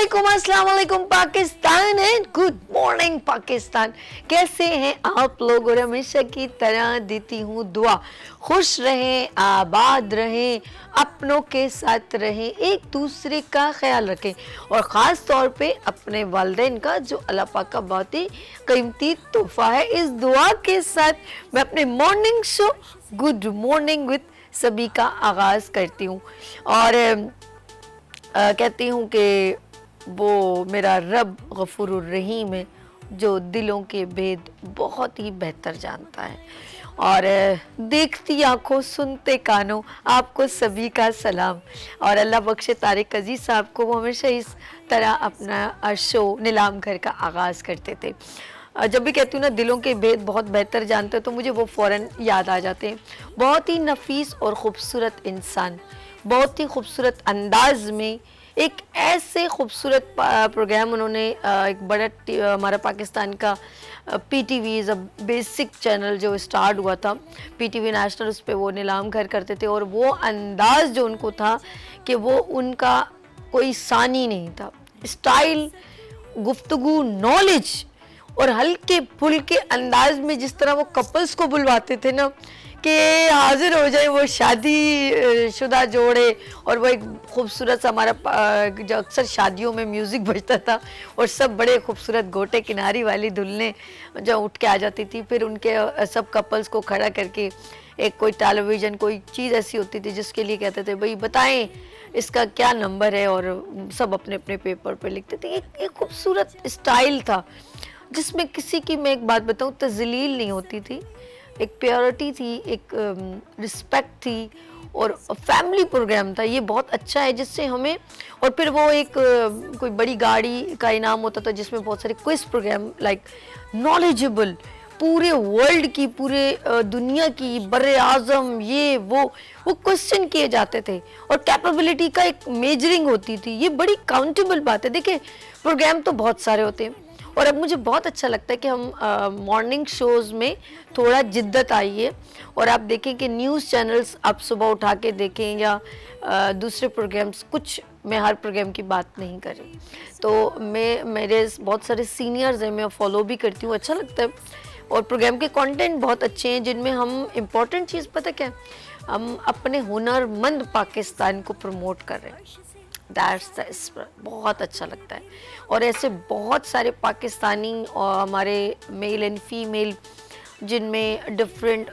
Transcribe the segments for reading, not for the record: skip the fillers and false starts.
अस्सलाम वालेकुम Pakistan and good morning Pakistan. कैसे हैं आप लोग? और हमेशा की तरह देती हूँ दुआ, खुश रहें, आबाद रहें, अपनों के साथ रहें, एक दूसरे का ख्याल रखें और ख़ास तौर पे अपने वालिदैन का जो अल्लाह पाक का बहुत ही कीमती तोहफा है। इस दुआ के साथ मैं अपने morning show good morning with सभी का आगाज़ करती हूँ और कहती हूँ कि वो मेरा रब गफूरुर रहीम है जो दिलों के भेद बहुत ही बेहतर जानता है। और देखती आंखों सुनते कानों आपको सभी का सलाम। और अल्लाह बख्शे तारिक अजीज़ साहब को, वो हमेशा इस तरह अपना शो नीलाम घर का आगाज़ करते थे। जब भी कहती हूँ ना दिलों के भेद बहुत बेहतर जानते हो तो मुझे वो फ़ौरन याद आ जाते हैं। बहुत ही नफीस और ख़ूबसूरत इंसान, बहुत ही खूबसूरत अंदाज में एक ऐसे खूबसूरत प्रोग्राम उन्होंने एक बड़ा हमारा पाकिस्तान का PTV is a basic channel जो स्टार्ट हुआ था, पीटीवी नेशनल, उस पे वो नीलाम घर करते थे और वो अंदाज़ जो उनको था कि वो उनका कोई सानी नहीं था। स्टाइल, गुफ्तगू, नॉलेज और हल्के फुल्के अंदाज में जिस तरह वो कपल्स को बुलवाते थे ना कि हाजिर हो जाए वो शादी शुदा जोड़े। और वो एक खूबसूरत सा हमारा जो अक्सर शादियों में म्यूज़िक बजता था और सब बड़े खूबसूरत गोटे किनारी वाली दुल्हनें जो उठ के आ जाती थी, फिर उनके सब कपल्स को खड़ा करके एक कोई टेलीविज़न कोई चीज़ ऐसी होती थी जिसके लिए कहते थे भाई बताएं इसका क्या नंबर है, और सब अपने अपने पेपर पे लिखते थे। एक खूबसूरत स्टाइल था जिसमें किसी की, मैं एक बात बताऊं, तज़लील नहीं होती थी, एक प्योरिटी थी, एक रिस्पेक्ट थी और फैमिली प्रोग्राम था। ये बहुत अच्छा है जिससे हमें, और फिर वो एक कोई बड़ी गाड़ी का इनाम होता था जिसमें बहुत सारे क्विज प्रोग्राम लाइक नॉलेजेबल पूरे वर्ल्ड की, पूरे दुनिया की, बर्रे आज़म, ये वो क्वेश्चन किए जाते थे और कैपेबिलिटी का एक मेजरिंग होती थी। ये बड़ी काउंटेबल बात है। देखिए प्रोग्राम तो बहुत सारे होते हैं और अब मुझे बहुत अच्छा लगता है कि हम मॉर्निंग शोज़ में थोड़ा जिद्दत आई है और आप देखें कि न्यूज़ चैनल्स आप सुबह उठा के देखें या दूसरे प्रोग्राम्स, कुछ मैं हर प्रोग्राम की बात नहीं कर रही, तो मेरे बहुत सारे सीनियर्स हैं, मैं फॉलो भी करती हूँ, अच्छा लगता है और प्रोग्राम के कंटेंट बहुत अच्छे हैं जिनमें हम इम्पॉर्टेंट चीज़ पता क्या है, हम अपने हुनरमंद पाकिस्तान को प्रमोट कर रहे हैं। दैट्स द स्पिरिट, बहुत अच्छा लगता है। और ऐसे बहुत सारे पाकिस्तानी और हमारे मेल एंड फीमेल जिनमें डिफरेंट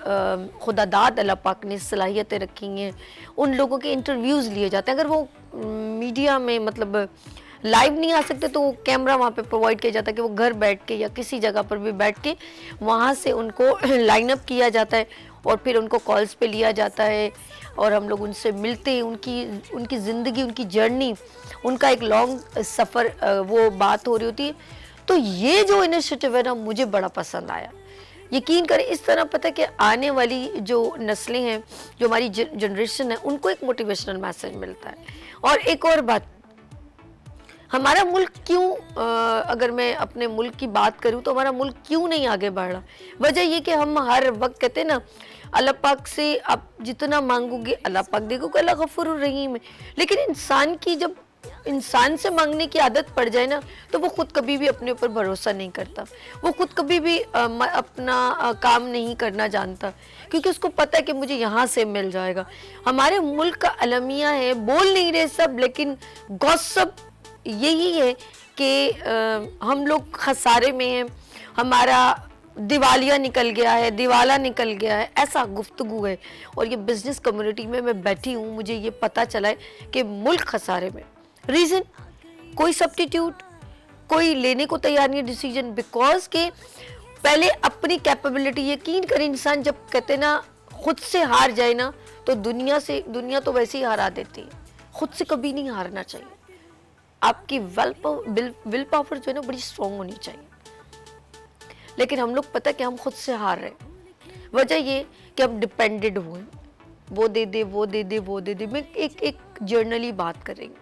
खुदादाद अल्लाह पाक ने सलाहियतें रखी हैं, उन लोगों के इंटरव्यूज़ लिए जाते हैं। अगर वो मीडिया में मतलब लाइव नहीं आ सकते तो कैमरा वहाँ पे प्रोवाइड किया जाता है कि वो घर बैठ के या किसी जगह पर भी बैठ के वहाँ से उनको लाइन अप किया जाता है और फिर उनको कॉल्स पे लिया जाता है और हम लोग उनसे मिलते हैं, उनकी ज़िंदगी, उनकी जर्नी, उनका एक लॉन्ग सफ़र, वो बात हो रही होती है। तो ये जो इनिशिएटिव है ना मुझे बड़ा पसंद आया। यकीन करें इस तरह पता है कि आने वाली जो नस्लें हैं, जो हमारी जनरेशन है, उनको एक मोटिवेशनल मैसेज मिलता है। और एक और बात, हमारा मुल्क क्यों, अगर मैं अपने मुल्क की बात करूं तो हमारा मुल्क क्यों नहीं आगे बढ़ रहा, वजह ये कि हम हर वक्त कहते हैं ना अल्लाह पाक से आप जितना मांगोगे अल्लाह पाक देखोगे, अल्लाह गफूरुर रहीम है। लेकिन इंसान की जब इंसान से मांगने की आदत पड़ जाए ना तो वो खुद कभी भी अपने ऊपर भरोसा नहीं करता, वो खुद कभी भी अपना काम नहीं करना जानता, क्योंकि उसको पता है कि मुझे यहाँ से मिल जाएगा। हमारे मुल्क का अलमिया है, बोल नहीं रहे सब, लेकिन गॉसिप यही है कि हम लोग खसारे में हैं, हमारा दिवालिया निकल गया है, दिवाला निकल गया है, ऐसा गुफ्तगू है। और ये बिज़नेस कम्युनिटी में मैं बैठी हूँ, मुझे ये पता चला है कि मुल्क खसारे में, रीज़न कोई सब्स्टिट्यूट, कोई लेने को तैयार नहीं है डिसीजन, बिकॉज के पहले अपनी कैपेबिलिटी, यकीन करें इंसान जब कहते ना खुद से हार जाए ना तो दुनिया तो वैसे ही हारा देती है, खुद से कभी नहीं हारना चाहिए। आपकी विल पावर जो है ना बड़ी स्ट्रॉन्ग होनी चाहिए, लेकिन हम लोग पता है कि हम खुद से हार रहे हैं। वजह ये कि हम डिपेंडेड हुए, वो दे दे वो दे दे वो दे दे। मैं एक जर्नली बात करेंगे,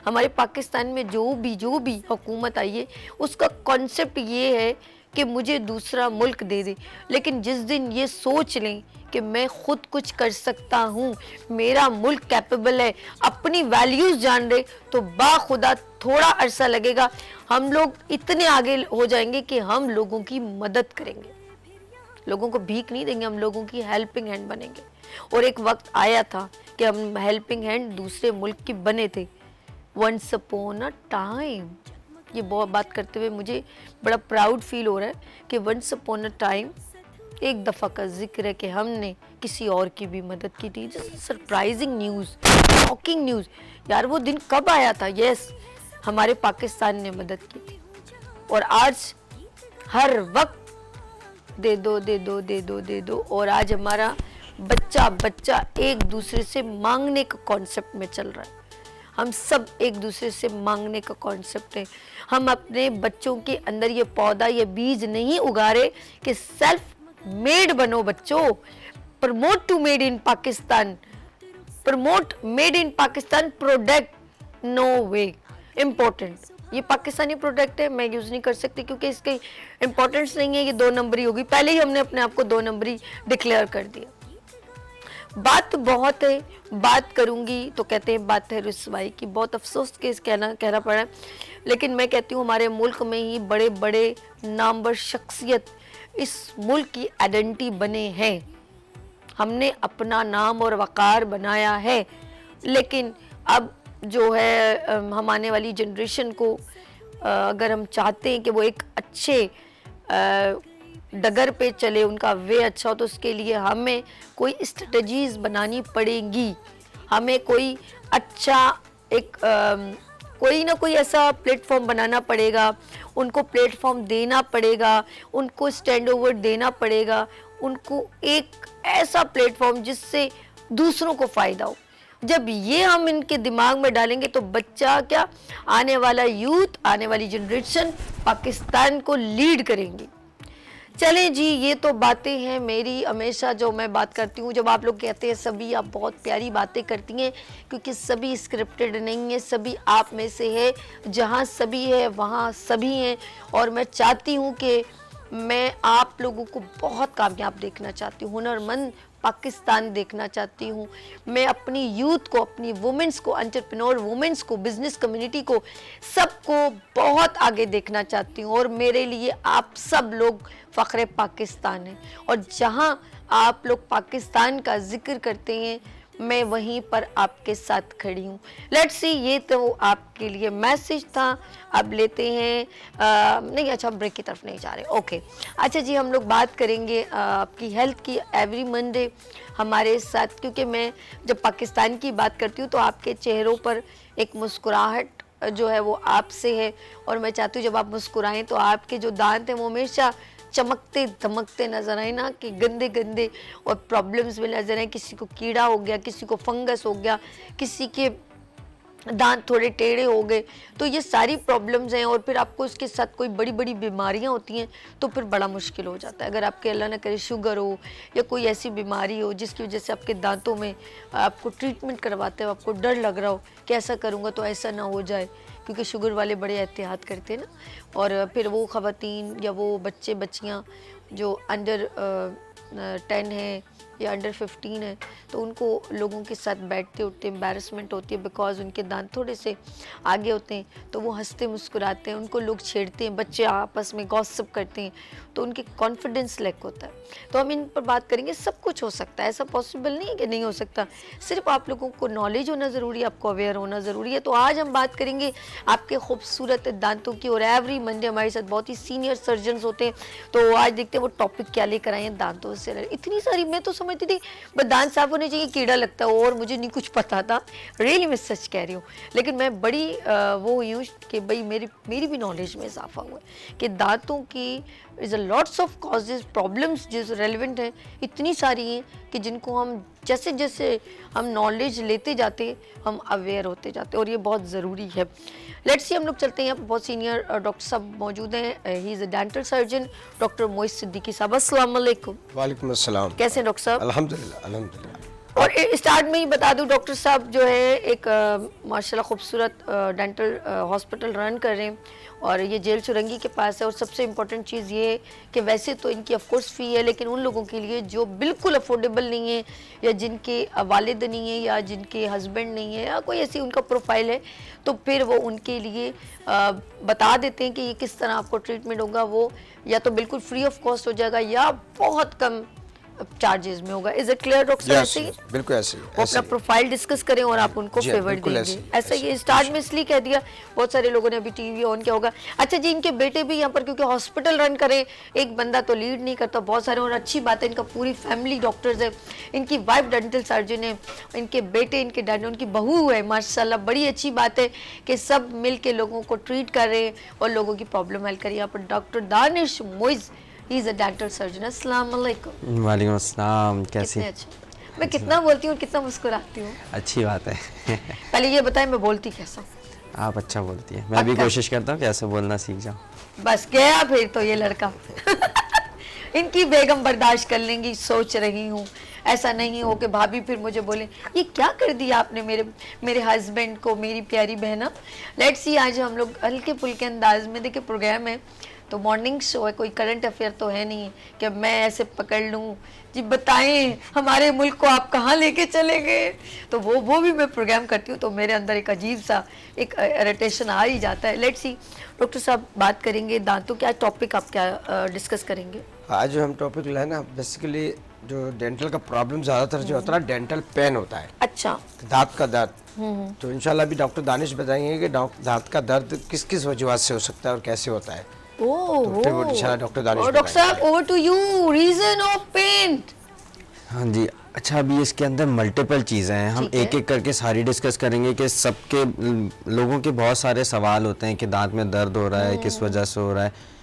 हमारे पाकिस्तान में जो भी हुकूमत आई है उसका कॉन्सेप्ट ये है कि मुझे दूसरा मुल्क दे दे, लेकिन जिस दिन ये सोच लें कि मैं खुद कुछ कर सकता हूँ, मेरा मुल्क कैपेबल है, अपनी वैल्यूज़ जान रहे, तो बाखुदा थोड़ा अरसा लगेगा, हम लोग इतने आगे हो जाएंगे कि हम लोगों की मदद करेंगे, लोगों को भीख नहीं देंगे, हम लोगों की हेल्पिंग हैंड बनेंगे। और एक वक्त आया था कि हम हेल्पिंग हैंड दूसरे मुल्क के बने थे। वंस अपॉन अ टाइम, ये बहुत बात करते हुए मुझे बड़ा प्राउड फील हो रहा है कि वंस अपॉन अ टाइम एक दफ़ा का जिक्र है कि हमने किसी और की भी मदद की थी। सरप्राइजिंग न्यूज़, शॉकिंग न्यूज़, यार वो दिन कब आया था? यस, हमारे पाकिस्तान ने मदद की थी। और आज हर वक्त दे दो दे दो दे दो दे दो, और आज हमारा बच्चा एक दूसरे से मांगने का कॉन्सेप्ट में चल रहा है। हम सब एक दूसरे से मांगने का कॉन्सेप्ट है। हम अपने बच्चों के अंदर ये पौधा, ये बीज नहीं उगा रहे कि सेल्फ मेड बनो बच्चों। Promote to made in Pakistan, promote made in Pakistan product, no way important. ये पाकिस्तानी प्रोडक्ट है, मैं यूज़ नहीं कर सकती क्योंकि इसकी इम्पोर्टेंस नहीं है, ये 2 नंबरी होगी। पहले ही हमने अपने आप को 2 नंबरी डिक्लेयर कर दिया। बात बहुत है, बात करूंगी तो कहते हैं बात है रुसवाई की। बहुत अफसोस के कहना पड़ा है, लेकिन मैं कहती हूँ हमारे मुल्क में ही बड़े बड़े नामवर शख्सियत इस मुल्क की आइडेंटिटी बने हैं। हमने अपना नाम और वक़ार बनाया है, लेकिन अब जो है हम आने वाली जनरेशन को अगर हम चाहते हैं कि वो एक अच्छे डगर पे चले, उनका वे अच्छा हो, तो उसके लिए हमें कोई स्ट्रेटजीज बनानी पड़ेंगी। हमें कोई अच्छा एक कोई ना कोई ऐसा प्लेटफॉर्म बनाना पड़ेगा, उनको प्लेटफॉर्म देना पड़ेगा, उनको स्टैंड ओवर देना पड़ेगा, उनको एक ऐसा प्लेटफॉर्म जिससे दूसरों को फ़ायदा हो। जब ये हम इनके दिमाग में डालेंगे तो बच्चा क्या, आने वाला यूथ, आने वाली जनरेशन पाकिस्तान को लीड करेंगी। चलें जी, ये तो बातें हैं मेरी, हमेशा जो मैं बात करती हूँ, जब आप लोग कहते हैं सभी आप बहुत प्यारी बातें करती हैं, क्योंकि सभी स्क्रिप्टेड नहीं है, सभी आप में से है। जहाँ सभी है वहाँ सभी हैं, और मैं चाहती हूँ कि मैं आप लोगों को बहुत कामयाब देखना चाहती हूँ, हुनरमंद पाकिस्तान देखना चाहती हूँ। मैं अपनी यूथ को, अपनी वुमेंस को, एंटरप्रेन्योर वुमेंस को, बिजनेस कम्युनिटी को, सबको बहुत आगे देखना चाहती हूँ। और मेरे लिए आप सब लोग फ़ख्र पाकिस्तान हैं, और जहाँ आप लोग पाकिस्तान का जिक्र करते हैं मैं वहीं पर आपके साथ खड़ी हूँ। लेट्स सी, ये तो आपके लिए मैसेज था। अब लेते हैं नहीं, अच्छा ब्रेक की तरफ नहीं जा रहे, ओके। अच्छा जी, हम लोग बात करेंगे आपकी हेल्थ की। एवरी मंडे हमारे साथ, क्योंकि मैं जब पाकिस्तान की बात करती हूँ तो आपके चेहरों पर एक मुस्कुराहट जो है वो आपसे है, और मैं चाहती हूँ जब आप मुस्कुराएं तो आपके जो दांत हैं वो हमेशा चमकते धमकते नजर आए, ना कि गंदे गंदे और प्रॉब्लम्स में नजर आए। किसी को कीड़ा हो गया, किसी को फंगस हो गया, किसी के दांत थोड़े टेढ़े हो गए, तो ये सारी प्रॉब्लम्स हैं। और फिर आपको इसके साथ कोई बड़ी बड़ी बीमारियां होती हैं तो फिर बड़ा मुश्किल हो जाता है। अगर आपके अल्लाह ना करे शुगर हो या कोई ऐसी बीमारी हो जिसकी वजह से आपके दांतों में आपको ट्रीटमेंट करवाते हो, आपको डर लग रहा हो कि ऐसा करूँगा तो ऐसा ना हो जाए, क्योंकि शुगर वाले बड़े एहतियात करते हैं ना। और फिर वो ख़वातीन या वो बच्चे बच्चियाँ जो अंडर 10 हैं या अंडर 15 है, तो उनको लोगों के साथ बैठते उठते एम्बैरसमेंट होती है, बिकॉज उनके दांत थोड़े से आगे होते हैं, तो वो हंसते मुस्कुराते हैं, उनको लोग छेड़ते हैं, बच्चे आपस में गॉसिप करते हैं, तो उनके कॉन्फिडेंस लैक होता है। तो हम इन पर बात करेंगे। सब कुछ हो सकता है, ऐसा पॉसिबल नहीं है कि नहीं हो सकता, सिर्फ आप लोगों को नॉलेज होना ज़रूरी है, आपको अवेयर होना ज़रूरी है। तो आज हम बात करेंगे आपके खूबसूरत दांतों की, और एवरी मंडे हमारे साथ बहुत ही सीनियर सर्जन्स होते हैं। तो आज देखते हैं वो टॉपिक क्या लेकर आए हैं दांतों से। इतनी सारी, मैं तो समझती थी बस दांत साफ होने चाहिए, कीड़ा लगता है, और मुझे नहीं कुछ पता था। रियली मैं सच कह रही हूँ, लेकिन मैं बड़ी वो हुई हूँ कि भाई मेरी भी नॉलेज में इजाफा हुआ है कि दांतों की is a lots of causes, problems जो रेलिवेंट हैं इतनी सारी हैं कि जिनको हम जैसे जैसे हम नॉलेज लेते जाते हम अवेयर होते जाते, और ये बहुत ज़रूरी है। लेट्स सी, हम लोग चलते हैं। यहाँ पर बहुत सीनियर डॉक्टर साहब मौजूद हैं। He is a dental surgeon, doctor Moiz Siddiqui साहब। अस्सलाम वालेकुम। वालेकुम अस्सलाम। कैसे हैं डॉक्टर साहब? अल्हम्दुलिल्लाह अल्हम्दुलिल्लाह। और स्टार्ट में ही बता दूं, डॉक्टर साहब जो है एक माशाल्लाह खूबसूरत डेंटल हॉस्पिटल रन कर रहे हैं और ये जेल चुरंगी के पास है। और सबसे इम्पोर्टेंट चीज़ ये है कि वैसे तो इनकी ऑफ कोर्स फ़ी है, लेकिन उन लोगों के लिए जो बिल्कुल अफोर्डेबल नहीं है या जिनके वालिद नहीं है या जिनके हस्बैंड नहीं है या कोई ऐसी उनका प्रोफाइल है, तो फिर वो उनके लिए बता देते हैं कि ये किस तरह आपको ट्रीटमेंट होगा। वो या तो बिल्कुल फ्री ऑफ कॉस्ट हो जाएगा या बहुत कम चार्जेस में होगा। इज इट क्लियर डॉक्टर साहब? ऐसे ही बिल्कुल ऐसे वो अपना प्रोफाइल डिस्कस करें और आप उनको फेवर देंगे। ऐसा ये स्टार्ट में इसलिए कह दिया, बहुत सारे लोगों ने अभी टीवी ऑन किया होगा। अच्छा जी, इनके बेटे भी यहाँ पर क्योंकि हॉस्पिटल रन करें, एक बंदा तो लीड नहीं करता, बहुत सारे। और अच्छी बात है, इनका पूरी फैमिली डॉक्टर्स है, इनकी वाइफ डेंटल सर्जन है, इनके बेटे, इनके डैड, उनकी बहू है, माशाल्लाह बड़ी अच्छी बात है कि सब मिल के लोगों को ट्रीट कर रहे हैं और लोगों की प्रॉब्लम हल कर। यहाँ पर doctor Danish Moiz, he is a dental surgeon. अस्सलाम वालेकुम। वालेकुम अस्सलाम। कैसी? अच्छा, मैं कितना बोलती हूँ और कितना मुस्कुराती हूँ। अच्छी बात है। पहले ये बताएं मैं बोलती कैसा? आप अच्छा बोलती है, मैं भी कोशिश करता हूँ कैसे बोलना सीख जाऊँ। बस गया फिर तो ये लड़का। इनकी बेगम बर्दाश्त कर लेंगी, सोच रही हूँ। ऐसा नहीं हो कि भाभी फिर मुझे बोले ये क्या कर दिया आपने मेरे हस्बैंड को, मेरी प्यारी बहना। लेट्स सी, आज हम लोग हल्के फुल्के अंदाज में, देखिए प्रोग्राम है तो मॉर्निंग शो है, कोई करंट अफेयर तो है नहीं कि मैं ऐसे पकड़ लूँ जी बताएं हमारे मुल्क को आप कहाँ लेके चले गए। तो वो भी मैं प्रोग्राम करती हूँ तो मेरे अंदर एक अजीब सा एक इरिटेशन आ ही जाता है। लेट्स सी डॉक्टर साहब, बात करेंगे दांतों। क्या टॉपिक आप क्या डिस्कस करेंगे आज जो हम टॉपिक लाए ना, बेसिकली जो डेंटल का प्रॉब्लम ज़्यादातर जो होता है ना, डेंटल पेन होता है। अच्छा, दांत का दर्द। तो इंशाल्लाह भी डॉक्टर दानिश बताएंगे कि दांत का दर्द किस किस वजह से हो सकता है और कैसे होता है। तो फिर वो इंशाल्लाह डॉक्टर दानिश बताएंगे। डॉक्टर साहब, over to you, reason of pain. हाँ जी। अच्छा, अभी इसके अंदर मल्टीपल चीज़ें हैं, हम एक एक करके सारी डिस्कस करेंगे कि सबके लोगों के बहुत सारे सवाल होते हैं कि दांत में दर्द हो रहा है, किस वजह से हो रहा है।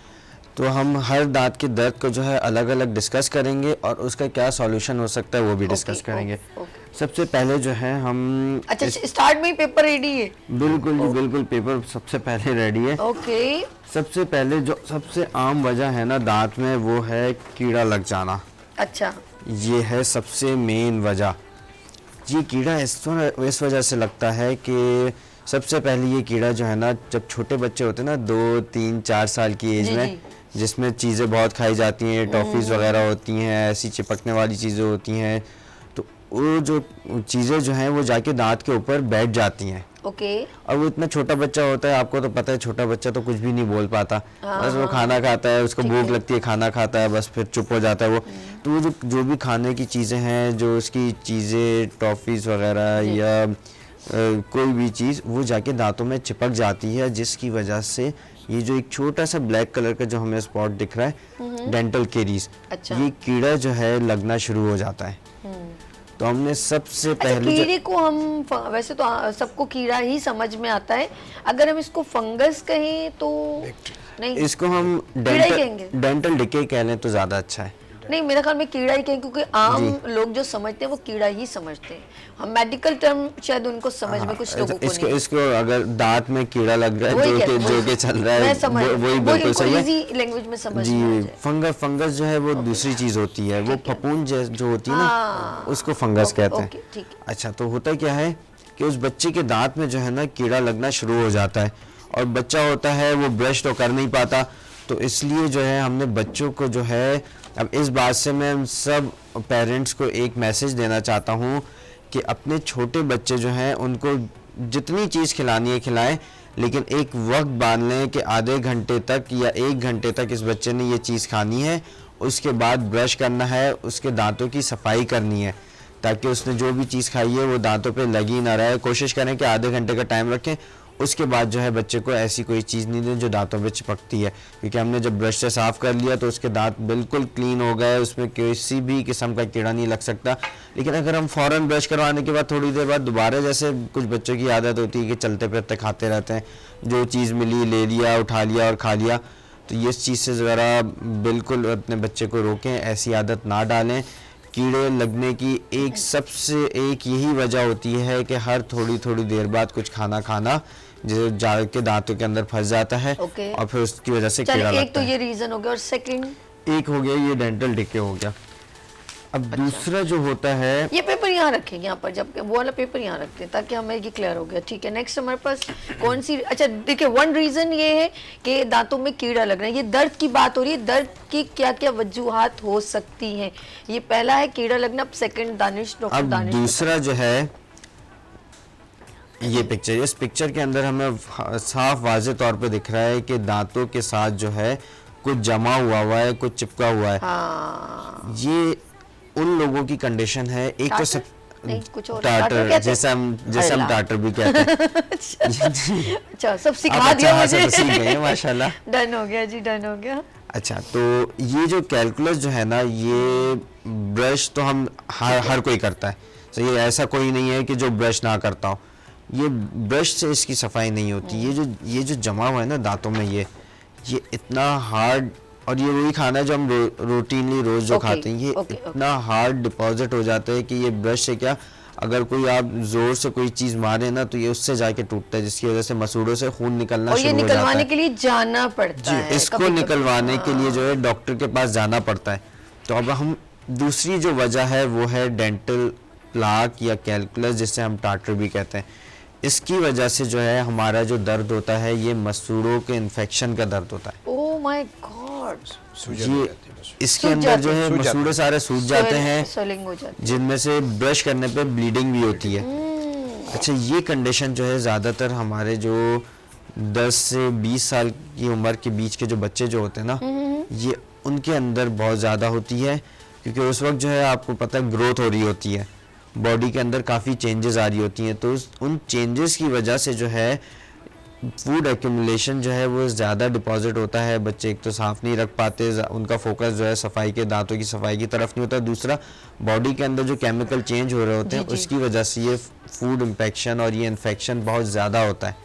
तो हम हर दांत के दर्द को जो है अलग अलग डिस्कस करेंगे और उसका क्या सॉल्यूशन हो सकता है वो भी डिस्कस करेंगे। सबसे पहले जो है हम अच्छा, स्टार्ट में ही पेपर रेडी है? बिल्कुल जी बिल्कुल, पेपर सबसे पहले रेडी है। ओके। सबसे पहले जो सबसे आम वजह है ना दांत में, वो है कीड़ा लग जाना। अच्छा, ये है सबसे मेन वजह। ये कीड़ा इस वजह से लगता है कि सबसे पहले ये कीड़ा जो है ना, जब छोटे बच्चे होते हैं ना 2, 3, 4 साल की एज में, जिसमें चीज़ें बहुत खाई जाती हैं, टॉफ़ीज़ वगैरह होती हैं, ऐसी चिपकने वाली चीज़ें होती हैं, तो वो जो चीज़ें जो हैं वो जाके दांत के ऊपर बैठ जाती हैं। ओके। और वो इतना छोटा बच्चा होता है, आपको तो पता है छोटा बच्चा तो कुछ भी नहीं बोल पाता। बस वो खाना खाता है, उसको भूख लगती है, खाना खाता है, बस फिर चुप हो जाता है वो। तो वो जो भी खाने की चीज़ें हैं, जो उसकी चीज़ें टॉफ़ीज़ वगैरह या कोई भी चीज़, वो जाके दांतों में चिपक जाती है, जिसकी वजह से ये जो एक छोटा सा ब्लैक कलर का जो हमें स्पॉट दिख रहा है, डेंटल केरीज, ये कीड़ा जो है लगना शुरू हो जाता है। तो हमने सबसे पहले कीड़े को हम वैसे तो सबको कीड़ा ही समझ में आता है, अगर हम इसको फंगस कहें तो नहीं, इसको हम डेंटल डिके कह लें तो ज्यादा अच्छा है। नहीं, मेरे ख्याल में कीड़ा ही कहें, क्योंकि आम लोग जो समझते हैं वो कीड़ा ही समझते हैं। हम मेडिकल टर्म शायद उनको समझ में कुछ लोगों को नहीं। इसको अगर दांत में कीड़ा लग रहा है जो कि चल रहा है, वही बिल्कुल सही है, इजी लैंग्वेज में समझ जी। में आ जाए। फंगस जो है वो दूसरी चीज होती है, वो फफूंद जो होती है ना, उसको फंगस कहते हैं। अच्छा, तो होता क्या है कि उस बच्चे के दांत में जो है ना कीड़ा लगना शुरू हो जाता है, और बच्चा होता है वो ब्रश तो कर नहीं पाता, तो इसलिए जो है हमने बच्चों को जो है, अब इस बात से मैं सब पेरेंट्स को एक मैसेज देना चाहता हूँ कि अपने छोटे बच्चे जो हैं उनको जितनी चीज़ खिलानी है खिलाएं, लेकिन एक वक्त बांध लें कि आधे घंटे तक या 1 घंटे तक इस बच्चे ने ये चीज़ खानी है, उसके बाद ब्रश करना है, उसके दांतों की सफाई करनी है, ताकि उसने जो भी चीज़ खाई है वो दांतों पे लगी ना रहे। कोशिश करें कि आधे घंटे का टाइम रखें, उसके बाद जो है बच्चे को ऐसी कोई चीज़ नहीं दें जो दांतों पे चिपकती है, क्योंकि हमने जब ब्रश से साफ़ कर लिया तो उसके दांत बिल्कुल क्लीन हो गए, उसमें किसी भी किस्म का कीड़ा नहीं लग सकता। लेकिन अगर हम फ़ौरन ब्रश करवाने के बाद थोड़ी देर बाद दोबारा, जैसे कुछ बच्चों की आदत होती है कि चलते फिरते खाते रहते हैं, जो चीज़ मिली ले लिया, उठा लिया और खा लिया, तो ये चीज़ से ज़रा बिल्कुल अपने बच्चे को रोकें, ऐसी आदत ना डालें। कीड़े लगने की सबसे एक यही वजह होती है कि हर थोड़ी थोड़ी देर बाद कुछ खाना जो जाके दांतों के अंदर फंस जाता है, और फिर उसकी वजह से कीड़ा लगता है। एक तो ये रीजन हो गया, और सेकंड एक हो गया ये डेंटल डिके हो गया। अब दूसरा जो होता है, ये पेपर यहाँ रखेंगे, यहाँ पर जब वो वाला पेपर यहाँ रखते हैं ताकि हमें ये क्लियर हो गया। ठीक है, नेक्स्ट हमारे पास कौन सी, अच्छा देखिए, वन रीजन ये है कि दांतों में कीड़ा लग रहा है। ये दर्द की बात हो रही है, दर्द की क्या क्या वजूहात हो सकती हैं। ये पहला है कीड़ा लगना, अब सेकंड दानिश, डॉक्टर अब दानिश दूसरा जो है ये पिक्चर, इस पिक्चर के अंदर हमें साफ वाज़े तौर पे दिख रहा है कि दांतों के साथ जो है कुछ जमा हुआ है, कुछ चिपका हुआ है। हाँ, ये उन लोगों की कंडीशन है, एक तो सब नहीं, कुछ और टाटर, जैसे हम टाटर भी कहते हैं। अच्छा, सब सिखा आप दिया अच्छा मुझे। तो सीख गए हैं, माशाल्लाह। डन हो गया जी, डन हो गया। अच्छा, तो ये जो कैलकुलस जो है ना, ये ब्रश तो हम हर कोई करता है, तो ये ऐसा कोई नहीं है कि जो ब्रश ना करता हो। ये ब्रश से इसकी सफाई नहीं होती। ये जो जमा हुआ है ना दांतों में, ये इतना हार्ड, और ये वही खाना है जो हम रूटीनली रोज जो खाते हैं, ये इतना हार्ड डिपॉजिट हो जाता है कि ये ब्रश से क्या, अगर कोई आप जोर से कोई चीज मारे ना तो ये उससे जाके टूटता है, जिसकी वजह से मसूड़ों से खून निकलना और ये शुरू हो जाता है। निकलवाने के लिए जाना पड़ता जी, है, इसको कभी-कभी। निकलवाने के लिए जो है डॉक्टर के पास जाना पड़ता है। तो अब हम दूसरी जो वजह है वो है डेंटल प्लाक या कैलकुलस, जिसे हम टाटर भी कहते हैं। इसकी वजह से जो है हमारा जो दर्द होता है, ये मसूड़ों के इन्फेक्शन का दर्द होता है। ओह माय गॉड, ये इसके अंदर जो है मसूड़े सारे सूज जाते हैं, स्वेलिंग हो जाती है, जिनमें से ब्रश करने पे ब्लीडिंग भी होती है। अच्छा, ये कंडीशन जो है ज़्यादातर हमारे जो 10 से 20 साल की उम्र के बीच के जो बच्चे जो होते हैं ना, ये उनके अंदर बहुत ज़्यादा होती है, क्योंकि उस वक्त जो है आपको पता है ग्रोथ हो रही होती है, बॉडी के अंदर काफ़ी चेंजेस आ रही होती हैं। तो उन चेंजेस की वजह से जो है फूड एक्यूमुलेशन जो है वो ज़्यादा डिपॉजिट होता है। बच्चे एक तो साफ़ नहीं रख पाते, उनका फोकस जो है सफाई के, दांतों की सफाई की तरफ नहीं होता। दूसरा, बॉडी के अंदर जो केमिकल चेंज हो रहे होते हैं, उसकी वजह से ये फूड इन्फेक्शन और ये इन्फेक्शन बहुत ज़्यादा होता है।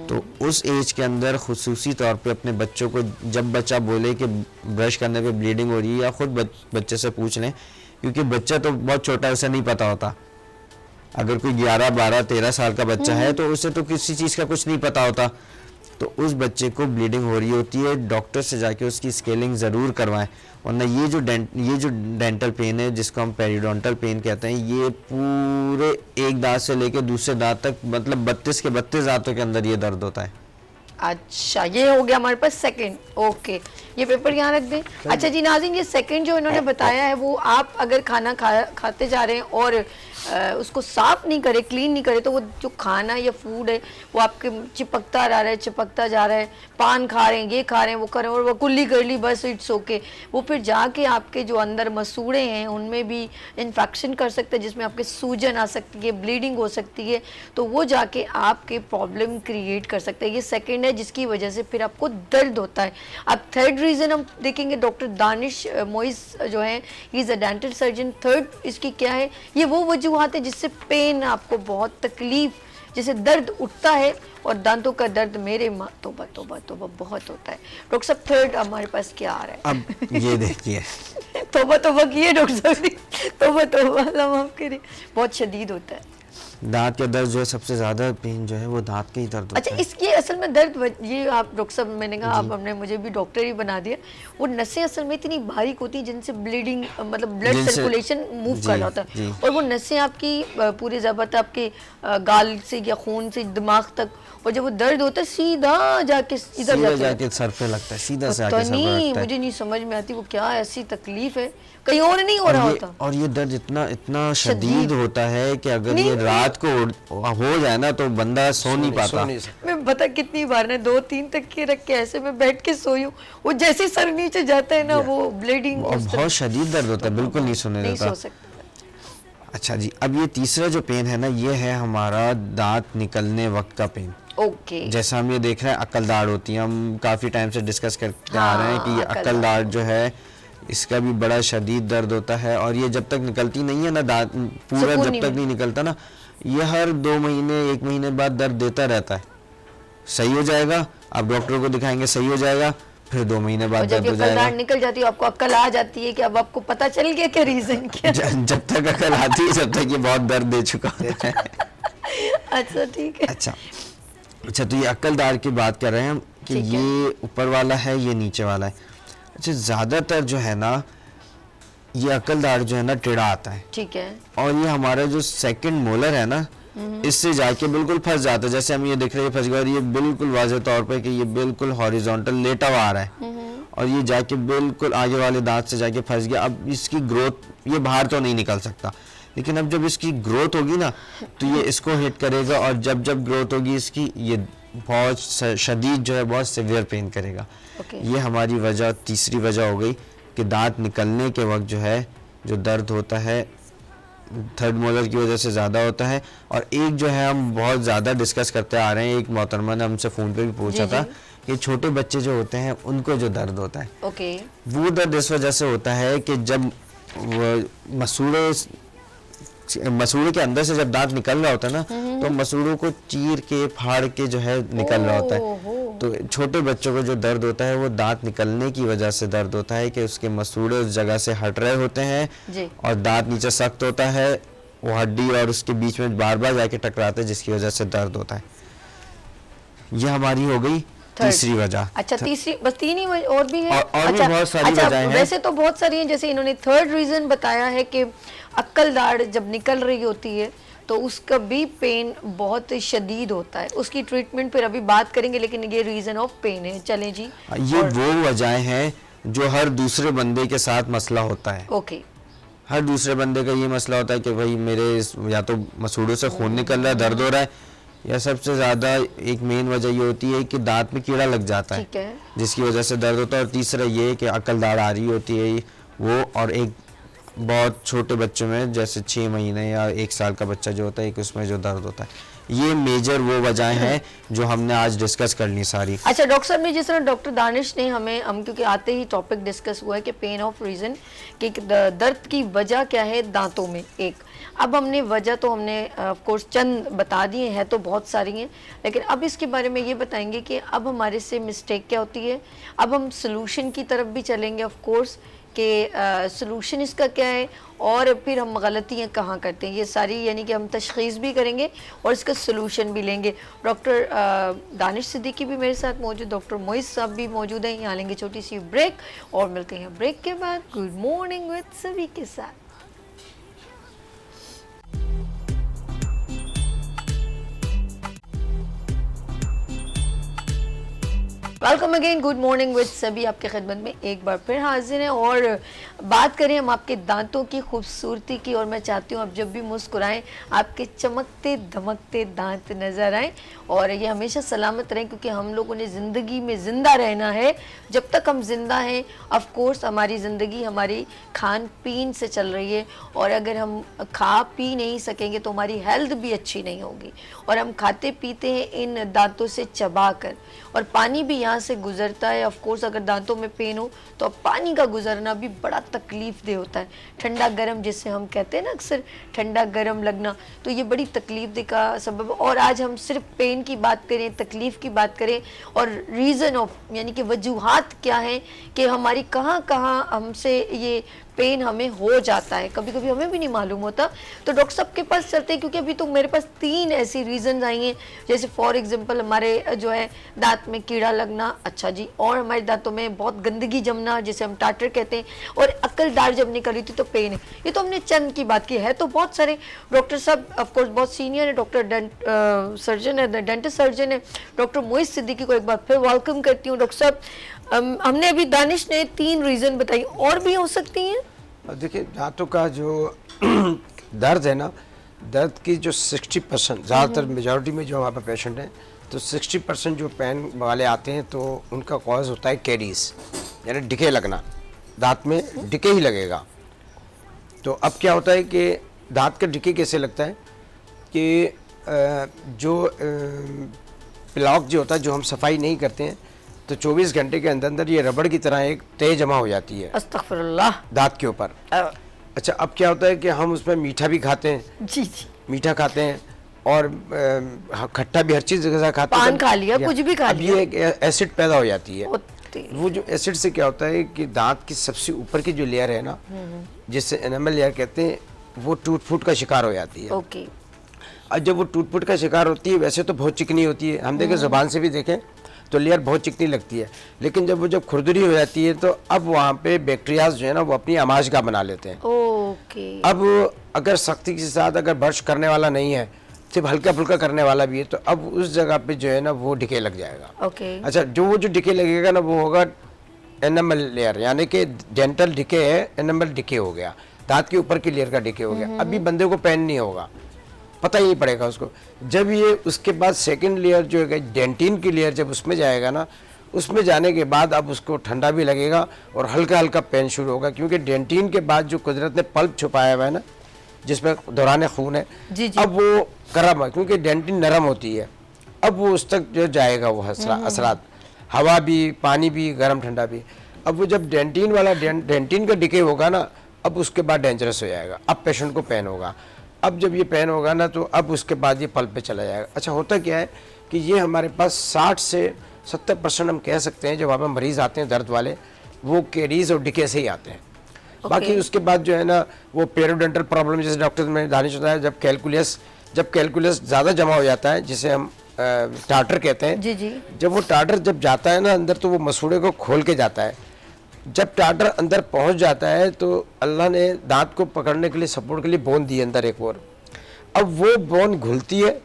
तो उस एज के अंदर खुसूसी तौर पे अपने बच्चों को, जब बच्चा बोले कि ब्रश करने पे ब्लीडिंग हो रही है, या खुद बच्चे से पूछ लें, क्योंकि बच्चा तो बहुत छोटा है, उसे नहीं पता होता। अगर कोई 11, 12, 13 साल का बच्चा है तो उसे तो किसी चीज़ का कुछ नहीं पता होता। तो उस बच्चे को ब्लीडिंग हो रही होती है, डॉक्टर से जाके उसकी स्केलिंग ज़रूर करवाएं, वरना ये जो डेंटल पेन है, जिसको हम पेरिडोंटल पेन कहते हैं, ये पूरे एक दांत से लेके दूसरे दांत तक, मतलब 32 के 32 दांतों के अंदर ये दर्द होता है। अच्छा, ये हो गया हमारे पास सेकंड। ओके, ये पेपर यहाँ रख दें। अच्छा जी नाज़रीन, ये सेकंड जो इन्होंने बताया है, वो आप अगर खाना खाते जा रहे हैं और उसको साफ नहीं करे, क्लीन नहीं करे, तो वो जो खाना या फूड है वो आपके चिपकता जा रहा है, पान खा रहे हैं, ये खा रहे हैं, वो कर रहे हैं, और वो कुल्ली कर ली, बस इट्स ओके। वो फिर जाके आपके जो अंदर मसूड़े हैं उनमें भी इन्फेक्शन कर सकते हैं, जिसमें आपके सूजन आ सकती है, ब्लीडिंग हो सकती है, तो वो जाके आपके प्रॉब्लम क्रिएट कर सकते हैं। ये सेकेंड है, जिसकी वजह से फिर आपको दर्द होता है। अब थर्ड रीज़न हम देखेंगे, डॉक्टर दानिश मोइस जो है, ही is a dental surgeon. Third इसकी क्या है, ये वो वजूहात है जिससे पेन, आपको बहुत तकलीफ, जैसे दर्द उठता है, और दांतों का दर्द मेरे माँ तोबा बहुत होता है। डॉक्टर साहब, थर्ड हमारे पास क्या आ रहा है? अब ये देखिए तोबा किए डॉक्टर साहब, तोबा अल्लाह माफ करे, बहुत शदीद होता है। दांत का दर्द जो है, सबसे ज्यादा पेन जो है वो दांत का ही दर्द होता अच्छा, है। इसकी असल में दर्द, ये आप डॉक्टर साहब, मैंने कहा आप हमने मुझे भी डॉक्टर ही बना दिया, वो नसें असल में इतनी बारीक होती हैं जिनसे ब्लीडिंग, मतलब ब्लड सर्कुलेशन मूव कर रहा होता है, और वो नसें आपकी पूरे ज़बत आपके गाल से या खून से दिमाग तक, और जब वो दर्द होता है सीधा जाके इधर जाके सर पे लगता है, सीधा से आके सर पे नहीं, लगता है। मुझे नहीं समझ में आती वो क्या ऐसी तकलीफ है, कहीं और नहीं हो रहा होता। और ये दर्द इतना शदीद होता है कि अगर ये रात को हो जाए ना तो बंदा सो नहीं पाता। मैं बता कितनी बार ने 2-3 तकिए रख के ऐसे मैं बैठ के सोई हूँ, वो जैसे सर नीचे जाता है ना, वो ब्लीडिंग, और बहुत शदीद दर्द होता है, बिल्कुल नहीं सोने नहीं देता। सो सकते। अच्छा जी, अब ये तीसरा जो पेन है ना, ये है हमारा दांत निकलने वक्त का पेन। ओके, जैसा हम ये देख रहे हैं, अक्लदाड़ होती है, हम काफी टाइम से डिस्कस करते आ रहे हैं कि ये अक्लदाड़ जो है, इसका भी बड़ा शदीद दर्द होता है, और ये जब तक निकलती नहीं है ना, दांत पूरा जब तक नहीं निकलता ना, ये हर 2 महीने 1 महीने बाद दर्द देता रहता है। सही हो जाएगा, आप डॉक्टर को दिखाएंगे, सही हो जाएगा, फिर 2 महीने बाद दर्द हो जाएगा। निकल जाती है, आपको अक्ल आ जाती है कि अब आपको पता चल गया क्या रीजन क्या। जब तक अकल आती है, जब तक ये बहुत दर्द दे चुका है। अच्छा, ठीक है। अच्छा, तो ये अक्लदार की बात कर रहे हैं हम कि ये ऊपर वाला है, ये नीचे वाला है। अच्छा, ज़्यादातर जो है ना, ये अक्ल दाढ़ जो है ना टेढ़ा आता है, ठीक है, और ये हमारा जो सेकंड मोलर है ना, इससे जाके बिल्कुल फंस जाता है। जैसे हम ये देख रहे हैं फंस गया, और ये बिल्कुल वाज़ेह तौर पे कि ये बिल्कुल हॉरिजॉन्टल लेटा हुआ आ रहा है, और ये जाके बिल्कुल आगे वाले दांत से जाके फंस गया। अब इसकी ग्रोथ, ये बाहर तो नहीं निकल सकता, लेकिन अब जब इसकी ग्रोथ होगी ना तो ये इसको हिट करेगा, और जब जब ग्रोथ होगी इसकी, ये बहुत शदीद जो है, बहुत सीवियर पेन करेगा। ये हमारी वजह, तीसरी वजह हो गई कि दांत निकलने के वक्त जो है जो दर्द होता है थर्ड मोलर की वजह से ज़्यादा होता है। और एक जो है हम बहुत ज़्यादा डिस्कस करते आ रहे हैं, एक मोहतरमा ने हमसे फ़ोन पे भी पूछा था कि छोटे बच्चे जो होते हैं उनको जो दर्द होता है, वो दर्द इस वजह से होता है कि जब मसूड़े के अंदर से जब दांत निकल रहा होता है ना, तो मसूड़ों को चीर के फाड़ के जो है निकल रहा होता है। तो छोटे बच्चों को जो दर्द होता है वो दांत निकलने की वजह से दर्द होता है कि उसके मसूड़े उस जगह से हट रहे होते हैं और दांत नीचे सख्त होता है, वो हड्डी और उसके बीच में बार बार जाके टकराते हैं, जिसकी वजह से दर्द होता है। ये हमारी हो गई तीसरी वजह। अच्छा, तीसरी, बस तीन ही और भी है? और भी बहुत सारी वजहें हैं। वैसे तो बहुत सारी हैं, जैसे इन्होंने थर्ड रीजन बताया है कि अक्ल दाढ़ जब निकल रही होती है तो उसका भी पेन बहुत शदीद होता है, उसकी ट्रीटमेंट फिर अभी बात करेंगे, लेकिन ये रीजन ऑफ पेन है। चलें जी। ये वो वजहें हैं जो हर दूसरे बंदे के साथ मसला होता है। ओके। हर दूसरे बंदे का ये मसला होता है कि भाई मेरे या तो मसूड़ों से खून निकल रहा है, दर्द हो रहा है, या सबसे ज़्यादा एक मेन वजह ये होती है कि दांत में कीड़ा लग जाता है, जिसकी वजह से दर्द होता है। और तीसरा ये कि अक्ल दाढ़ आ रही होती है वो, और एक बहुत छोटे बच्चों में जैसे 6 महीने या 1 साल का बच्चा जो होता है, एक उसमें जो दर्द होता है। ये मेजर वो वजहें हैं जो हमने आज डिस्कस कर ली सारी। अच्छा डॉक्टर साहब ने, जिस तरह डॉक्टर दानिश ने हम क्योंकि आते ही टॉपिक डिस्कस हुआ है कि पेन ऑफ रीजन, कि दर्द की वजह क्या है दांतों में, एक अब हमने वजह तो हमने ऑफ कोर्स चंद बता दिए हैं, तो बहुत सारी हैं, लेकिन अब इसके बारे में ये बताएंगे कि अब हमारे से मिस्टेक क्या होती है। अब हम सोल्यूशन की तरफ भी चलेंगे ऑफ कोर्स कि सोल्यूशन इसका क्या है, और फिर हम गलतियाँ कहाँ करते हैं, ये सारी यानी कि हम तशख़ीस भी करेंगे और इसका सोल्यूशन भी लेंगे। डॉक्टर दानिश सिद्दीकी भी मेरे साथ मौजूद, डॉक्टर मोइज़ साहब भी मौजूद हैं। यहाँ लेंगे छोटी सी ब्रेक और मिलते हैं ब्रेक के बाद गुड मॉर्निंग विद सभी के साथ। Welcome again, good morning with सभी आपके खिदमत में एक बार फिर हाजिर हैं और बात करें हम आपके दांतों की खूबसूरती की। और मैं चाहती हूँ आप जब भी मुस्कुराएं आपके चमकते धमकते दांत नज़र आएं और ये हमेशा सलामत रहें, क्योंकि हम लोगों ने ज़िंदगी में ज़िंदा रहना है। जब तक हम जिंदा हैं ऑफ कोर्स हमारी ज़िंदगी हमारी खान पीन से चल रही है, और अगर हम खा पी नहीं सकेंगे तो हमारी हेल्थ भी अच्छी नहीं होगी। और हम खाते पीते हैं इन दांतों से चबा कर, और पानी भी यहाँ से गुजरता है। ऑफ कोर्स अगर दांतों में पेन हो तो पानी का गुजरना भी बड़ा तकलीफ दे होता है। ठंडा गर्म जिससे हम कहते हैं ना अक्सर, ठंडा गर्म लगना, तो ये बड़ी तकलीफ दे का सबब। और आज हम सिर्फ पेन की बात करें, तकलीफ की बात करें, और रीज़न ऑफ यानी कि वजूहात क्या हैं कि हमारी कहाँ कहाँ हमसे ये पेन हमें हो जाता है, कभी कभी हमें भी नहीं मालूम होता। तो डॉक्टर साहब के पास चलते हैं, क्योंकि अभी तो मेरे पास 3 ऐसी रीज़न आई हैं। जैसे फॉर एग्जांपल हमारे जो है दांत में कीड़ा लगना, अच्छा जी, और हमारे दांतों में बहुत गंदगी जमना जिसे हम टाटर कहते हैं, और अक्ल दाढ़ जब निकली थी तो पेन है। ये तो हमने चंद की बात की है, तो बहुत सारे डॉक्टर साहब ऑफ कोर्स बहुत सीनियर है, डॉक्टर सर्जन है, डेंटिस्ट सर्जन है, डॉक्टर मोइज़ सिद्दीकी को एक बार फिर वेलकम करती हूँ। डॉक्टर साहब हमने अभी दानिश ने 3 रीज़न बताई, और भी हो सकती हैं? देखिए दांतों का जो दर्द है ना, दर्द की जो 60% ज़्यादातर मेजॉरिटी में जो हमारे पेशेंट हैं, तो 60% जो पेन वाले आते हैं तो उनका कॉज होता है कैरीज, यानी डिके लगना, दांत में डिके ही लगेगा। तो अब क्या होता है कि दांत का डिके कैसे लगता है कि जो प्लाक जो होता है, जो हम सफाई नहीं करते हैं, तो 24 घंटे के अंदर अंदर ये रबड़ की तरह एक तय जमा हो जाती है अस्तगफिरुल्लाह दांत के ऊपर। अच्छा, अब क्या होता है कि हम उसमें मीठा भी खाते हैं, जी जी, मीठा खाते हैं, और खट्टा भी हर चीज़ जगह खाते हैं, पान खा लिया, कुछ भी खा लिया, अब ये एक एसिड पैदा हो जाती है। वो जो एसिड से क्या होता है कि दांत की सबसे ऊपर की जो लेयर है ना, जिससे एनामल लेयर कहते हैं, वो टूट फूट का शिकार हो जाती है। ओके। और जब वो टूट फूट का शिकार होती है, वैसे तो बहुत चिकनी होती है, हम देखें ज़ुबान से भी देखें तो लेयर बहुत चिकनी लगती है। लेकिन जब खुरदरी हो जाती है तो अब वहाँ पे बैक्टीरियाज जो है ना वो अपनी आमाशगाह बना लेते हैं। ओके। अब अगर सख्ती के साथ अगर ब्रश करने वाला नहीं है, सिर्फ हल्का फुल्का करने वाला भी है, तो अब उस जगह पे जो है ना वो डिके लग जाएगा। ओके। अच्छा, जो डिके लगेगा ना वो होगा एनामल लेयर, यानी कि डेंटल डिके है, एनामल डिके हो गया, दांत के ऊपर की लेयर का डिके हो गया। अभी बंदे को पेन नहीं होगा, पता ही नहीं पड़ेगा उसको। जब ये उसके बाद सेकंड लेयर जो है डेंटिन की लेयर, जब उसमें जाएगा ना, उसमें जाने के बाद अब उसको ठंडा भी लगेगा और हल्का हल्का पेन शुरू होगा, क्योंकि डेंटिन के बाद जो कुदरत ने पल्प छुपाया हुआ है ना, जिसमें दौरान खून है, जी जी। अब वो गर्म है, क्योंकि डेंटिन नरम होती है। अब वो उस तक जो जाएगा वो असरात, हवा भी, पानी भी, गर्म ठंडा भी। अब वो जब डेंटिन वाला डेंटिन का डिके होगा ना, अब उसके बाद डेंजरस हो जाएगा, अब पेशेंट को पेन होगा। अब जब ये पेन होगा ना तो अब उसके बाद ये पल्प पे चला जाएगा। अच्छा, होता क्या है कि ये हमारे पास 60 से 70% हम कह सकते हैं जब हमें मरीज़ आते हैं दर्द वाले, वो कैरीज और डिके से ही आते हैं। बाकी उसके बाद जो है ना वो पेरोडेंटल प्रॉब्लम, जैसे डॉक्टर ने दानिश बताया, जब कैलकुलस ज़्यादा जमा हो जाता है, जिसे हम टार्टर कहते हैं, जी जी। जब वो टार्टर जब जाता है ना अंदर, तो वो मसूड़े को खोल के जाता है। जब टार्टर अंदर पहुंच जाता है तो अल्लाह ने दांत को पकड़ने के लिए, सपोर्ट के लिए बोन दी अंदर एक और। अब वो बोन घुलती है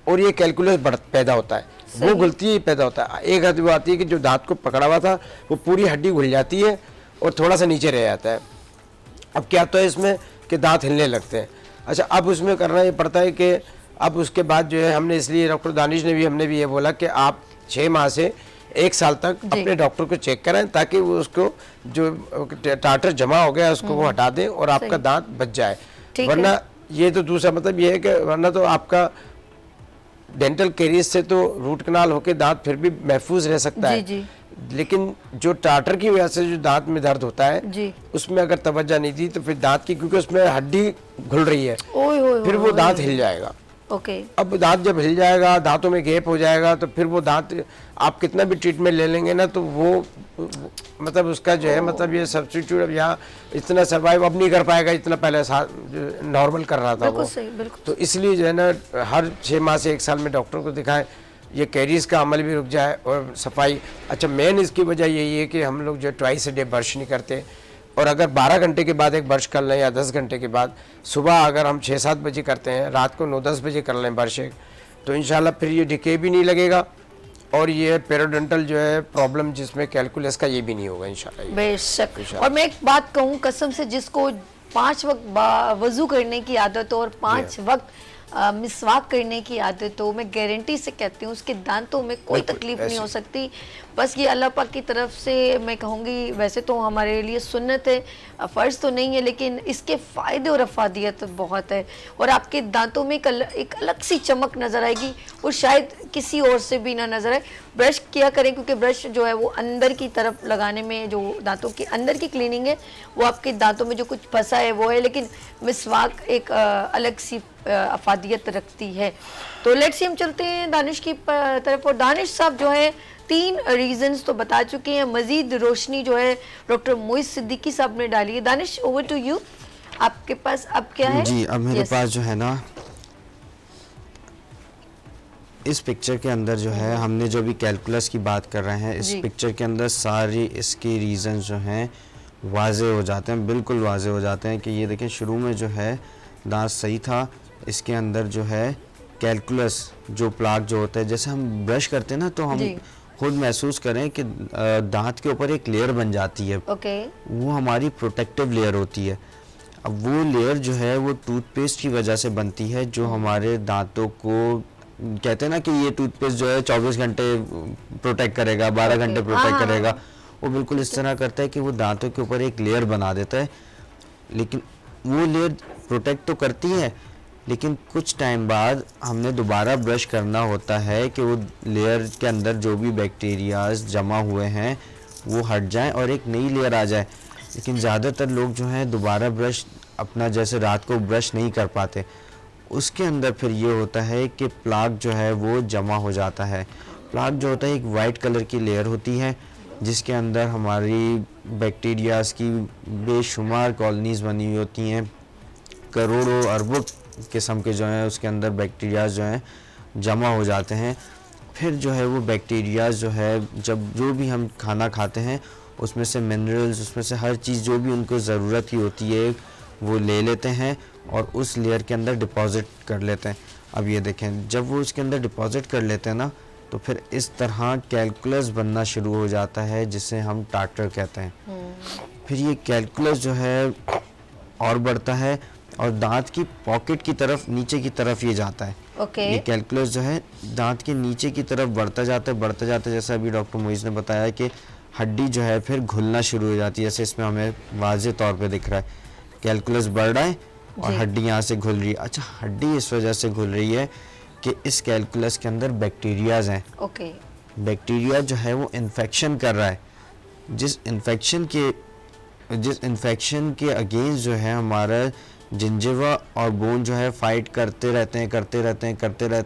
और ये कैलकुलस पैदा होता है, वो घुलती है, पैदा होता है। एक हद वो आती है कि जो दांत को पकड़ा हुआ था वो पूरी हड्डी घुल जाती है और थोड़ा सा नीचे रह जाता है। अब क्या होता है इसमें कि दांत हिलने लगते हैं। अच्छा, अब उसमें करना ये पड़ता है कि अब उसके बाद जो है हमने, इसलिए डॉक्टर दानिश ने भी, हमने भी ये बोला कि आप 6 माह से 1 साल तक अपने डॉक्टर को चेक कराएं, ताकि वो उसको जो टार्टर जमा हो गया उसको वो हटा दें और आपका दांत बच जाए। वरना ये तो दूसरा मतलब ये है कि वरना तो आपका डेंटल कैरीज से तो रूट कनाल होके दांत फिर भी महफूज रह सकता है, जी। लेकिन जो टार्टर की वजह से जो दांत में दर्द होता है जी, उसमें अगर तवज्जो नहीं दी तो फिर दांत की, क्योंकि उसमें हड्डी घुल रही है, ओए फिर वो दांत हिल जाएगा। ओके। अब दांत जब हिल जाएगा, दांतों में गैप हो जाएगा, तो फिर वो दांत आप कितना भी ट्रीटमेंट ले लेंगे ना, तो वो मतलब उसका जो है मतलब ये सब्स्टिट्यूट अब यहाँ इतना सर्वाइव अब नहीं कर पाएगा इतना पहले नॉर्मल कर रहा था वो। तो इसलिए जो है ना हर 6 माह से 1 साल में डॉक्टर को दिखाएं, ये कैरीज का अमल भी रुक जाए और सफाई। अच्छा, मेन इसकी वजह यही है कि हम लोग जो ट्वाइस अ डे ब्रश नहीं करते, और अगर 12 घंटे के बाद एक ब्रश कर लें या 10 घंटे के बाद, सुबह अगर हम 6-7 बजे करते हैं, रात को 9-10 बजे कर लें ब्रश एक, तो इंशाल्लाह फिर ये डिके भी नहीं लगेगा और ये पेरोडेंटल जो है प्रॉब्लम जिसमें कैलकुलस का, ये भी नहीं होगा इंशाल्लाह। बेशक। और मैं एक बात कहूँ कसम से, जिसको 5 वक्त वजू करने की आदत हो और 5 वक्त मिसवाक करने की आदत हो, मैं गारंटी से कहती हूँ उसके दांतों में कोई तकलीफ नहीं हो सकती। बस ये अल्लाह पाक की तरफ से मैं कहूँगी, वैसे तो हमारे लिए सुन्नत है, फ़र्ज़ तो नहीं है, लेकिन इसके फ़ायदे और अफादियत बहुत है और आपके दांतों में एक अलग सी चमक नज़र आएगी और शायद किसी और से भी ना नज़र आए। ब्रश किया करें, क्योंकि ब्रश जो है वो अंदर की तरफ लगाने में, जो दांतों के अंदर की क्लीनिंग है, वो आपके दांतों में जो कुछ फंसा है वो है, लेकिन मिसवाक एक अलग सी अफादियत रखती है। तो लेट्स सी हम चलते हैं दानिश की तरफ, और दानिश साहब जो है 3 रीजंस तो बता चुके हैं, मजीद रोशनी जो है डॉक्टर मोइज सिद्दीकी साहब ने डाली है। दानिश, ओवर टू यू, आपके पास अब क्या है? जी, अब मेरे पास जो है ना इस पिक्चर के अंदर जो है, हमने जो भी कैलकुलस की बात कर रहे हैं, इस पिक्चर के अंदर सारी इसके रीजन जो हैं वाजे हो जाते हैं, बिल्कुल वाजे हो जाते हैं कि ये देखें, शुरू में जो है दांत सही था, इसके अंदर जो है कैलकुलस जो प्लाक जो होता है, जैसे हम ब्रश करते हैं ना तो हम खुद महसूस करें कि दांत के ऊपर एक लेयर बन जाती है, वो हमारी प्रोटेक्टिव लेयर होती है। अब वो लेयर जो है वो टूथपेस्ट की वजह से बनती है, जो हमारे दांतों को कहते हैं ना कि ये टूथपेस्ट जो है 24 घंटे प्रोटेक्ट करेगा, 12 घंटे प्रोटेक्ट करेगा, वो बिल्कुल इस तरह करता है कि वो दांतों के ऊपर एक लेयर बना देता है। लेकिन वो लेयर प्रोटेक्ट तो करती है, लेकिन कुछ टाइम बाद हमने दोबारा ब्रश करना होता है कि वो लेयर के अंदर जो भी बैक्टीरियाज जमा हुए हैं वो हट जाएं और एक नई लेयर आ जाए। लेकिन ज़्यादातर लोग जो हैं दोबारा ब्रश अपना, जैसे रात को ब्रश नहीं कर पाते, उसके अंदर फिर ये होता है कि प्लाक जो है वो जमा हो जाता है। प्लाक जो होता है एक वाइट कलर की लेयर होती है, जिसके अंदर हमारी बैक्टीरियाज की बेशुमार कॉलोनीज़ बनी हुई होती हैं, करोड़ों अरबों किस्म के जो हैं उसके अंदर बैक्टीरियाज जो हैं जमा हो जाते हैं। फिर जो है वो बैक्टीरिया जो है, जब जो भी हम खाना खाते हैं उसमें से मिनरल्स, उसमें से हर चीज़ जो भी उनको ज़रूरत ही होती है वो ले लेते हैं और उस लेयर के अंदर डिपॉज़िट कर लेते हैं। अब ये देखें, जब वो उसके अंदर डिपॉज़िट कर लेते हैं ना, तो फिर इस तरह कैलकुलस बनना शुरू हो जाता है जिसे हम टार्टर कहते हैं। फिर ये कैलकुलस जो है और बढ़ता है और दांत की पॉकेट की तरफ, नीचे की तरफ ये जाता है। ओके। ये कैलकुलस जो है दांत के नीचे की तरफ बढ़ता जाता है, जैसा अभी डॉक्टर मोइज़ ने बताया कि हड्डी जो है फिर घुलना शुरू हो जाती है, जैसे इसमें हमें वाज़े तौर पे दिख रहा है। कैलकुलस बढ़ रहा है और हड्डी यहाँ से घुल रही है। अच्छा, हड्डी इस वजह से घुल रही है कि इस कैलकुलस के अंदर बैक्टीरियाज हैं। ओके। बैक्टीरिया जो है वो इन्फेक्शन कर रहा है, जिस इन्फेक्शन के अगेंस्ट जो है हमारा जिंजिवा और बोन जो है फाइट करते रहते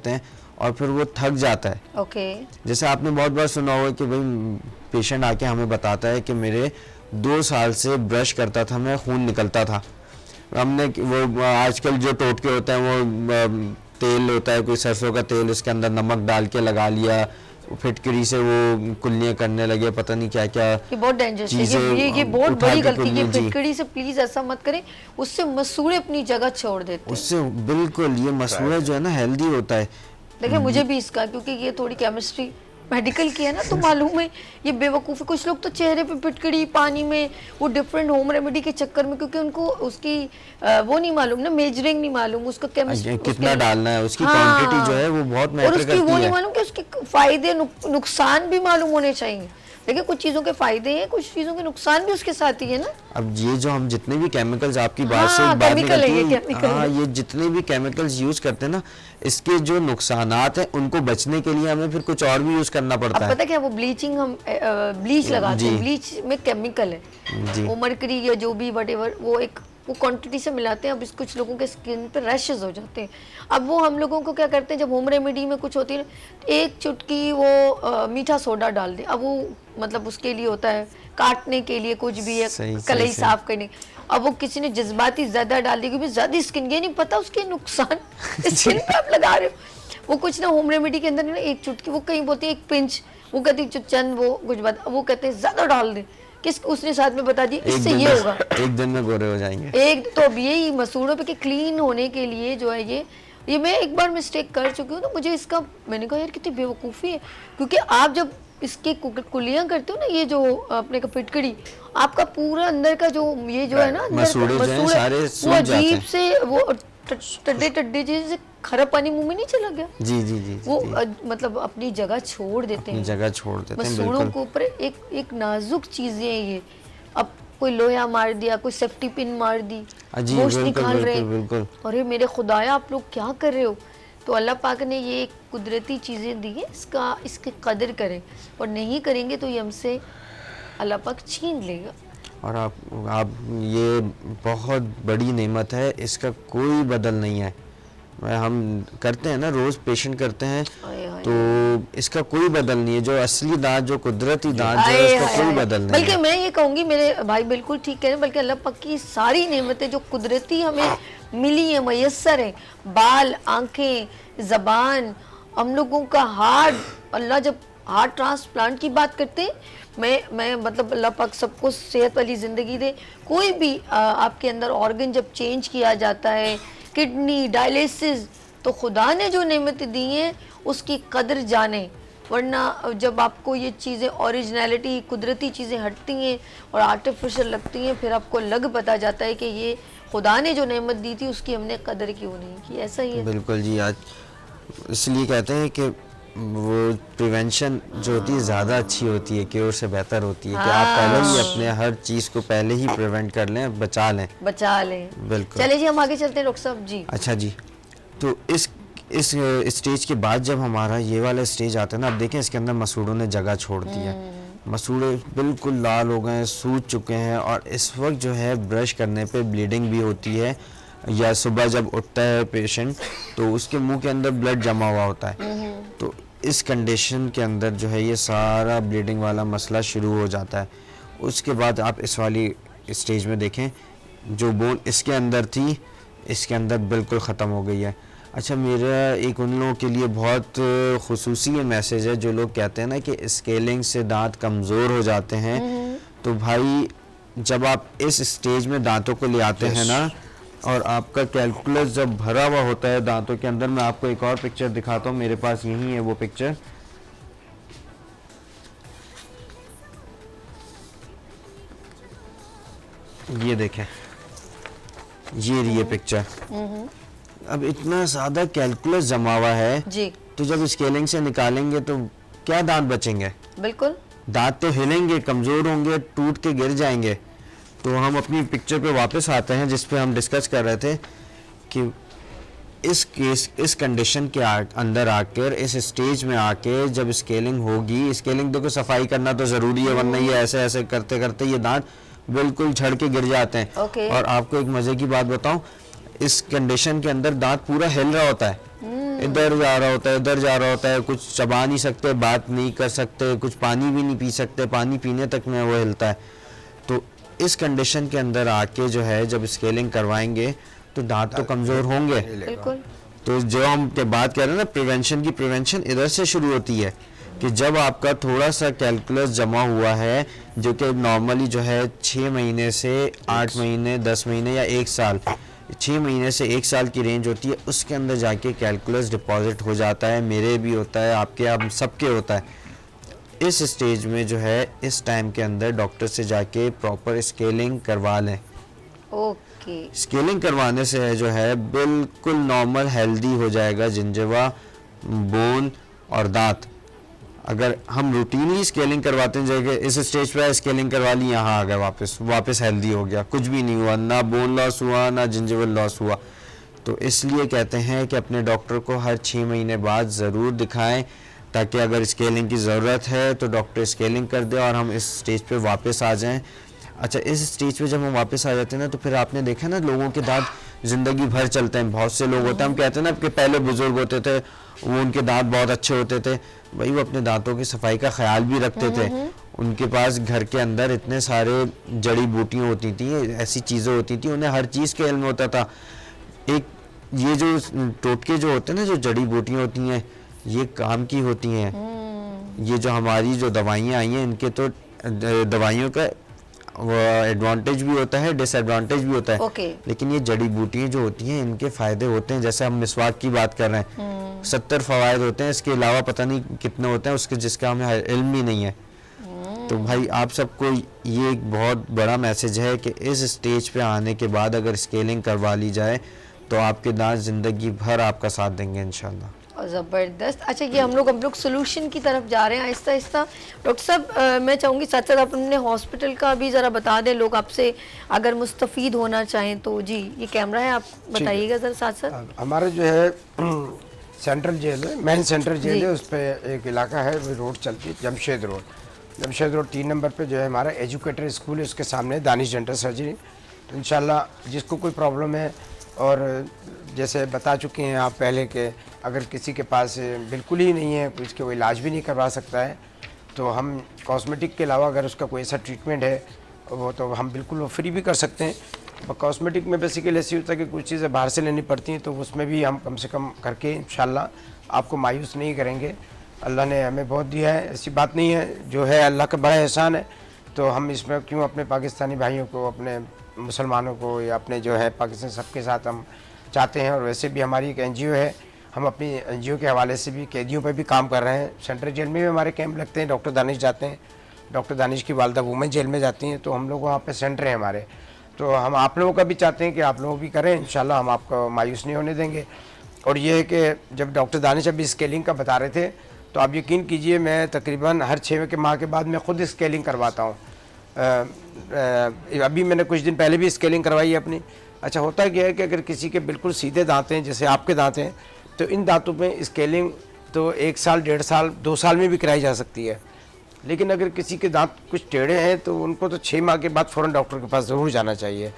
हैं और फिर वो थक जाता है। ओके। जैसे आपने बहुत बार सुना होगा कि भाई पेशेंट आके हमें बताता है कि मेरे 2 साल से ब्रश करता था मैं, खून निकलता था। हमने वो आजकल जो टोटके होते हैं वो तेल होता है, कोई सरसों का तेल, उसके अंदर नमक डाल के लगा लिया, फिटकरी से वो कुल्लियाँ करने लगे, पता नहीं क्या क्या। ये बहुत डेंजरस है, ये बहुत बड़ी गलती है। फिटकरी से प्लीज ऐसा मत करें, उससे मसूड़े अपनी जगह छोड़ देते हैं। उससे बिल्कुल, ये मसूड़ा जो है ना हेल्दी होता है। देखिए मुझे भी इसका, क्योंकि ये थोड़ी केमिस्ट्री मेडिकल की है ना, तो मालूम है ये बेवकूफ़ी। कुछ लोग तो चेहरे पे फिटकरी, पानी में वो डिफरेंट होम रेमेडी के चक्कर में, क्योंकि उनको उसकी वो नहीं मालूम ना, मेजरिंग नहीं मालूम, उसका केमिस्ट्री कितना डालना है, उसकी क्वांटिटी जो है वो बहुत मैटर करती है। और उसकी वो नहीं मालूम कि उसके फायदे नुकसान भी मालूम होने चाहिए। देखिए कुछ चीज़ों के फायदे हैं, कुछ चीज़ों के नुकसान भी उसके साथ ही है ना। अब ये जो हम जितने भी केमिकल्स, आपकी बात से हाँ, एक बात केमिकल है, निकलती है, हाँ, ये जितने भी केमिकल्स यूज करते हैं ना, इसके जो नुकसानात हैं उनको बचने के लिए हमें फिर कुछ और भी यूज करना पड़ता है। पता क्या, वो ब्लीचिंग हम ब्लीच लगाते हैं, ब्लीच में केमिकल है, वो मरकरी या जो भी व्हाटएवर, वो क्वांटिटी से मिलाते हैं। अब इस कुछ लोगों के स्किन पे रैशेस हो जाते हैं। अब वो हम लोगों को क्या करते हैं, जब होम रेमेडी में कुछ होती है, एक चुटकी वो मीठा सोडा डाल दे। अब वो मतलब उसके लिए होता है काटने के लिए, कुछ भी है, कलाई साफ करने। अब वो किसी ने जज्बाती ज्यादा डाल दी, क्योंकि ज्यादा स्किन, ये नहीं पता उसके नुकसान स्किन पे आप लगा रहे हो। वो कुछ ना होम रेमेडी के अंदर ना एक चुटकी, वो कहीं बोलती है एक पिंच, वो कहती है चंद, वो कुछ बात, वो कहते हैं ज्यादा डाल दे, किस उसने साथ में बता दिया इससे ये होगा, एक दिन में गोरे हो जाएंगे। एक तो अब यही मसूड़ों पे कि क्लीन होने के लिए जो है ये मैं एक बार मिस्टेक कर चुकी हूँ। तो मुझे इसका, मैंने कहा यार कितनी बेवकूफ़ी है, क्योंकि आप जब इसकी कुलियाँ करते हो ना, ये जो अपने का फिटकड़ी, आपका पूरा अंदर का जो ये जो है ना, मसूड़े वो अजीब से वो टड्डे जैसे खरा पानी मुंह में नहीं चला गया। जी वो मतलब अपनी जगह छोड़ देते हैं, जगह छोड़ देते हैं। मसूड़ों के ऊपर एक नाजुक चीजें हैं ये। अब कोई लोहा मार दिया, कोई सेफ्टी पिन मार दी, गोश्त निकाल रहे हैं, अरे मेरे खुदाया आप लोग क्या कर रहे हो। तो अल्लाह पाक ने ये कुदरती चीज़ें दी है, इसकी कदर करें, और नहीं करेंगे तो ये हमसे अल्लाह पाक छीन लेगा। और आप ये बहुत बड़ी नेमत है, इसका कोई बदल नहीं है। हम करते हैं ना, रोज़ पेशेंट करते हैं, तो इसका कोई बदल नहीं है। जो असली दांत, जो कुदरती दांत जो है, इसका कोई बदल नहीं है। बल्कि मैं ये कहूँगी, मेरे भाई बिल्कुल ठीक कह रहे हैं, बल्कि अल्लाह पाक की सारी नेमतें जो कुदरती हमें मिली है, मयस्सर है, बाल, आंखें, ज़बान, हम लोगों का हार्ट, अल्लाह जब हार्ट ट्रांसप्लांट की बात करते हैं, मैं मतलब अल्लाह पाक सबको सेहत वाली ज़िंदगी दे। कोई भी आपके अंदर ऑर्गन जब चेंज किया जाता है, किडनी, डायलिसिस, तो खुदा ने जो नेमतें दी हैं उसकी कदर जाने, वरना जब आपको ये चीज़ें ओरिजिनलिटी, कुदरती चीज़ें हटती हैं और आर्टिफिशियल लगती हैं, फिर आपको पता जाता है कि ये खुदा ने जो नेमत दी थी उसकी हमने कदर क्यों नहीं की। ऐसा ही है। बिल्कुल जी। आज इसलिए कहते हैं कि वो प्रिवेंशन जो होती है ज़्यादा अच्छी होती है, क्योर से बेहतर होती है। कि आप पहले ही अपने हर चीज़ को पहले ही प्रिवेंट कर लें, बचा लें। बिल्कुल। चलिए जी, हम आगे चलते हैं डॉक्टर साहब जी। अच्छा जी, तो इस स्टेज के बाद जब हमारा ये वाला स्टेज आता है ना, अब देखें इसके अंदर मसूड़ों ने जगह छोड़ दी है। मसूड़े बिल्कुल लाल हो गए हैं, सूज चुके हैं, और इस वक्त जो है ब्रश करने पे ब्लीडिंग भी होती है, या सुबह जब उठता है पेशेंट तो उसके मुंह के अंदर ब्लड जमा हुआ होता है। तो इस कंडीशन के अंदर जो है ये सारा ब्लीडिंग वाला मसला शुरू हो जाता है। उसके बाद आप इस वाली स्टेज में देखें, जो बोन इसके अंदर थी, इसके अंदर बिल्कुल ख़त्म हो गई है। अच्छा, मेरा एक उन लोगों के लिए बहुत खुसूसी ये मैसेज है जो लोग कहते हैं ना कि स्केलिंग से दांत कमज़ोर हो जाते हैं। तो भाई जब आप इस स्टेज में दांतों को ले आते हैं ना, और आपका कैलकुलस जब भरा हुआ होता है दांतों के अंदर, मैं आपको एक और पिक्चर दिखाता हूँ, मेरे पास यही है वो पिक्चर। ये देखें, ये रही है पिक्चर। अब इतना ज़्यादा कैलकुलस जमा हुआ है जी, तो जब स्केलिंग से निकालेंगे तो क्या दांत बचेंगे? बिल्कुल। दांत तो हिलेंगे, कमज़ोर होंगे, टूट के गिर जाएंगे। तो हम अपनी पिक्चर पे वापस आते हैं जिस पे हम डिस्कस कर रहे थे कि इस कंडीशन के अंदर आकर, इस स्टेज में आके जब स्केलिंग होगी, स्केलिंग तो सफाई करना तो ज़रूरी है, वरना ये ऐसे ऐसे करते करते ये दांत बिल्कुल झड़ के गिर जाते हैं। Okay. और आपको एक मज़े की बात बताऊं, इस कंडीशन के अंदर दांत पूरा हिल रहा होता है, इधर जा रहा होता है, इधर जा रहा होता है, कुछ चबा नहीं सकते, बात नहीं कर सकते, कुछ पानी भी नहीं पी सकते, पानी पीने तक में वो हिलता है। तो इस कंडीशन के अंदर आके जो है जब स्केलिंग करवाएंगे तो दांत तो कमज़ोर होंगे। बिल्कुल। तो जो हम बात कर रहे हैं ना प्रिवेंशन की, प्रिवेंशन इधर से शुरू होती है कि जब आपका थोड़ा सा कैलकुलस जमा हुआ है, जो कि नॉर्मली जो है 6 महीने से 8 महीने, 10 महीने या 1 साल, 6 महीने से 1 साल की रेंज होती है, उसके अंदर जाके कैलकुलस डिपॉजिट हो जाता है। मेरे भी होता है, आपके, आप सबके होता है। इस स्टेज में जो है इस टाइम के अंदर डॉक्टर से जाके प्रॉपर स्केलिंग करवा लें। ओके। स्केलिंग करवाने से है जो है बिल्कुल नॉर्मल हेल्दी हो जाएगा जिंजवा, बोन और दांत। अगर हम रूटीनली स्केलिंग करवाते हैं, जगह इस स्टेज पर स्केलिंग करवा ली, यहाँ आ गए वापस हेल्दी हो गया, कुछ भी नहीं हुआ, ना बोन लॉस हुआ ना जिंजवल लॉस हुआ। तो इसलिए कहते हैं कि अपने डॉक्टर को हर 6 महीने बाद ज़रूर दिखाएं, ताकि अगर स्केलिंग की ज़रूरत है तो डॉक्टर स्केलिंग कर दे और हम इस स्टेज पे वापस आ जाएं। अच्छा, इस स्टेज पे जब हम वापस आ जाते हैं ना, तो फिर आपने देखा ना लोगों के दांत ज़िंदगी भर चलते हैं। बहुत से लोग होते हैं, हम कहते हैं ना कि पहले बुजुर्ग होते थे, वो उनके दांत बहुत अच्छे होते थे, भाई वो अपने दांतों की सफाई का ख्याल भी रखते थे। उनके पास घर के अंदर इतने सारे जड़ी बूटियाँ होती थी, ऐसी चीज़ें होती थी, उन्हें हर चीज़ के इल्म होता था। एक ये जो टोटके जो होते हैं ना, जो जड़ी बूटियाँ होती हैं, ये काम की होती हैं। ये जो हमारी जो दवाइयाँ आई हैं, इनके तो दवाइयों का एडवांटेज भी होता है, डिसएडवांटेज भी होता है। Okay. लेकिन ये जड़ी बूटियाँ जो होती हैं, इनके फ़ायदे होते हैं। जैसे हम मिसवाक की बात कर रहे हैं, 70 फ़वाइद होते हैं, इसके अलावा पता नहीं कितने होते हैं उसके, जिसका हमें इल्म ही नहीं है। तो भाई आप सबको ये एक बहुत बड़ा मैसेज है कि इस स्टेज पे आने के बाद अगर स्केलिंग करवा ली जाए तो आपके दांत ज़िंदगी भर आपका साथ देंगे इंशाल्लाह। ज़बरदस्त। अच्छा, ये हम लोग सोल्यूशन की तरफ जा रहे हैं आहिस्ता आहिस्ता। डॉक्टर साहब, मैं चाहूँगी साथ साथ आप अपने हॉस्पिटल का भी ज़रा बता दें, लोग आपसे अगर मुस्तफ़ीद होना चाहें तो। जी, ये कैमरा है, आप बताइएगा ज़रा साथ साथ। हमारा जो है सेंट्रल जेल है, मेन सेंट्रल जेल है, उस पर एक इलाका है, वो रोड चलती है जमशेद रोड 3 नंबर पे जो है हमारा एजुकेटर स्कूल है, उसके सामने दानिश डेंटल सर्जरी। तो इंशाल्लाह जिसको कोई प्रॉब्लम है, और जैसे बता चुके हैं आप पहले के, अगर किसी के पास बिल्कुल ही नहीं है, उसके वो इलाज भी नहीं करवा सकता है, तो हम कॉस्मेटिक के अलावा अगर उसका कोई ऐसा ट्रीटमेंट है वो तो हम बिल्कुल वो फ्री भी कर सकते हैं। कॉस्मेटिक में बेसिकली ऐसी होता है कि कुछ चीज़ें बाहर से लेनी पड़ती हैं, तो उसमें भी हम कम से कम करके इंशाल्लाह आपको मायूस नहीं करेंगे। अल्लाह ने हमें बहुत दिया है, ऐसी बात नहीं है, जो है अल्लाह का बड़ा एहसान है। तो हम इसमें क्यों अपने पाकिस्तानी भाइयों को, अपने मुसलमानों को, या अपने जो है पाकिस्तान सबके साथ हम चाहते हैं। और वैसे भी हमारी एक NGO है, हम अपनी NGO के हवाले से भी कैदियों पर भी काम कर रहे हैं। सेंट्रल जेल में भी हमारे कैंप लगते हैं, डॉक्टर दानिश जाते हैं, डॉक्टर दानिश की वालदा वुमेन जेल में जाती हैं, तो हम लोग वहाँ पे सेंटर हैं हमारे। तो हम आप लोगों का भी चाहते हैं कि आप लोग भी करें, इंशाल्लाह हम आपको मायूस नहीं होने देंगे। और ये है कि जब डॉक्टर दानिश अभी स्केलिंग का बता रहे थे, तो आप यकीन कीजिए मैं तकरीबन हर 6 माह के बाद मैं ख़ुद स्केलिंग करवाता हूँ। अभी मैंने कुछ दिन पहले भी स्केलिंग करवाई है अपनी। अच्छा, होता क्या है कि अगर किसी के बिल्कुल सीधे दांत हैं, जैसे आपके दांत हैं, तो इन दांतों में स्केलिंग तो 1 साल, 1.5 साल, 2 साल में भी कराई जा सकती है। लेकिन अगर किसी के दांत कुछ टेढ़े हैं तो उनको तो 6 माह के बाद फ़ौरन डॉक्टर के पास ज़रूर जाना चाहिए।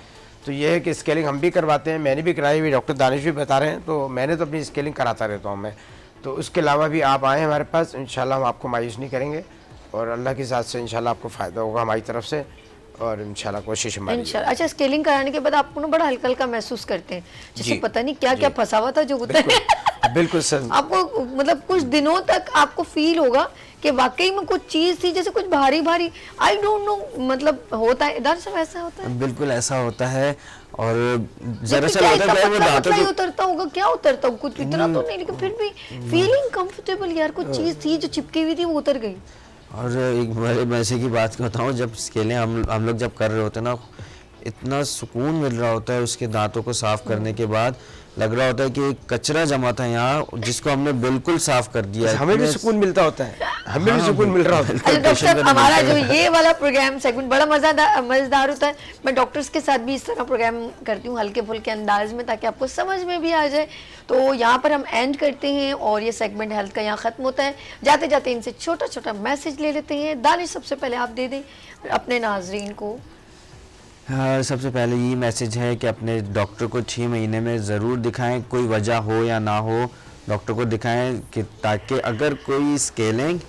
तो ये है कि स्केलिंग हम भी करवाते हैं, मैंने भी कराई हुई, डॉक्टर दानिश भी बता रहे हैं, तो मैंने तो अपनी स्केलिंग कराता रहता हूँ मैं। तो उसके अलावा भी आप आएँ हमारे पास, इंशाल्लाह हम आपको मायूस नहीं करेंगे, और अल्लाह की ज़ात से इंशाल्लाह आपको फ़ायदा होगा हमारी तरफ से। और इंशाल्लाह कोशिश हमारी है। इंशाल्लाह। अच्छा, स्केलिंग कराने के बाद आपको ना बड़ा हल्का हल्का महसूस करते हैं, जैसे जी, पता नहीं क्या क्या जी। फंसा हुआ था जो उतर बिल्कुल सर। आपको मतलब कुछ दिनों तक आपको फील होगा कि वाकई में कुछ चीज थी, जैसे कुछ भारी भारी, आई डोंट नो, मतलब होता है इधर से वैसा होता है। बिल्कुल ऐसा होता है। और जबकि दरअसल क्या होता इतना क्या है, वो पतला दांतों पतला ही को उतरता होगा, क्या उतरता होगा, कुछ इतना तो नहीं, लेकिन फिर भी फीलिंग कंफर्टेबल, यार कुछ चीज थी जो चिपकी हुई थी वो उतर गई। और एक बड़े मजे की बात बताऊं, जब स्केलें हम लोग जब कर रहे होते हैं ना, इतना सुकून मिल रहा होता है उसके दांतों को साफ करने के बाद। लग रहा होता है कि एक कचरा जमा था यहाँ जिसको हमने बिल्कुल साफ कर दिया। बस हमें भी इतने सुकून मिलता होता है, हमें भी हाँ सुकून मिल रहा होता है। अच्छा बिल्कुल, डॉक्टर पेशेंट साहब, को नहीं हमारा जो मिलता है। ये वाला प्रोग्राम सेगमेंट बड़ा मजेदार होता है। मैं डॉक्टर्स के साथ भी इस तरह प्रोग्राम करती हूँ हल्के फुल्के अंदाज में, ताकि आपको समझ में भी आ जाए। तो यहाँ पर हम एंड करते हैं और ये सेगमेंट हेल्थ का यहाँ खत्म होता है। जाते जाते इनसे छोटा छोटा मैसेज ले लेते हैं। दानिश, सबसे पहले आप दे दें अपने नाजरीन को। हाँ, सबसे पहले ये मैसेज है कि अपने डॉक्टर को 6 महीने में ज़रूर दिखाएं, कोई वजह हो या ना हो डॉक्टर को दिखाएं, कि ताकि अगर कोई स्केलिंग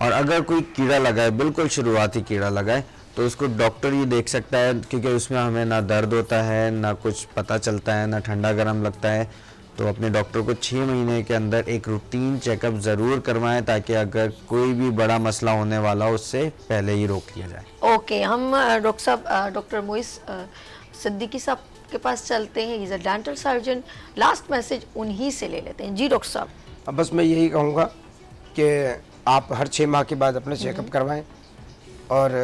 और अगर कोई कीड़ा लगाए, बिल्कुल शुरुआती कीड़ा लगाए, तो उसको डॉक्टर ही देख सकता है, क्योंकि उसमें हमें ना दर्द होता है, ना कुछ पता चलता है, ना ठंडा गर्म लगता है। तो अपने डॉक्टर को 6 महीने के अंदर एक रूटीन चेकअप ज़रूर करवाएं, ताकि अगर कोई भी बड़ा मसला होने वाला हो उससे पहले ही रोक लिया जाए। ओके, हम डॉक्टर साहब, डॉक्टर मोइस सिद्दीकी साहब के पास चलते हैं। Is a dental surgeon. Last message उन्हीं से ले लेते हैं। जी डॉक्टर साहब। अब बस मैं यही कहूँगा कि आप हर 6 माह के बाद अपना चेकअप करवाएं, और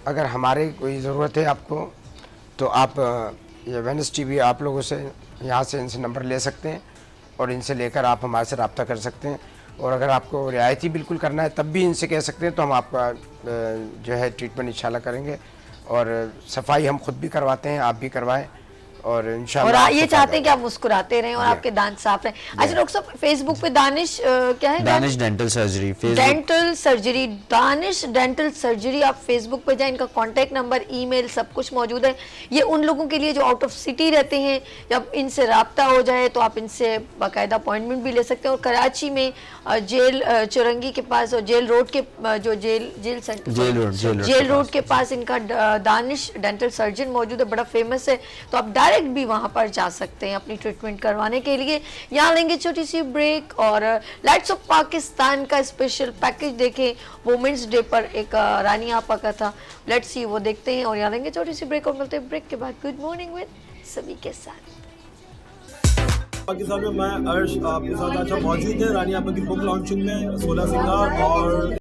अगर हमारे कोई ज़रूरत है आपको, तो आप ये वेनस टीवी आप लोगों से यहाँ से इनसे नंबर ले सकते हैं, और इनसे लेकर आप हमारे से रब्ता कर सकते हैं। और अगर आपको रियायती बिल्कुल करना है तब भी इनसे कह सकते हैं, तो हम आपका जो है ट्रीटमेंट इंशाल्लाह करेंगे। और सफाई हम खुद भी करवाते हैं, आप भी करवाएं, और और इंशाल्लाह ये आपको चाहते हैं कि फ़ायदा आप मुस्कुराते रहें और Yeah. आपके दांत साफ रहें। अच्छा डॉक्टर साहब, फेसबुक पे दानिश क्या है? Danish dental surgery Facebook. Dental surgery, Danish dental surgery. आप फेसबुक पे जाएं, इनका कांटेक्ट नंबर, ईमेल सब कुछ मौजूद है। ये उन लोगों के लिए जो आउट ऑफ सिटी रहते हैं, जब इनसे रब्ता हो जाए तो आप इनसे बाकायदा अपॉइंटमेंट भी ले सकते हैं। और कराची में जेल चौरंगी के पास और जेल रोड के जो जेल सेंटर, जेल रोड के पास इनका दानिश डेंटल सर्जन मौजूद है, बड़ा फेमस है। तो आप डायरेक्ट भी वहाँ पर जा सकते हैं अपनी ट्रीटमेंट करवाने के लिए। यहाँ लेंगे छोटी सी ब्रेक और लाइट्स ऑफ पाकिस्तान का स्पेशल पैकेज देखें। वुमेंस डे पर एक रानी आपा का था, लेट्स सी वो देखते हैं। और यहाँ लेंगे छोटी सी ब्रेक और मिलते हैं ब्रेक के बाद गुड मॉर्निंग विद सभी के साथ। पाकिस्तान में मैं अर्श आपके साथ अच्छा मौजूद है रानी आपा की बुक लॉन्चिंग में 16 सिंगार और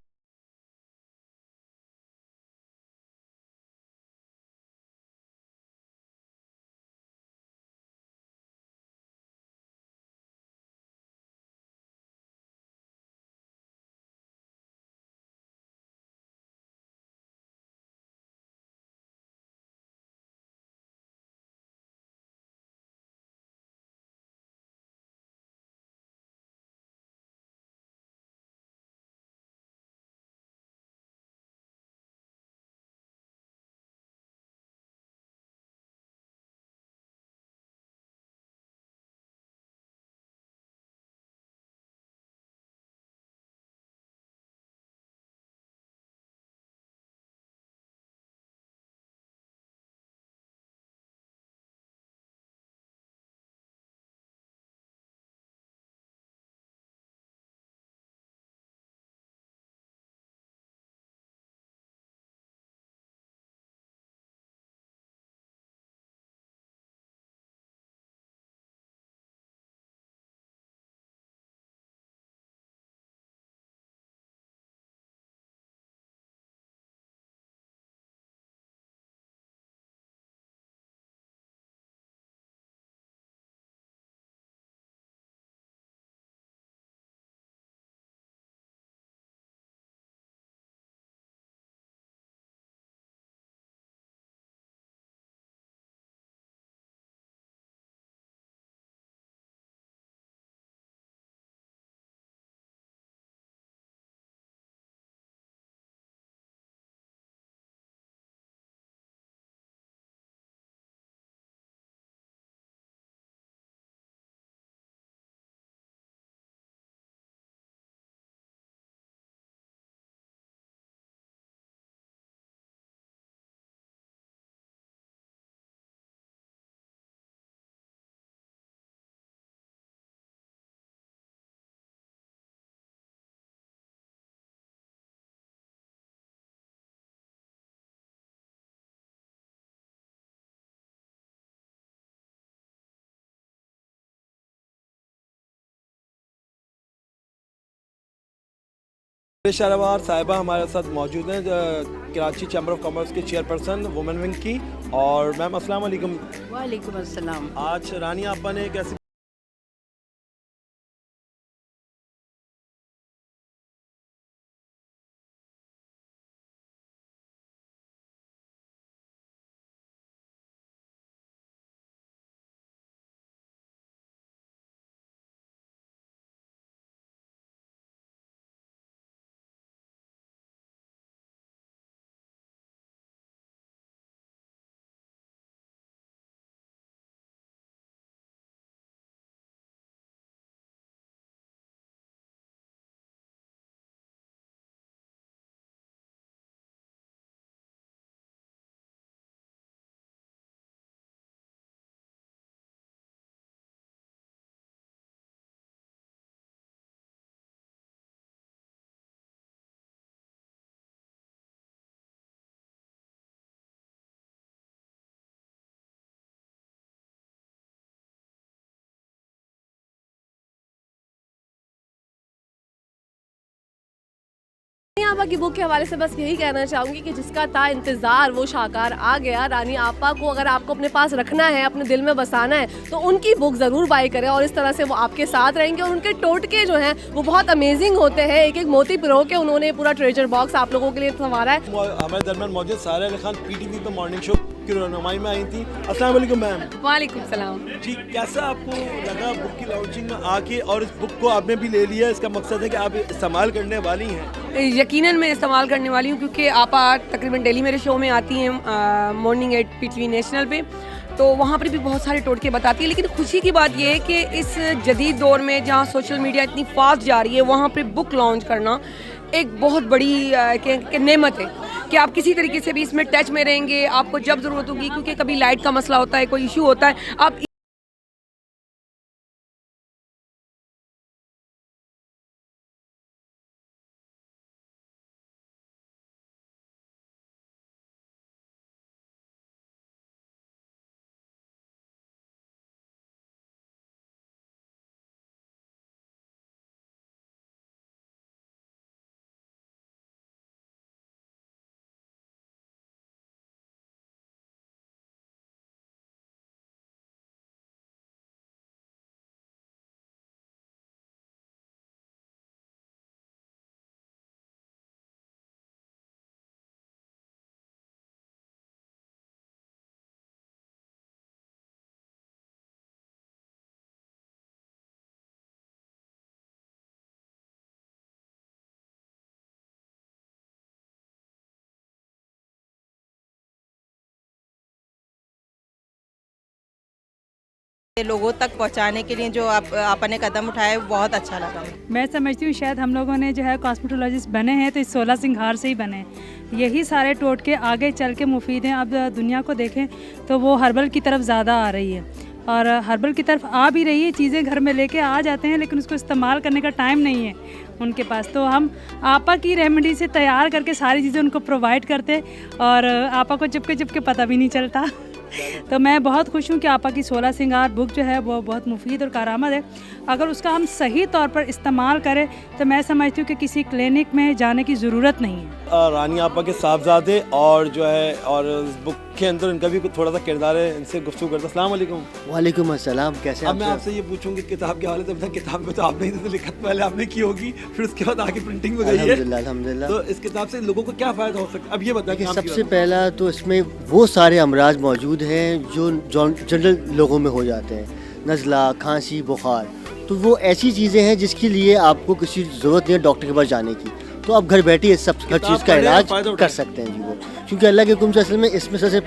शाहरवार साहिबा हमारे साथ मौजूद हैं, कराची चैम्बर ऑफ कॉमर्स के चेयरपर्सन वुमेन विंग की। और मैम अस्सलाम वालेकुम। वालेकुम अस्सलाम। आज रानी आपा ने एक ऐसी रानी आपा की बुक के हवाले से बस यही कहना चाहूँगी कि जिसका था इंतज़ार वो शाहकार आ गया। रानी आपा को अगर आपको अपने पास रखना है, अपने दिल में बसाना है, तो उनकी बुक ज़रूर बाई करें और इस तरह से वो आपके साथ रहेंगे। और उनके टोटके जो हैं वो बहुत अमेजिंग होते हैं, एक एक मोती पिरो के उन्होंने पूरा ट्रेजर बॉक्स आप लोगों के लिए संवारा है। हमारे दरमियान मौजूद सारा अली खान पीटीवी पे मॉर्निंग शो की रहनुमाई में आई थी। अस्सलाम वालेकुम मैम। वालेकुम सलाम। जी, कैसा आपको लगा बुक की लॉन्चिंग में आके, और इस बुक को आपने भी ले लिया, इसका मकसद है कि आप इस्तेमाल करने वाली हैं? यकीनन मैं इस्तेमाल करने वाली हूँ क्योंकि आप तकरीबन डेली मेरे शो में आती हैं मॉर्निंग एट पीटीवी नेशनल पे, तो वहाँ पर भी बहुत सारे टोटके बताती है। लेकिन खुशी की बात यह है कि इस जदीद दौर में जहाँ सोशल मीडिया इतनी फास्ट जा रही है, वहाँ पर बुक लॉन्च करना एक बहुत बड़ी नेमत है कि आप किसी तरीके से भी इसमें टच में रहेंगे। आपको जब ज़रूरत होगी, क्योंकि कभी लाइट का मसला होता है, कोई इशू होता है, आप लोगों तक पहुंचाने के लिए जो आपने कदम उठाया है वो बहुत अच्छा लगा। मैं समझती हूँ शायद हम लोगों ने जो है कॉस्मेटोलॉजिस्ट बने हैं तो इस 16 सिंगार से ही बने हैं। यही सारे टोटके आगे चल के मुफीद हैं। अब दुनिया को देखें तो वो हर्बल की तरफ ज़्यादा आ रही है और हर्बल की तरफ आ भी रही है। चीज़ें घर में लेके आ जाते हैं लेकिन उसको इस्तेमाल करने का टाइम नहीं है उनके पास। तो हम आपा की रेमेडी से तैयार करके सारी चीज़ें उनको प्रोवाइड करते और आपा को चुपके चुपके पता भी नहीं चलता। तो मैं बहुत खुश हूँ कि आपा की 16 सिंगार बुक जो है वो बहुत मुफीद और कारआमद है। अगर उसका हम सही तौर पर इस्तेमाल करें तो मैं समझती हूँ कि किसी क्लिनिक में जाने की ज़रूरत नहीं है। रानी आपा के साहबजादे और जो है और इस बुक के अंदर इनका भी थोड़ा सा किरदार है, इनसे गुफ्तगू करते हैं। अस्सलाम वालेकुम। वालेकुम अस्सलाम। कैसे? अब मैं आपसे ये पूछूंगी किताब के हवाले से। अपना किताब में तो आपने ही लिखत पहले आपने की होगी, फिर उसके बाद आगे प्रिंटिंग में गई है। अल्हम्दुलिल्लाह। तो इस किताब से लोगों को क्या फ़ायदा हो सकता है? अब ये बताइए। सबसे पहला तो इसमें वो सारे अमराज मौजूद हैं जो जनरल लोगों में हो जाते हैं, नज़ला, खांसी, बुखार। तो वो ऐसी चीज़ें हैं जिसके लिए आपको किसी ज़रूरत नहीं है डॉक्टर के पास जाने की। तो आप घर बैठे इस सब हर चीज़ का इलाज कर सकते हैं जी वो, क्योंकि अल्लाह के हुक्म से असल में इसमें सर से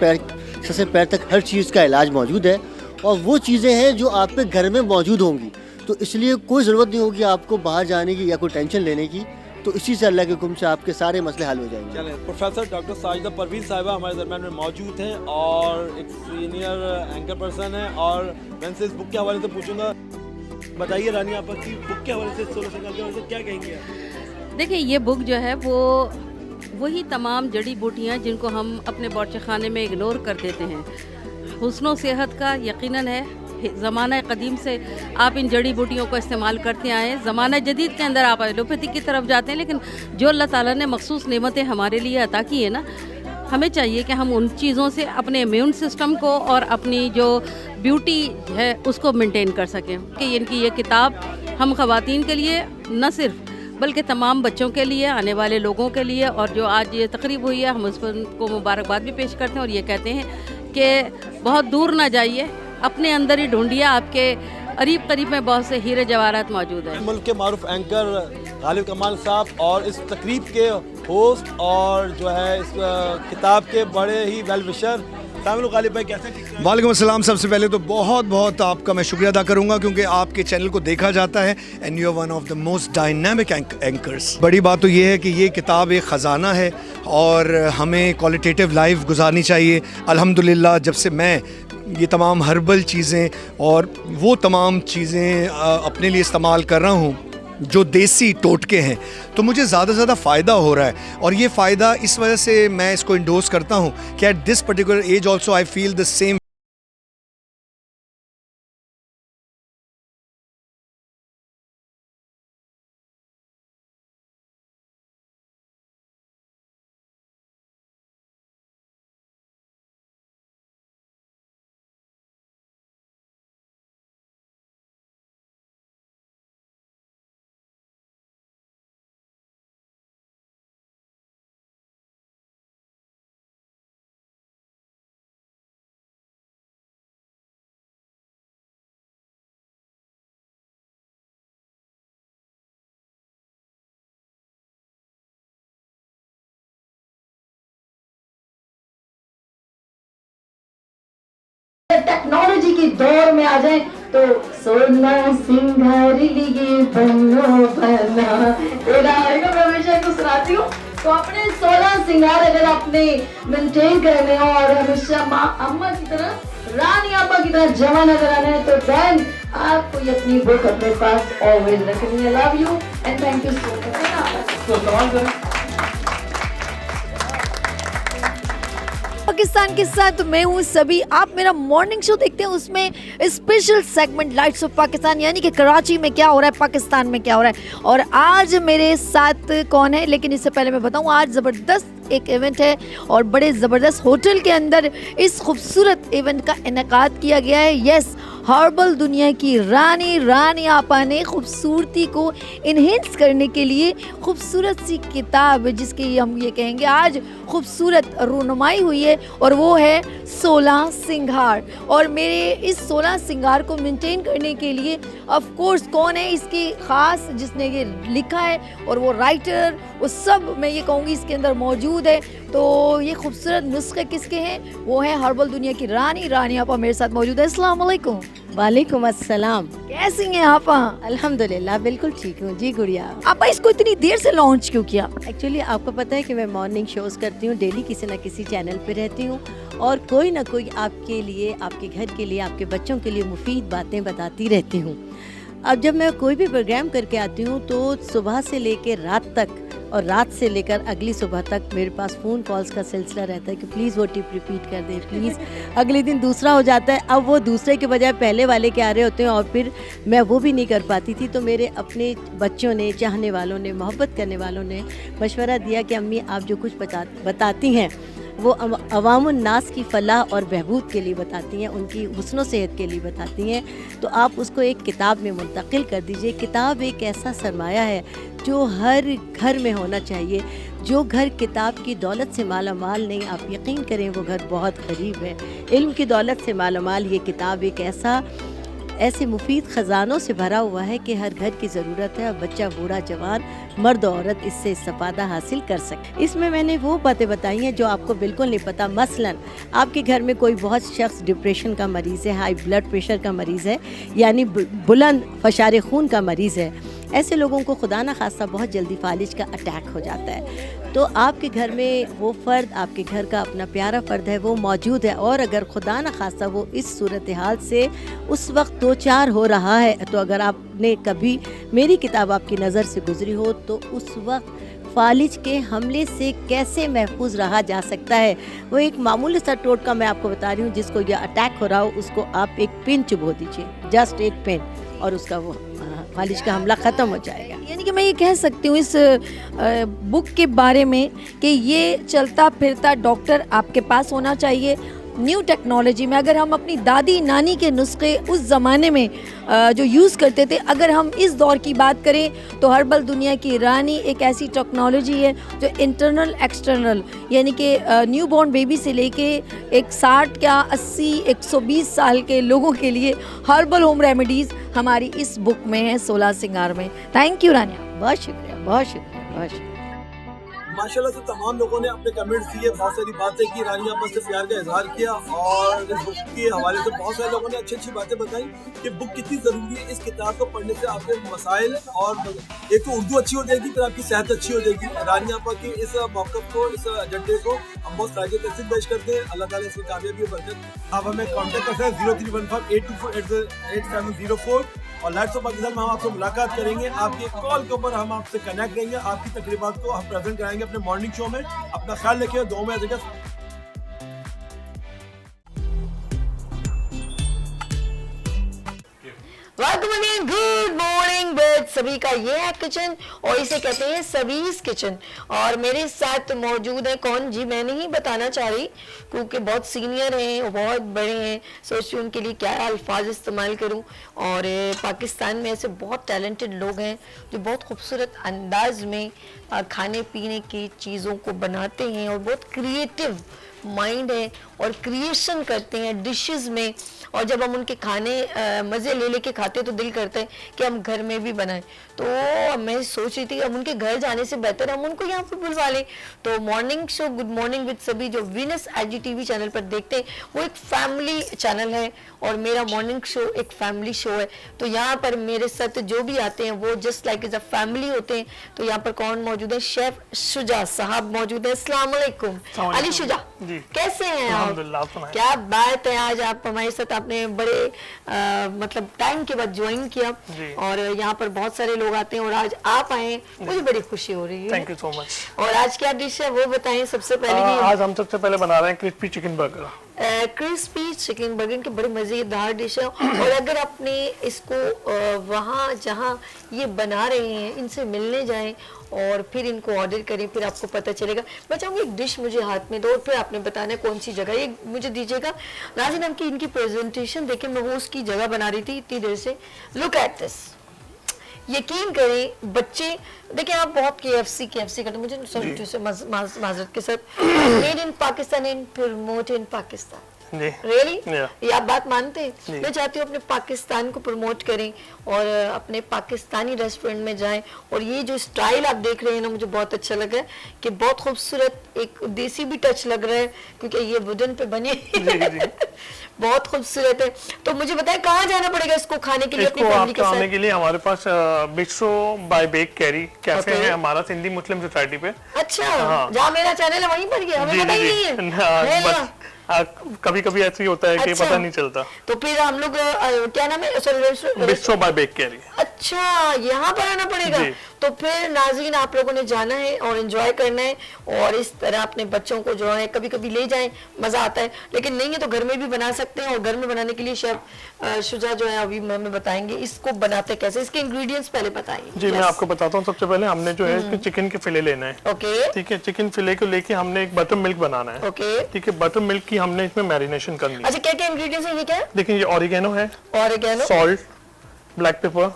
पैर तक हर चीज़ का इलाज मौजूद है। और वो चीज़ें हैं जो आपके घर में मौजूद होंगी, तो इसलिए कोई ज़रूरत नहीं होगी आपको बाहर जाने की या कोई टेंशन लेने की। तो इसी से अल्लाह के हुक्म से आपके सारे मसले हल हो जाएंगे। चलें, प्रोफेसर डॉक्टर साजिदा परवीन साहिबा हमारे दरमियान में मौजूद हैं और एक सीनियर एंकर पर्सन है। और मैं इनसे इस बुक के हवाले से पूछूंगा। बताइए रानी आपा की बुक के हवाले से, 16 सिंगार के हवाले से क्या कहेंगे आप? देखिए, ये बुक जो है वो वही तमाम जड़ी बूटियाँ जिनको हम अपने बावर्ची खाने में इग्नोर कर देते हैं। हुस्नो सेहत का यकीनन है ज़माना कदीम से आप इन जड़ी बूटियों को इस्तेमाल करते आए हैं। ज़माना जदीद के अंदर आप एलोपैथी की तरफ जाते हैं, लेकिन जो अल्लाह ताला ने मखसूस नेमतें हमारे लिए अता की है ना, हमें चाहिए कि हम उन चीज़ों से अपने इम्यून सिस्टम को और अपनी जो ब्यूटी है उसको मेंटेन कर सकें। कि इनकी ये किताब हम ख़वातीन के लिए न सिर्फ बल्कि तमाम बच्चों के लिए, आने वाले लोगों के लिए, और जो आज ये तकरीब हुई है हम उस पर उनको मुबारकबाद भी पेश करते हैं और ये कहते हैं कि बहुत दूर ना जाइए, अपने अंदर ही ढूंढिए, आपके करीब करीब में बहुत से हीरे जवाहरात मौजूद हैं। मुल्क के मारूफ एंकर गालिब कमाल साहब और इस तकरीब के होस्ट और जो है इस किताब के बड़े ही वेल विशर गालिब भाई, कैसे? वालेकुम अस्सलाम। सबसे पहले तो बहुत बहुत आपका मैं शुक्रिया अदा करूंगा क्योंकि आपके चैनल को देखा जाता है and you are one of the most dynamic anchors. बड़ी बात तो ये है कि ये किताब एक ख़जाना है और हमें क्वालिटेटिव लाइफ गुजारनी चाहिए। अल्हम्दुलिल्लाह जब से मैं ये तमाम हर्बल चीज़ें और वो तमाम चीज़ें अपने लिए इस्तेमाल कर रहा हूँ जो देसी टोटके हैं, तो मुझे ज़्यादा से ज़्यादा फ़ायदा हो रहा है। और ये फ़ायदा इस वजह से मैं इसको इंडोर्स करता हूँ कि at this particular age also I feel the same. Technology की दौर में आ जाए तो सोना सिंगार लिए बनो बना तेरा आएगा। मैं हमेशा इनको सुनाती हूँ। तो अपने 16 सिंगार अगर आपने मेंटेन करने हो और हमेशा माँ अम्मा की तरह, रानी आपा की तरह जमा नजर आना है, तो देन आपको ये अपनी बुक अपने पास ऑलवेज रखनी है। Love you and thank you so much. Pakistan के साथ मैं हूँ सभी। आप मेरा मॉर्निंग शो देखते हैं, उसमें special segment lights off Pakistan, यानी कि कराची में क्या हो रहा है, पाकिस्तान में क्या हो रहा है। और आज मेरे साथ कौन है, लेकिन इससे पहले मैं बताऊँ, आज ज़बरदस्त एक इवेंट है और बड़े ज़बरदस्त होटल के अंदर इस खूबसूरत इवेंट का इनेकाद किया गया है। यस, हर्बल दुनिया की रानी आपा ने खूबसूरती को इन्हेंस करने के लिए खूबसूरत सी किताब, जिसकी हम ये कहेंगे आज खूबसूरत रूनुमाई हुई है, और वो है 16 सिंगार। और मेरे इस 16 सिंगार को मेंटेन करने के लिए ऑफ कोर्स कौन है इसकी ख़ास, जिसने ये लिखा है और वो राइटर, वो सब मैं ये कहूँगी इसके अंदर मौजूद है। तो ये खूबसूरत नुस्खे किसके हैं, वो है हर्बल दुनिया की रानी आपा मेरे साथ मौजूद है। अस्सलाम वालेकुम। वालेकुम अस्सलाम। कैसी हैं आपा? अल्हम्दुलिल्लाह बिल्कुल ठीक हूँ जी गुड़िया। आपा इसको इतनी देर से लॉन्च क्यों किया? एक्चुअली आपको पता है कि मैं मॉर्निंग शोज करती हूँ, डेली किसी न किसी चैनल पे रहती हूँ और कोई ना कोई आपके लिए, आपके घर के लिए, आपके बच्चों के लिए मुफीद बातें बताती रहती हूँ। अब जब मैं कोई भी प्रोग्राम करके आती हूँ तो सुबह से लेकर रात तक और रात से लेकर अगली सुबह तक मेरे पास फ़ोन कॉल्स का सिलसिला रहता है कि प्लीज़ वो टिप रिपीट कर दें प्लीज़। अगले दिन दूसरा हो जाता है, अब वो दूसरे के बजाय पहले वाले के आ रहे होते हैं और फिर मैं वो भी नहीं कर पाती थी। तो मेरे अपने बच्चों ने, चाहने वालों ने, मोहब्बत करने वालों ने मशवरा दिया कि अम्मी आप जो कुछ बताती हैं वो अवामुन नास की फ़लाह और बहबूद के लिए बताती हैं, उनकी हुस्न सेहत के लिए बताती हैं। तो आप उसको एक किताब में मुंतकिल कर दीजिए। किताब एक ऐसा सरमाया है जो हर घर में होना चाहिए। जो घर किताब की दौलत से मालामाल नहीं, आप यकीन करें वो घर बहुत गरीब है। इल्म की दौलत से मालामाल ये किताब एक ऐसे मुफीद ख़जानों से भरा हुआ है कि हर घर की ज़रूरत है। बच्चा, बूढ़ा, जवान, मर्द, औरत इससे इस्तिफ़ादा हासिल कर सके। इसमें मैंने वो बातें बताई हैं जो आपको बिल्कुल नहीं पता। मसलन आपके घर में कोई बहुत शख्स डिप्रेशन का मरीज़ है, हाई ब्लड प्रेशर का मरीज़ है, यानी बुलंद फशार खून का मरीज़ है, ऐसे लोगों को खुदा न खास्ता बहुत जल्दी फालिज का अटैक हो जाता है। तो आपके घर में वो फ़र्द, आपके घर का अपना प्यारा फ़र्द है, वो मौजूद है, और अगर खुदा न खास्ता वो इस सूरत हाल से उस वक्त 2-4 हो रहा है, तो अगर आपने कभी मेरी किताब आपकी नज़र से गुजरी हो तो उस वक्त फालिज के हमले से कैसे महफूज रहा जा सकता है। वो एक मामूली सा टोटका मैं आपको बता रही हूँ, जिसको ये अटैक हो रहा हो उसको आप एक पिन चुभो दीजिए, जस्ट एक पिन, और उसका वो फालिज का हमला ख़त्म हो जाएगा। यानी कि मैं ये कह सकती हूँ इस बुक के बारे में कि ये चलता फिरता डॉक्टर आपके पास होना चाहिए। न्यू टेक्नोलॉजी में अगर हम अपनी दादी नानी के नुस्खे उस ज़माने में जो यूज़ करते थे, अगर हम इस दौर की बात करें तो हर्बल दुनिया की रानी एक ऐसी टेक्नोलॉजी है जो इंटरनल एक्सटर्नल यानी कि न्यू बॉर्न बेबी से लेके एक 60 या 80 120 साल के लोगों के लिए हर्बल होम रेमेडीज़ हमारी इस बुक में है 16 सिंगार में। थैंक यू रानिया, बहुत शुक्रिया, बहुत शुक्रिया, बहुत शुक्रिया। माशाल्लाह से तमाम लोगों ने अपने कमेंट्स दिए, बहुत सारी बातें की, रानी आपस से प्यार का इजहार किया, और इस बुक के हवाले से बहुत सारे लोगों ने अच्छी अच्छी बातें बताई कि बुक कितनी ज़रूरी है। इस किताब को पढ़ने से आपके मसाइल और एक तो उर्दू अच्छी हो जाएगी, फिर आपकी सेहत अच्छी हो जाएगी। रानी आपा की इस मौक़िफ़ को, इस एजेंडे को हम बहुत सारी तहसील पेश करते हैं। अल्लाह ताला इसकी कामयाबी और बरकत। आप हमें कॉन्टैक्ट कर सकते हैं 0315-824-8704 और लाइट्स ऑफ पाकिस्तान में हम आपसे मुलाकात करेंगे। आपके कॉल के ऊपर हम आपसे कनेक्ट रहेंगे, आपकी तकरीबात को हम प्रेजेंट कराएंगे अपने मॉर्निंग शो में। अपना ख्याल रखिए, दुआ में याद रखिए। गुड मॉर्निंग विद सभी का ये है किचन, और इसे कहते हैं सबीज किचन। और मेरे साथ मौजूद है कौन जी, मैं नहीं बताना चाह रही क्योंकि बहुत सीनियर हैं और बहुत बड़े हैं, सोचती हूँ उनके लिए क्या अल्फाज इस्तेमाल करूँ। और पाकिस्तान में ऐसे बहुत टैलेंटेड लोग हैं जो बहुत खूबसूरत अंदाज में खाने पीने की चीज़ों को बनाते हैं, और बहुत क्रिएटिव माइंड है और क्रिएशन करते हैं डिशेस में। और जब हम उनके खाने मज़े ले लेके खाते तो दिल करता है कि हम घर में भी बनाएं। तो मैं सोच रही थी अब उनके घर जाने से बेहतर हम उनको यहाँ पे बुलवा लें। तो morning show good morning with सभी जो वीनस IGTV चैनल पर देखते हैं वो एक फैमिली चैनल है, और मेरा मॉर्निंग शो एक फैमिली शो है। तो यहाँ पर मेरे साथ जो भी आते हैं वो just like as a family होते हैं। तो यहाँ पर कौन मौजूद है? शेफ शुजा साहब मौजूद है। अस्सलाम वालेकुम अली शुजा, कैसे हैं आप? क्या बात है, आज आप हमारे साथ आपने बड़े मतलब टाइम के बाद ज्वाइन किया, और यहाँ पर बहुत सारे लोग आते हैं और आज आप आए, मुझे बड़ी खुशी हो रही है। Thank you so much. और आज क्या डिश है वो बताएं सबसे पहले। आज हम सबसे पहले बना रहे हैं crispy chicken burger. Crispy chicken burger की बड़ी मज़ेदार डिश है, और अगर आपने इसको वहाँ जहाँ ये बना रहे हैं इनसे मिलने जाएं और फिर इनको ऑर्डर करें, फिर आपको पता चलेगा। मैं चाहूँगी एक डिश मुझे हाथ में दो और फिर आपने बताना है कौन सी जगह, ये मुझे दीजिएगा। नाज़रीन, हम की इनकी प्रेजेंटेशन देखें, मैं वो उसकी जगह बना रही थी इतनी देर से। लुक एट दिस, यकीन करें बच्चे देखिए, आप बहुत KFC करते, मुझे माजरत के साथ made in Pakistan and promote in Pakistan. Really? ये आप बात मानते हैं? मैं चाहती हूँ अपने पाकिस्तान को प्रमोट करें और अपने पाकिस्तानी रेस्टोरेंट में जाएं, और ये जो स्टाइल आप देख रहे हैं ना, मुझे बहुत अच्छा लगा है कि बहुत खूबसूरत एक देसी भी टच लग रहा है क्योंकि ये वुडन पे बने बहुत खूबसूरत है। तो मुझे बताएं कहाँ जाना पड़ेगा इसको खाने के लिए? अपनी फैमिली के साथ? के लिए हमारे पास bistro by bake carry cafe है हमारा सिंधी मुस्लिम सोसाइटी पे। अच्छा, जहाँ मेरा चैनल है वहीं पर गया, हमें पता ही नहीं है। कभी कभी ऐसे ही होता है कि पता नहीं चलता। तो फिर हम लोग क्या नाम है? Bistro by bake Carry. अच्छा, यहाँ पर आना पड़ेगा। तो फिर नाज़रीन आप लोगों ने जाना है और एंजॉय करना है, और इस तरह अपने बच्चों को जो है कभी कभी ले जाएं, मज़ा आता है। लेकिन नहीं है तो घर में भी बना सकते हैं, और घर में बनाने के लिए शेफ शुजा जो है अभी हमें बताएंगे इसको बनाते कैसे। इसके इंग्रेडिएंट्स पहले बताइए। जी मैं आपको बताता हूँ। सबसे पहले हमने जो है चिकन के फिले लेना है। ओके, ठीक है। चिकन फिले को लेके हमने एक बटर मिल्क बनाना है। ओके, ठीक है। बटर मिल्क की हमने इसमें मैरिनेशन करनी है। अच्छा, क्या क्या इंग्रेडिएंट्स है? ये क्या है? देखिए, ये ऑरिगेनो है, ऑरिगेनो, सॉल्ट, ब्लैक पेपर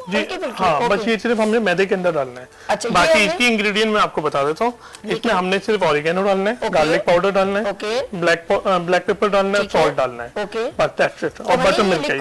जी। हाँ, बस ये सिर्फ हमने मैदे के अंदर डालना है। अच्छा, बाकी इसकी इंग्रेडिएंट मैं आपको बता देता हूँ। इसमें हमने सिर्फ ऑरिगेनो डालना है, गार्लिक पाउडर डालना है, ब्लैक पेपर डालना है, सॉल्ट डालना है, बस दैट्स इट। और बटर मिल्क है,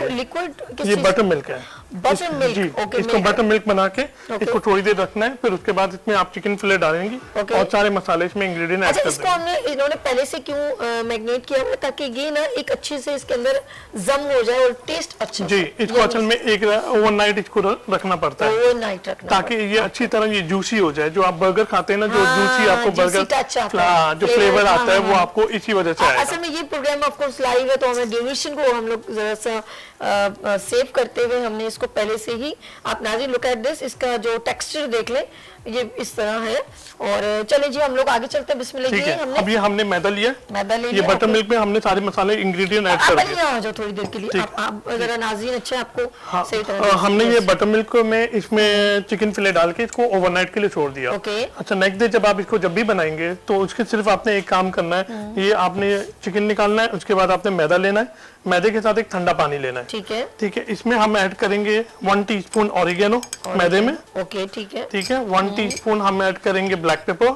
ये बटर मिल्क है। बटर मिल्क, जी, ओके, इसको बटर मिल्क बना के ओके। इसको थोड़ी देर रखना है, फिर उसके बाद इसमें आप चिकन फिले डालेंगी ओके। और सारे मसाले इसमें इंग्रेडिएंट ऐड अच्छा, कर इसको देंगे। हमने इन्होंने पहले से क्यों मैग्नेट किया हुआ है? ताकि ये ना एक अच्छे से इसके अंदर जम हो जाए और टेस्ट अच्छा जी, इसको असल में एक ओवरनाइट इसको रखना पड़ता है ओवरनाइट रखना ताकि ये अच्छी तरह ये जूसी हो जाए। जो आप बर्गर खाते हैं ना, जो जूसी आपको juicy touch आता है, जो फ्लेवर हाँ, आता है, हाँ, वो हाँ। आपको इसी वजह से आएगा। असल में ये प्रोग्राम ऑफ कोर्स लाइव है, तो हमें ड्यूरेशन को हम लोग जरा सा सेव करते हुए हमने इसको पहले से ही, आप नाज़रीन लुक एट दिस, इसका जो टेक्सचर देख लें, ये इस तरह है। और चले जी हम लोग आगे चलते हैं। बिस्मिल्लाह। ठीक ये है, हमने अब ये हमने मैदा लिया, मैदा ले ये लिया, बटर ओके। मिल्क में हमने सारे मसाले इंग्रेडिएंट ऐड आप कर बनी दिए। आ जाओ थोड़ी देर के लिए, आप जरा नाज़रीन अच्छे आपको हाँ, सही तरह हमने ये बटर मिल्क में इसमें चिकन फिले डाल के इसको ओवरनाइट के लिए छोड़ दिया। ओके। अच्छा, नेक्स्ट डे जब आप इसको जब भी बनाएंगे तो उसके सिर्फ आपने एक काम करना है, ये आपने चिकन निकालना है, उसके बाद आपने मैदा लेना है, मैदे के साथ एक ठंडा पानी लेना है। ठीक है, ठीक है, इसमें हम ऐड करेंगे 1 टीस्पून ऑरिगेनो मैदे में। ओके, ठीक है, ठीक है, 1 टीस्पून हम ऐड करेंगे ब्लैक पेपर,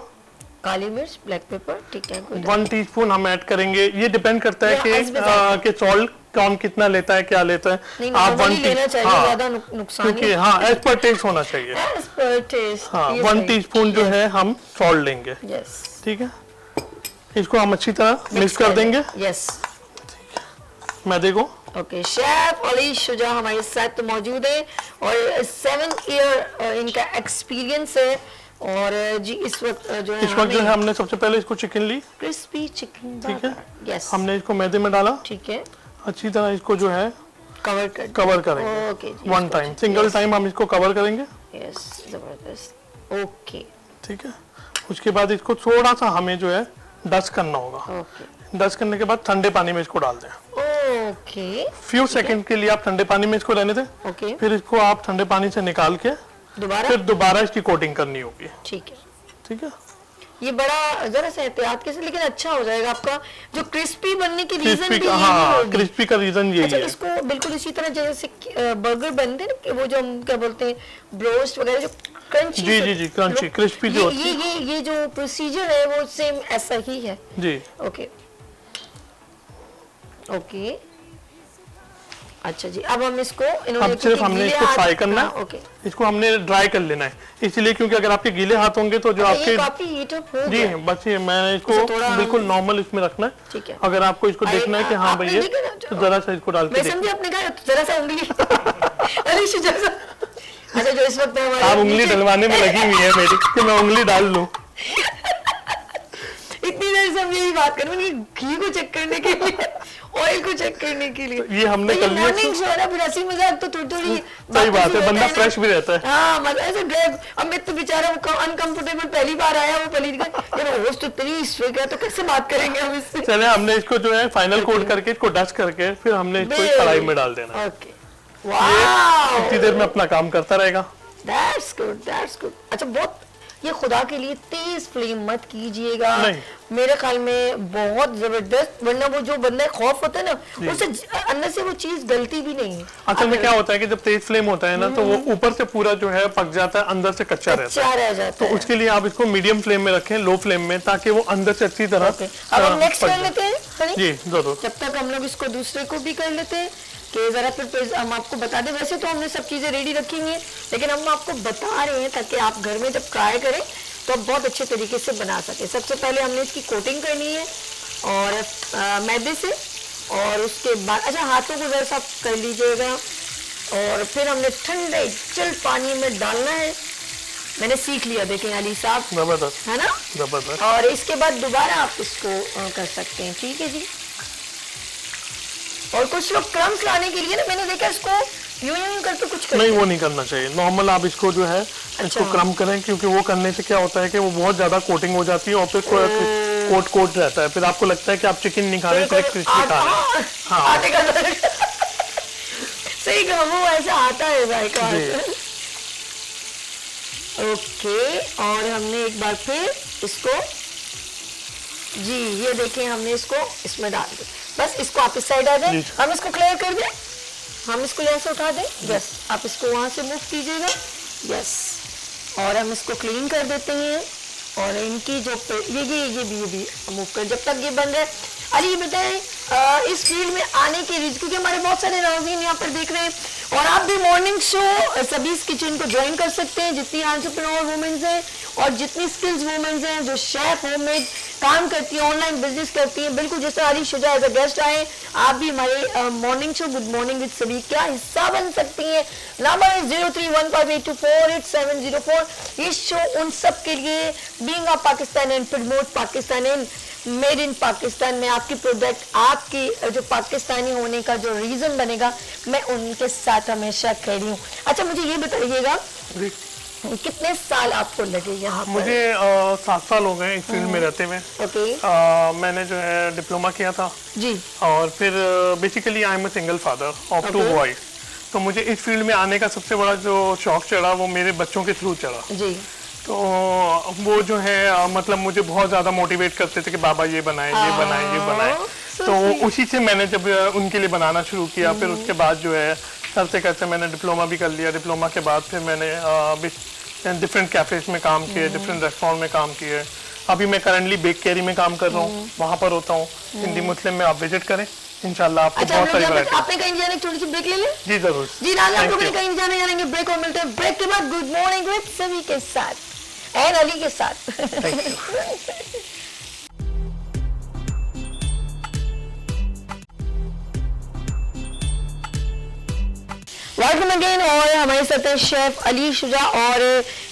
काली मिर्च, ब्लैक पेपर, ठीक है, good। 1 टीस्पून हम ऐड करेंगे, ये डिपेंड करता है ये हस्ब कि सॉल्ट कौन कितना लेता है, क्या लेता है। नहीं, आप normally लेना चाहिए, ज्यादा नुकसान क्योंकि हाँ, एज पर टेस्ट होना चाहिए। As per taste, हाँ, ये 1 सही। टीस्पून जो है हम सॉल्ट लेंगे। Yes, ठीक है, इसको हम अच्छी तरह मिक्स कर देंगे Yes, मैदे को। ओके। शेफ अली शुजा हमारे साथ मौजूद है और 7 ईयर इनका एक्सपीरियंस है। और जी इस वक्त जो है इस वक्त जो है हमने सबसे पहले इसको चिकन ली, क्रिस्पी चिकन, ठीक है, यस, हमने इसको मैदे में डाला, ठीक है, अच्छी तरह इसको जो है कवर करेंगे। ओके जी, 1 टाइम, सिंगल टाइम हम इसको कवर करेंगे। यस, जबरदस्त, ओके, ठीक है, उसके बाद इसको थोड़ा सा हमें जो है डस्ट करना होगा। ओके, डस्ट करने के बाद ठंडे पानी में इसको डाल दें। ओके, फ्यू सेकंड के लिए आप ठंडे पानी में इसको रहने दें, ओके, फिर इसको आप ठंडे पानी से निकाल के फिर दोबारा इसकी कोटिंग करनी होगी। ठीक है, ठीक है, ये बड़ा जरा सा एहतियात के साथ, लेकिन अच्छा हो जाएगा आपका जो क्रिस्पी बनने की रीजन क्रिस्पी भी का, यही हाँ, होगी। क्रिस्पी का रीजन यही अच्छा, है। इसको बिल्कुल इसी तरह जैसे बर्गर बनते हैं ना, कि वो जो हम क्या बोलते हैं ब्रोस्ट वगैरह, जो क्रंची, जी, क्रंची क्रिस्पी जो होती है, ये जो प्रोसीजर है वो सेम ऐसा ही है। जी। ओके, ओके, अच्छा जी, अब हम इसको अब सिर्फ हमने इसको फ्राई करना है। ओके, इसको हमने ड्राई कर लेना है, इसलिए क्योंकि अगर आपके गीले हाथ होंगे तो जो ये आपके काफी हीट अप हो जी गया। बस ये मैंने इसको इसे थोड़ा बिल्कुल नॉर्मल इसमें रखना है। ठीक है, अगर आपको इसको देखना है कि हाँ आपने भैया, देखा ना, तो जरा सा इसको डाल के मैं देखिए। समझी आपने कहा जरा सा उंगली अरे जैसा, अच्छा जो इस वक्त हमारे आप उंगली डलवाने में लगी हुई है मेरी कि मैं उंगली डाल लूं। इतनी देर से हम यही बात कर रहे हैं, घी को चेक करने के लिए, ऑयल को चेक करने के लिए। ये हमने कर लिया। मॉर्निंग शो है ना, फिर हंसी मजाक तो थोड़ी सही बात है, बंदा फ्रेश भी रहता है। हाँ, मतलब ऐसे ड्राइव, अब मैं तो बेचारा वो अनकंफर्टेबल पहली बार आया, वो पहली यार होस्ट तो इतनी स्ट्रिक्ट है, तो कैसे बात करेंगे हम इससे। चले, हमने इसको जो है फाइनल कोट करके इसको डस्ट करके फिर हमने इसको इस कढ़ाई में डाल देना। ओके, वाओ, इतनी देर में अपना काम करता रहेगा। That's good, that's good. अच्छा, बहुत ये खुदा के लिए तेज फ्लेम मत कीजिएगा, मेरे ख्याल में बहुत जबरदस्त, वरना वो जो बंदा खौफ होता है ना, उससे अंदर से वो चीज गलती भी नहीं है। असल में क्या होता है कि जब तेज फ्लेम होता है ना, तो वो ऊपर से पूरा जो है पक जाता है, अंदर से कच्चा रहता है। तो उसके लिए आप इसको मीडियम फ्लेम में रखें, लो फ्लेम में, ताकि वो अंदर से अच्छी तरह। अब हम नेक्स्ट कर लेते हैं जी, जरूर। जब तक हम लोग इसको दूसरे को भी कर लेते हैं कि जरा फिर हम आपको बता दें। वैसे तो हमने सब चीजें रेडी रखी हुई हैं, लेकिन हम आपको बता रहे हैं ताकि आप घर में जब ट्राई करें तो आप बहुत अच्छे तरीके से बना सके। सबसे पहले हमने इसकी कोटिंग करनी है और मैदे से, और उसके बाद अच्छा हाथों को जरा सा कर लीजिएगा, और फिर हमने ठंडे चिल पानी में डालना है। मैंने सीख लिया, देखें अली साहब, जबरदस्त है ना, जबरदस्त। और इसके बाद दोबारा आप इसको कर सकते हैं। ठीक है जी। और कुछ लोग क्रम्स लाने के लिए ना, मैंने देखा इसको यूं करके कुछ नहीं, वो नहीं करना चाहिए। नॉर्मल आप इसको जो है इसको क्रम करें, क्योंकि वो करने से क्या होता है कि वो बहुत ज्यादा कोटिंग हो जाती है और फिर कोट रहता है, फिर आपको लगता है कि आप चिकन नहीं खा रहे, क्रिस्पी खा रहे हैं। हाँ, सही कहा, वो ऐसा आता है जायका। ओके, और हमने एक बार फिर इसको जी, ये देखें, हमने इसको इसमें डाल दिया। बस इसको आप इस साइड आ जाए, हम इसको क्लियर कर दें, हम इसको यहाँ से उठा दें। यस, आप इसको वहाँ से मूव कीजिएगा। यस, और हम इसको क्लीन कर देते हैं। और इनकी जो ये भी मूव कर, जब तक ये बन रहा है। अली ये बताएं इस फील्ड में आने की रीज, क्योंकि हमारे बहुत सारे नाज़रीन यहाँ पर देख रहे हैं, और आप भी मॉर्निंग शो सभी किचन को ज्वाइन कर सकते हैं। जितनी एंटरप्रेन्योर वुमेन्स हैं और जितनी स्किल्स वुमेन्स हैं जो शेफ होममेड काम करती हैं, ऑनलाइन बिजनेस करती हैं, बिल्कुल जैसे Ali Shuja as a guest आए, आप भी हमारे morning show good morning with सभी का हिस्सा बन सकती हैं। नंबर 0315824704। ये शो उन सब के लिए, being a Pakistan and promote Pakistan and made in Pakistan में आपकी प्रोडक्ट, आपकी जो पाकिस्तानी होने का जो रीजन बनेगा, मैं उनके साथ हमेशा खड़ी हूँ। अच्छा, मुझे ये बताइएगा कितने साल आपको लगे यहाँ पर? मुझे 7 साल हो गए इस फील्ड में रहते हुए। ओके। मैंने जो है डिप्लोमा किया था जी, और फिर basically I am a single father of 2 boys. तो मुझे इस फील्ड में आने का सबसे बड़ा जो शौक चढ़ा वो मेरे बच्चों के थ्रू चढ़ा जी। तो वो जो है मतलब मुझे बहुत ज़्यादा मोटिवेट करते थे कि बाबा ये बनाएं, ये बनाएं, ये बनाएं। तो उसी से मैंने जब उनके लिए बनाना शुरू किया, फिर उसके बाद जो है करते करते मैंने डिप्लोमा भी कर लिया। डिप्लोमा के बाद फिर मैंने डिफरेंट कैफेज में काम किए, डिफरेंट रेस्टोरेंट में काम किए। अभी मैं करंटली बेक कैरी में काम कर रहा हूँ, वहाँ पर होता हूँ। हिंदी मुस्लिम में आप विजिट करें, इंशाल्लाह आपको बहुत सारी वैरायटी। आपने कहीं जाने थोड़ी सी ब्रेक ले लें? जी जरूर जी। राज, आप लोग कहीं जाने जानेंगे, ब्रेक और मिलते हैं ब्रेक के बाद गुड मॉर्निंग विद सभी के साथ एंड अली के साथ। Welcome again. और हमारे साथ है शेफ अली शुजा, और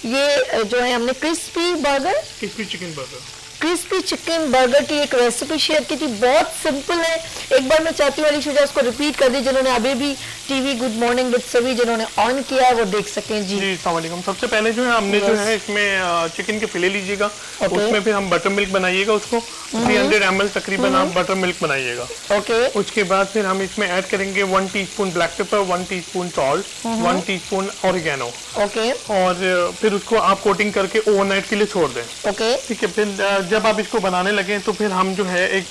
ये जो है हमने क्रिस्पी चिकन बर्गर की एक रेसिपी शेयर की थी, बहुत सिंपल है। एक बार मैं चाहती हूँ अली शुजा उसको रिपीट कर दी, जिन्होंने अभी भी टीवी गुड मॉर्निंग विद सभी जिन्होंने ऑन किया है वो देख सकें। जी अस्सलाम वालेकुम। सबसे पहले जो है हमने जो है इसमें चिकन के फिले लीजिएगा, उसमें फिर हम बटर मिल्क बनाइएगा, उसको 300 ml तकरीबन आप बटर मिल्क बनाइएगा। ओके। उसके बाद फिर हम इसमें ऐड करेंगे 1 teaspoon black paper, 1 teaspoon salt, 1 teaspoon oregano. Okay. और फिर उसको आप कोटिंग करके ओवरनाइट के लिए छोड़ दें। ओके। ठीक है। फिर जब आप इसको बनाने लगे तो फिर हम जो है एक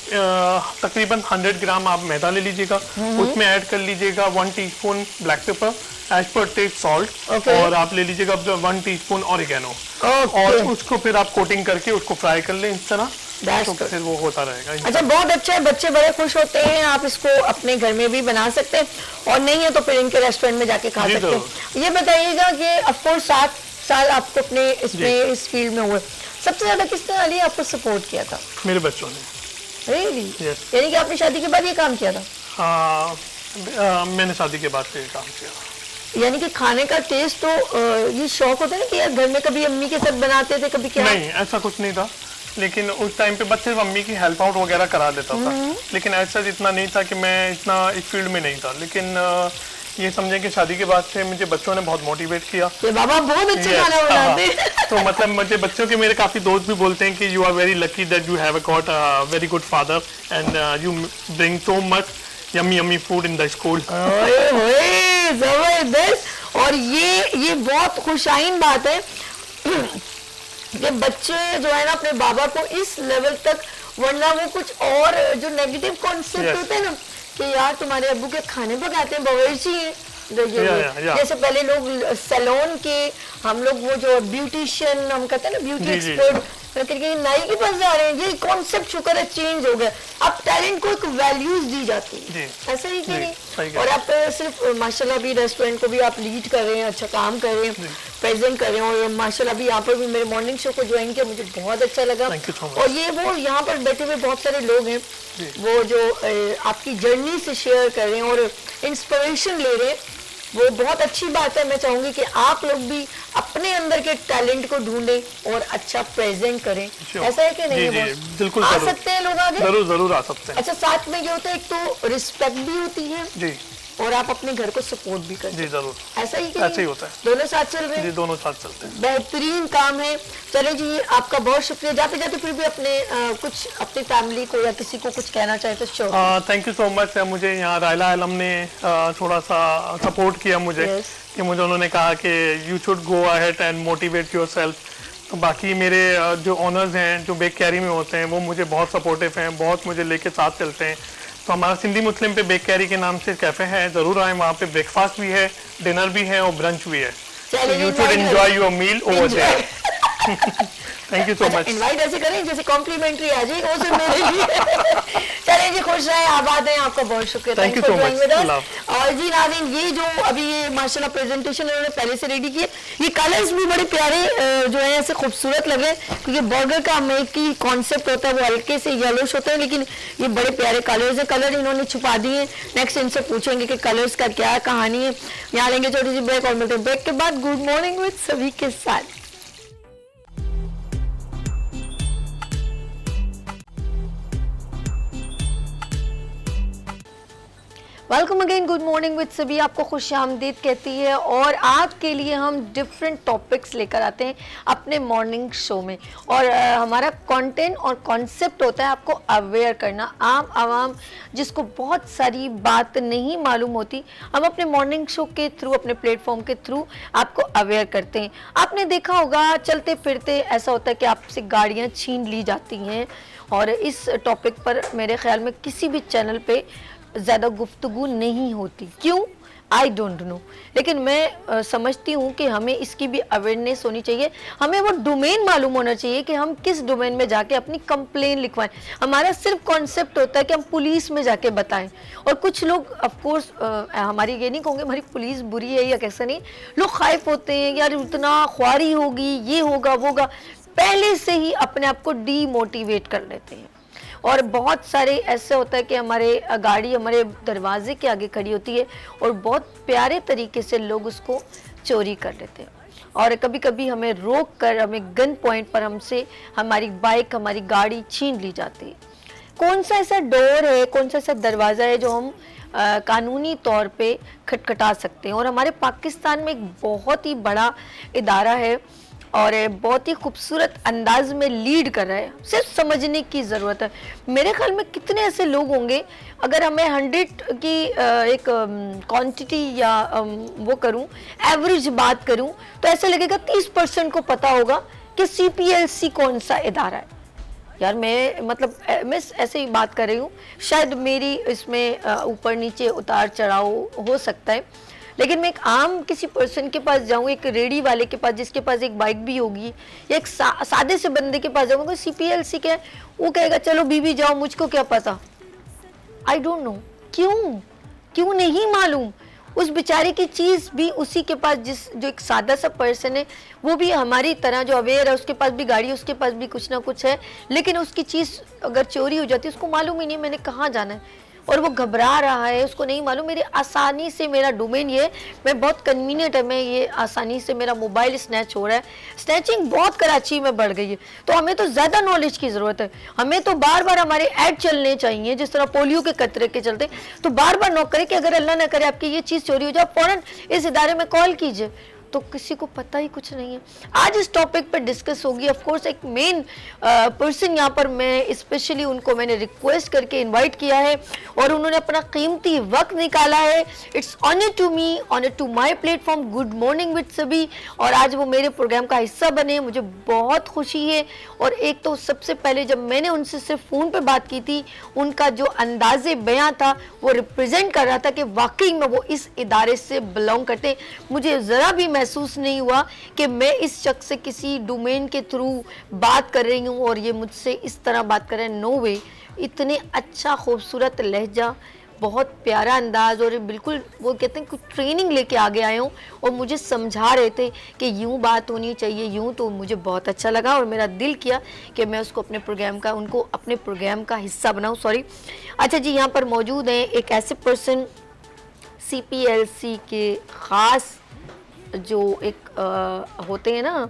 तकरीबन 100 ग्राम आप मैदा ले लीजिएगा, उसमें ऐड कर लीजिएगा 1 teaspoon black pepper, as per taste salt, और आप ले लीजिएगा 1 टीस्पून ऑरिगेनो, और उसको फिर आप कोटिंग करके उसको फ्राई कर लें इस तरह, तो फिर वो होता रहेगा। अच्छा, बहुत अच्छा है, बच्चे बड़े खुश होते हैं। आप इसको अपने घर में भी बना सकते हैं, और नहीं है तो फिर इनके रेस्टोरेंट में जाके खा सकते हैं। ये बताइएगा कि ऑफकोर्स 7 साल आपको अपने इसमें इस फील्ड में हुए, सबसे ज्यादा किसने अली आपको सपोर्ट किया था? मेरे बच्चों ने। Really? यानी कि आपने शादी के बाद ये काम किया था? मैंने शादी के बाद से काम किया। यानी कि खाने का टेस्ट तो ये शौक होता है ना कि यार घर में कभी अम्मी के साथ बनाते थे, कभी क्या? नहीं, ऐसा कुछ नहीं था, लेकिन उस टाइम पे बस सिर्फ अम्मी की हेल्प आउट वगैरह करा देता था, लेकिन ऐसा इतना नहीं था कि मैं इतना इस फील्ड में नहीं था। लेकिन ये समझे कि शादी के बाद से मुझे बच्चों ने बहुत मोटिवेट किया। ये बाबा बहुत अच्छे खाना बनाते हैं। तो मतलब मुझे बच्चों के मेरे काफी दोस्त भी बोलते हैं कि you are very lucky that you have got a very good father and you bring so much yummy yummy food in the school. जबरदस्त। और ये बहुत खुशाइन बात है कि बच्चे जो है ना अपने बाबा को इस लेवल तक, वरना वो कुछ और जो नेगेटिव कॉन्सेप्ट होते हैं ना कि यार तुम्हारे अब्बू के खाने पकाते हैं, बावर्ची हैं। जैसे पहले लोग सैलून के, हम लोग वो जो ब्यूटिशियन हम कहते हैं ना, ब्यूटी एक्सपर्ट, नाई के पास जा रहे हैं। ये कॉन्सेप्ट शुक्र है चेंज हो गया, अब टैलेंट को एक वैल्यूज दी जाती है, ऐसा ही कि नहीं? और आप सिर्फ माशाल्लाह भी रेस्टोरेंट को भी आप लीड कर रहे हैं, अच्छा काम कर रहे हैं, प्रेजेंट कर रहे हैं, और माशाल्लाह भी यहाँ पर भी मेरे मॉर्निंग शो को ज्वाइन किया, मुझे बहुत अच्छा लगा। और ये वो यहाँ पर बैठे हुए बहुत सारे लोग हैं वो जो आपकी जर्नी से शेयर कर रहे हैं और इंस्पिरेशन ले रहे हैं, वो बहुत अच्छी बात है। मैं चाहूंगी कि आप लोग भी अपने अंदर के टैलेंट को ढूंढें और अच्छा प्रेजेंट करें, ऐसा है कि नहीं? बिल्कुल आ सकते हैं लोग आगे, जरूर आ सकते हैं। अच्छा, साथ में ये होता है एक तो रिस्पेक्ट भी होती है जी, और आप अपने घर को सपोर्ट भी करते हैं। जी जरूर, ऐसा ही ऐसा ही होता है, दोनों साथ चल रहे हैं। जी दोनों साथ चलते हैं, बेहतरीन काम है। चले जी, आपका बहुत शुक्रिया। जाते जाते फिर भी अपने कुछ अपनी फैमिली को या किसी को कुछ कहना चाहे तो sure. Thank you so much. मुझे यहाँ रायला आलम ने थोड़ा सा सपोर्ट किया मुझे, कि मुझे उन्होंने कहा कि you should go ahead and motivate yourself. तो बाकी मेरे जो ओनर्स हैं जो बेक कैरी में होते हैं वो मुझे बहुत सपोर्टिव हैं, बहुत मुझे लेके साथ चलते हैं। तो हमारा सिंधी मुस्लिम पे बेक कैरी के नाम से कैफ़े है, ज़रूर आए, वहाँ पे ब्रेकफास्ट भी है, डिनर भी है और ब्रंच भी है। You should enjoy your meal over there. Thank you so much. Invite ऐसे करें जैसे कॉम्प्लीमेंट्री आ जाए वो सिर्फ मेरे लिए। चलिए जी, खुश रहें, आबाद हैं, आपका बहुत शुक्रिया। Thank you so much। और जी नाज़रीन, ये जो अभी ये माशाल्लाह प्रेजेंटेशन उन्होंने पहले से रेडी किए, ये कलर्स भी बड़े प्यारे जो है ऐसे खूबसूरत लगे, क्योंकि बर्गर का मेक की कॉन्सेप्ट होता है वो हल्के से येलोश होते हैं, लेकिन ये बड़े प्यारे कलर्स हैं। कलर इन्होंने छुपा दिए। नेक्स्ट इनसे पूछेंगे कि कलर्स का क्या कहानी है। यहाँ लेंगे छोटी सी ब्रेक और मिलते हैं ब्रेक के बाद गुड मॉर्निंग विद सभी के साथ। Welcome again, good morning with सभी, आपको खुश आमदीद कहती है। और आज के लिए हम डिफरेंट टॉपिक्स लेकर आते हैं अपने मॉर्निंग शो में, और हमारा कंटेंट और कॉन्सेप्ट होता है आपको अवेयर करना। आम आवाम जिसको बहुत सारी बात नहीं मालूम होती, हम अपने मॉर्निंग शो के थ्रू, अपने प्लेटफॉर्म के थ्रू आपको अवेयर करते हैं। आपने देखा होगा चलते फिरते ऐसा होता है कि आपसे गाड़ियाँ छीन ली जाती हैं, और इस टॉपिक पर मेरे ख्याल में किसी भी चैनल पे ज़्यादा गुफ्तगू नहीं होती। क्यों? आई डोंट नो, लेकिन मैं समझती हूँ कि हमें इसकी भी अवेयरनेस होनी चाहिए। हमें वो डोमेन मालूम होना चाहिए कि हम किस डोमेन में जाके अपनी कंप्लेन लिखवाएं। हमारा सिर्फ कॉन्सेप्ट होता है कि हम पुलिस में जाके बताएं, और कुछ लोग ऑफकोर्स हमारी ये नहीं कहूँगे हमारी पुलिस बुरी है या कैसा नहीं, लोग खाइफ होते हैं यार उतना ख्वारी होगी, ये होगा वो होगा, पहले से ही अपने आप को डीमोटिवेट कर लेते हैं। और बहुत सारे ऐसे होता है कि हमारे गाड़ी हमारे दरवाजे के आगे खड़ी होती है और बहुत प्यारे तरीके से लोग उसको चोरी कर लेते हैं, और कभी कभी हमें रोक कर, हमें गन पॉइंट पर हमसे हमारी बाइक, हमारी गाड़ी छीन ली जाती है। कौन सा ऐसा डोर है, कौन सा ऐसा दरवाज़ा है जो हम कानूनी तौर पे खटखटा सकते हैं? और हमारे पाकिस्तान में एक बहुत ही बड़ा इदारा है और बहुत ही खूबसूरत अंदाज में लीड कर रहा है, सिर्फ समझने की ज़रूरत है। मेरे ख्याल में कितने ऐसे लोग होंगे, अगर हमें 100 की एक क्वांटिटी या वो करूं, एवरेज बात करूं, तो ऐसे लगेगा 30% को पता होगा कि CPLC कौन सा इदारा है। यार मैं ऐसे ही बात कर रही हूँ, शायद मेरी इसमें ऊपर नीचे उतार चढ़ाव हो सकता है, लेकिन मैं एक आम किसी पर्सन के पास जाऊँ, एक रेडी वाले के पास जिसके पास एक बाइक भी होगी, या एक सादे से बंदे के पास जाऊँगा, CPLC क्या है, वो कहेगा चलो बीबी जाओ, मुझको क्या पता। आई डोंट नो क्यों नहीं मालूम। उस बेचारे की चीज़ भी उसी के पास, जो एक सादा सा पर्सन है, वो भी हमारी तरह जो अवेयर है, उसके पास भी गाड़ी, उसके पास भी कुछ ना कुछ है, लेकिन उसकी चीज़ अगर चोरी हो जाती है उसको मालूम ही नहीं मैंने कहाँ जाना है, और वो घबरा रहा है, उसको नहीं मालूम मेरी आसानी से मेरा डोमेन ये, मैं बहुत कन्वीनियंट है, मैं ये आसानी से मेरा मोबाइल स्नैच हो रहा है। स्नैचिंग बहुत कराची में बढ़ गई है, तो हमें तो ज़्यादा नॉलेज की ज़रूरत है। हमें तो बार बार हमारे ऐड चलने चाहिए, जिस तरह पोलियो के कतरे के चलते, तो बार बार नोट करें कि अगर अल्लाह ना करे आपकी ये चीज़ चोरी हो जाए, फ़ौरन इस इदारे में कॉल कीजिए। तो किसी को पता ही कुछ नहीं है। आज इस टॉपिक पर डिस्कस होगी। ऑफ कोर्स एक मेन पर्सन यहाँ पर मैं स्पेशली उनको मैंने रिक्वेस्ट करके इनवाइट किया है और उन्होंने अपना कीमती वक्त निकाला है। It's honour to me, honour to my platform good morning with सभी, और आज वो मेरे प्रोग्राम का हिस्सा बने, मुझे बहुत खुशी है। और एक तो सबसे पहले जब मैंने उनसे सिर्फ फ़ोन पे बात की थी, उनका जो अंदाज़े बयां था वो रिप्रेजेंट कर रहा था कि वाकई में वो इस इदारे से बिलोंग करते हैं। मुझे ज़रा भी महसूस नहीं हुआ कि मैं इस शख्स से किसी डोमेन के थ्रू बात कर रही हूँ और ये मुझसे इस तरह बात कर रहे हैं। नो वे, इतने अच्छा खूबसूरत लहजा, बहुत प्यारा अंदाज, और बिल्कुल वो कहते हैं कुछ ट्रेनिंग लेके आगे आए हूँ और मुझे समझा रहे थे कि यूँ बात होनी चाहिए, यूँ। तो मुझे बहुत अच्छा लगा और मेरा दिल किया कि मैं उसको अपने प्रोग्राम का, उनको अपने प्रोग्राम का हिस्सा बनाऊँ। सॉरी। अच्छा जी, यहाँ पर मौजूद हैं एक ऐसे पर्सन, CPLC के ख़ास जो एक होते हैं ना,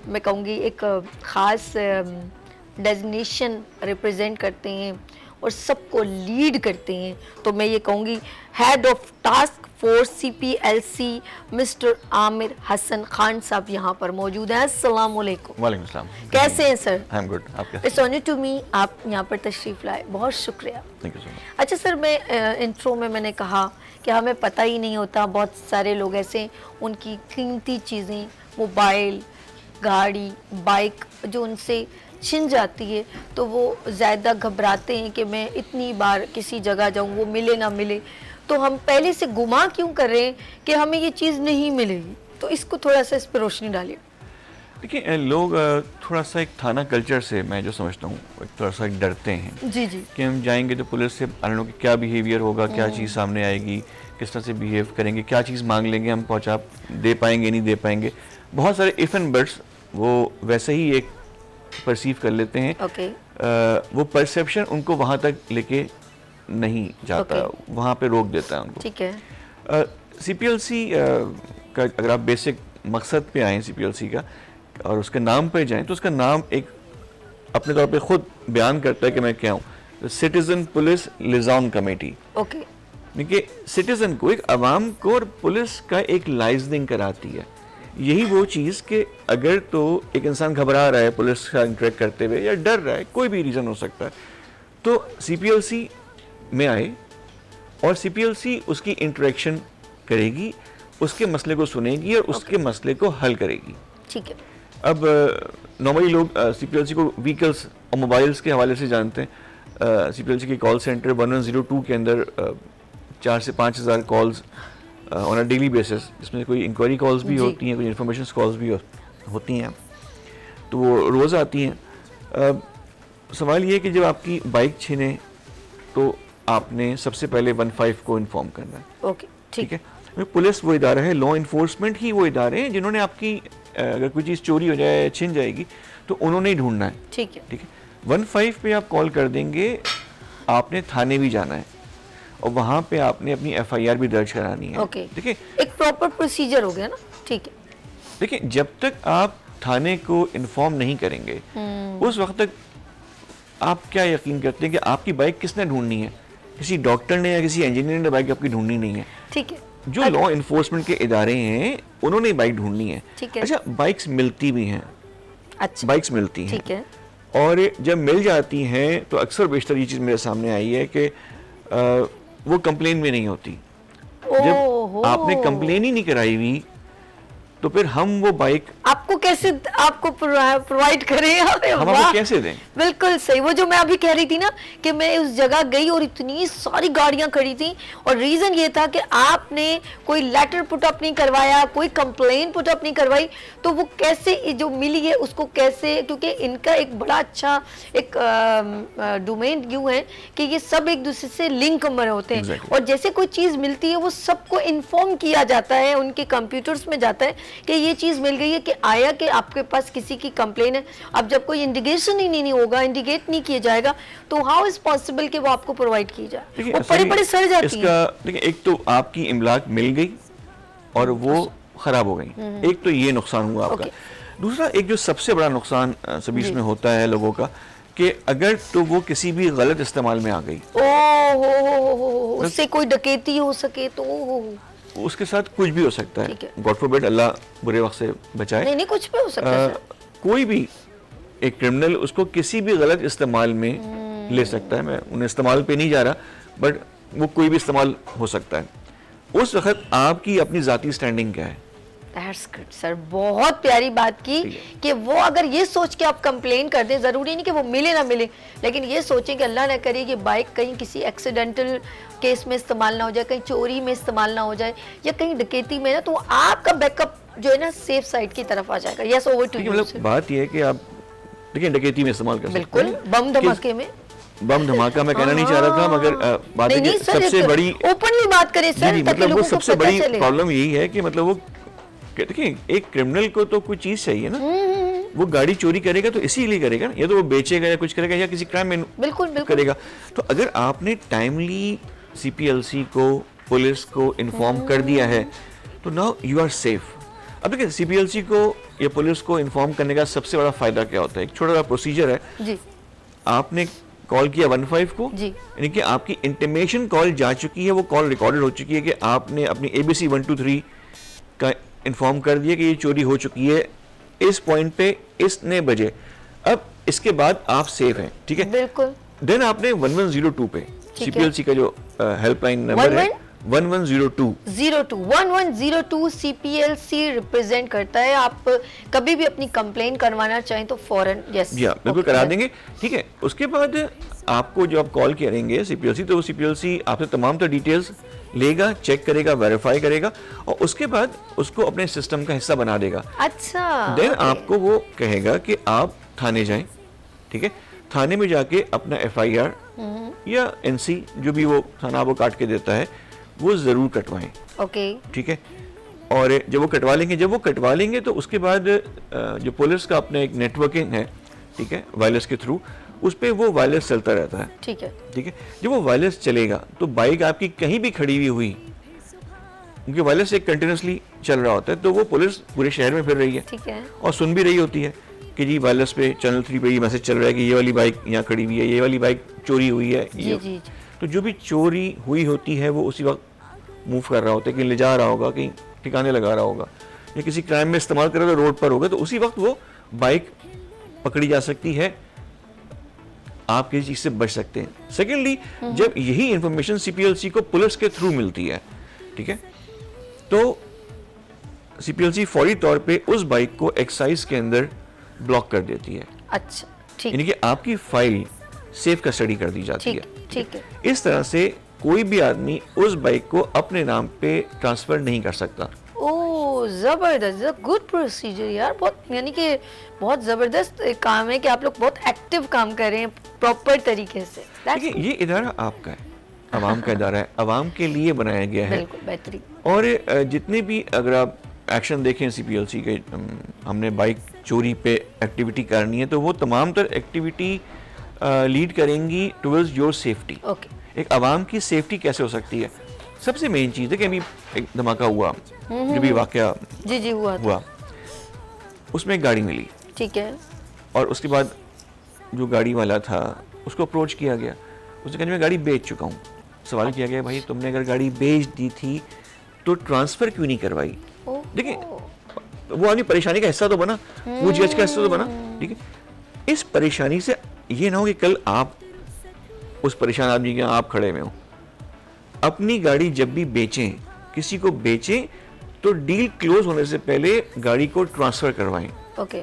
मैं कहूँगी एक ख़ास डेजिग्नेशन रिप्रेजेंट करते हैं और सबको लीड करते हैं। तो मैं ये कहूँगी head of task force CPLC mister Aamir Hasan Khan साहब यहाँ पर मौजूद हैं। अस्सलाम वालेकुम। वालेकुम सलाम। कैसे हैं सर? I am good. आप कैसे? इट्स ऑनर टू मी, आप यहाँ पर तशरीफ़ लाए, बहुत शुक्रिया। Thank you so much. अच्छा सर, मैं इंट्रो में मैंने कहा कि हमें पता ही नहीं होता, बहुत सारे लोग ऐसे उनकी कीमती चीज़ें, मोबाइल, गाड़ी, बाइक जो उनसे छिन जाती है तो वो ज़्यादा घबराते हैं कि मैं इतनी बार किसी जगह जाऊँ, वो मिले ना मिले। तो हम पहले से गुमा क्यों कर रहे हैं कि हमें ये चीज़ नहीं मिलेगी? तो इसको थोड़ा सा इस पर रोशनी डालिए। देखिए, लोग थोड़ा सा एक थाना कल्चर से मैं जो समझता हूँ थोड़ा सा डरते हैं जी जी कि हम जाएंगे तो पुलिस से अनजान कि क्या बिहेवियर होगा, क्या चीज़ सामने आएगी, किस तरह से बिहेव करेंगे, क्या चीज़ मांग लेंगे, हम पहुँचा दे पाएंगे नहीं दे पाएंगे। बहुत सारे इफ़ एंड बट्स वो वैसे ही एक परसीव कर लेते हैं। वो परसेप्शन उनको वहाँ तक लेके नहीं जाता, वहाँ पे रोक देता है उनको। ठीक है। CPLC का अगर आप बेसिक मकसद पे आएँ CPLC का और उसके नाम पे जाएं तो उसका नाम एक अपने तौर पे खुद बयान करता है कि मैं क्या हूँ, सिटीजन पुलिस लिजॉन कमेटी। ओके। देखिए सिटीजन को, एक आवाम को और पुलिस का एक लाइजनिंग कराती है। यही वो चीज़ कि अगर तो एक इंसान घबरा रहा है पुलिस का इंटरेक्ट करते हुए या डर रहा है, कोई भी रीज़न हो सकता है, तो CPLC में आए और CPLC उसकी इंटरेक्शन करेगी, उसके मसले को सुनेगी और उसके मसले को हल करेगी। ठीक है। अब नॉर्मली लोग CPLC को व्हीकल्स और मोबाइल्स के हवाले से जानते हैं। CPLC के कॉल सेंटर 1102 के अंदर 4 से 5 हज़ार calls on a daily basis, जिसमें कोई इंक्वायरी कॉल्स भी होती हैं, कुछ इन्फॉर्मेशन कॉल्स भी होती हैं, तो वो रोज़ आती हैं। सवाल ये है कि जब आपकी बाइक छीने तो आपने सबसे पहले 15 को इन्फॉर्म करना है। ओके, ठीक है। पुलिस वो इदारा है, लॉ इन्फोर्समेंट ही वो इदारे हैं जिन्होंने आपकी अगर कोई चीज़ चोरी हो जाए, छिन जाएगी, तो उन्होंने ही ढूंढना है। ठीक है, ठीक है। 15 पे आप कॉल कर देंगे, आपने थाने भी जाना है और वहाँ पे आपने अपनी FIR भी दर्ज करानी है। ओके। देखिए एक प्रॉपर प्रोसीजर हो गया ना। ठीक है। देखिए जब तक आप थाने को इन्फॉर्म नहीं करेंगे उस वक्त तक आप क्या यकीन करते हैं कि आपकी बाइक किसने ढूंढनी है? किसी डॉक्टर ने या किसी इंजीनियर ने बाइक आपकी ढूंढनी नहीं है। ठीक है। जो लॉ इन्फोर्समेंट के इदारे हैं उन्होंने बाइक ढूंढनी है। ठीक है। अच्छा, बाइक्स मिलती भी हैं। अच्छा, बाइक्स मिलती हैं। ठीक है। और जब मिल जाती हैं तो अक्सर बेशतर ये चीज़ मेरे सामने आई है कि वो कंप्लेन भी नहीं होती। जब आपने कंप्लेन ही नहीं कराई हुई तो फिर हम वो बाइक आपको कैसे आपको प्रोवाइड करें? हम आपको कैसे दें? बिल्कुल सही। वो जो मैं अभी कह रही थी ना कि मैं उस जगह गई और इतनी सारी गाड़ियां खड़ी थी और रीजन ये था कि आपने कोई लेटर पुट अप नहीं करवाया, कोई कंप्लेन पुट अप नहीं करवाई, तो वो कैसे जो मिली है उसको कैसे, क्योंकि इनका एक बड़ा अच्छा एक डोमेन यूं है कि ये सब एक दूसरे से लिंक में होते हैं। और जैसे कोई चीज मिलती है वो सबको इन्फॉर्म किया जाता है, उनके कंप्यूटर्स में जाता है कि ये चीज मिल गई है, कि आया कि आपके पास किसी की कंप्लेन है। अब जब कोई इंडिकेशन ही नहीं होगा, इंडिकेट नहीं किया जाएगा, तो हाउ इज पॉसिबल कि वो आपको प्रोवाइड की जाए? वो बड़े सड़ जाती है। देखिए एक तो आपकी इमलाक मिल गई और वो खराब हो गई, एक तो ये नुकसान हुआ आपका। दूसरा एक जो सबसे बड़ा नुकसान सभी इसमें होता है लोगों का कि अगर तो वो किसी भी गलत इस्तेमाल में आ गई, उससे कोई डकैती हो सके तो उसके साथ कुछ भी हो सकता है। गॉड फॉरबिड, अल्लाह बुरे वक्त से बचाए। नहीं कुछ भी हो सकता है। कोई भी एक क्रिमिनल उसको किसी भी गलत इस्तेमाल में ले सकता है। मैं उन इस्तेमाल पे नहीं जा रहा, बट वो कोई भी इस्तेमाल हो सकता है। उस वक्त आपकी अपनी जाती स्टैंडिंग क्या है? That's good, sir. बहुत प्यारी बात की कि वो अगर ये सोच के आप कंप्लेन कर दें, जरूरी नहीं कि वो मिले ना मिले, लेकिन ये सोचें कि अल्लाह ना करे कि बाइक कहीं किसी एक्सीडेंटल केस में इस्तेमाल ना हो जाए, कहीं चोरी में इस्तेमाल ना हो जाए या कहीं डकैती में ना, तो आपका बैकअप जो है ना सेफ साइड की तरफ आ जाएगा। Yes, over to you. मतलब बात ये है कि आप देखिए डकैती में इस्तेमाल कर सकते हैं, बिल्कुल। बम धमाके में, बम धमाका मैं कहना नहीं चाह रहा था, मगर बात है कि सबसे बड़ी ओपनली बात करें सर, मतलब वो सबसे बड़ी प्रॉब्लम यही है कि मतलब वो देखिए एक क्रिमिनल को तो कोई चीज चाहिए ना, वो गाड़ी चोरी करेगा तो इसीलिए करेगा ना, या तो वो बेचेगा या कुछ करेगा या किसी क्राइम में बिल्कुल करेगा। तो अगर आपने टाइमली CPLC को, पुलिस को इन्फॉर्म कर दिया है तो नाउ यू आर सेफ। अब देखिए CPLC को या पुलिस को इन्फॉर्म करने का सबसे बड़ा फायदा क्या होता है? एक छोटा सा प्रोसीजर है जी। आपने कॉल किया 15 को, यानी कि आपकी इंटीमेशन कॉल जा चुकी है, वो कॉल रिकॉर्डेड हो चुकी है कि आपने अपनी ABC 123 का इन्फॉर्म कर दिया कि ये चोरी हो चुकी है इस पॉइंट पे इतने बजे। अब इसके बाद आप सेफ हैं, ठीक है? बिल्कुल। देन आपने 1102 पे CPLC का जो हेल्पलाइन नंबर है 1102 1102 CPLC रिप्रेजेंट करता है। आप कभी भी अपनी कंप्लेन करवाना चाहें तो फौरन यस जी हाँ बिल्कुल करा देंगे। ठीक है, उसके बाद आपको जो आप कॉल करेंगे CPLC, तो वो CPLC आपसे तमाम तो डिटेल्स लेगा, चेक करेगा, वेरीफाई करेगा और उसके बाद उसको अपने सिस्टम का हिस्सा बना देगा। अच्छा, देन आपको वो कहेगा कि आप थाने जाएं। ठीक है, थाने में जाके अपना FIR या NC जो भी वो थाना वो काट के देता है वो ज़रूर कटवाएं। ओके, ठीक है, और जब वो कटवा लेंगे तो उसके बाद जो पुलिस का अपना एक नेटवर्किंग है, ठीक है, वायरलेस के थ्रू, उस पर वो वायरलेस चलता रहता है। ठीक है, ठीक है, जब वो वायरलेस चलेगा तो बाइक आपकी कहीं भी खड़ी हुई हुई, क्योंकि वायरलेस एक कंटिन्यूसली चल रहा होता है, तो वो पुलिस पूरे शहर में फिर रही है, ठीक है, और सुन भी रही होती है कि जी वायरलेस पे चैनल 3 पे ये मैसेज चल रहा है कि ये वाली बाइक यहाँ खड़ी हुई है, ये वाली बाइक चोरी हुई है। जी जी। तो जो भी चोरी हुई होती है वो उसी वक्त मूव कर रहा होता है, कहीं ले जा रहा होगा, कहीं ठिकाने लगा रहा होगा, या किसी क्राइम में इस्तेमाल कर रहा है, रोड पर होगा, तो उसी वक्त वो बाइक पकड़ी जा सकती है, आप किसी चीज से बच सकते हैं। सेकेंडली, जब यही इंफॉर्मेशन CPLC को पुलिस के थ्रू मिलती है, ठीक है, तो CPLC फौरी तौर पे उस बाइक को एक्साइज के अंदर ब्लॉक कर देती है। अच्छा, ठीक, यानी कि आपकी फाइल सेफ कस्टडी कर दी जाती है। ठीक है, इस तरह से कोई भी आदमी उस बाइक को अपने नाम पे ट्रांसफर नहीं कर सकता। ओ जबरदस्त, गुड प्रोसीजर यार, बहुत यानी कि बहुत जबरदस्त काम है कि आप लोग बहुत एक्टिव काम कर रहे हैं प्रॉपर तरीके से। देखिए, ये इदारा आपका है, अवाम का इदारा है, अवाम के लिए बनाया गया है। बिल्कुल बेहतरीन। और जितने भी अगर आप एक्शन देखें CPLC के, हमने बाइक चोरी पे एक्टिविटी करनी है तो वो तमाम तर एक्टिविटी लीड करेंगी टुवर्ड्स योर सेफ्टी। ओके, एक अवाम की सेफ्टी कैसे हो सकती है, सबसे मेन चीज़ है कि अभी एक धमाका हुआ, जो भी वाकया जी जी हुआ, उसमें एक गाड़ी मिली, ठीक है, और उसके बाद जो गाड़ी वाला था उसको अप्रोच किया गया, उसने कहा मैं गाड़ी बेच चुका हूँ। सवाल किया गया, भाई तुमने अगर गाड़ी बेच दी थी तो ट्रांसफ़र क्यों नहीं करवाई? देखिए, वो आदमी परेशानी का हिस्सा तो बना, वो जज का हिस्सा तो बना। ठीक है, इस परेशानी से ये ना हो कि कल आप उस परेशान आदमी के आप खड़े में हो। अपनी गाड़ी जब भी बेचें, किसी को बेचें, तो डील क्लोज होने से पहले गाड़ी को ट्रांसफ़र करवाएं। ओके,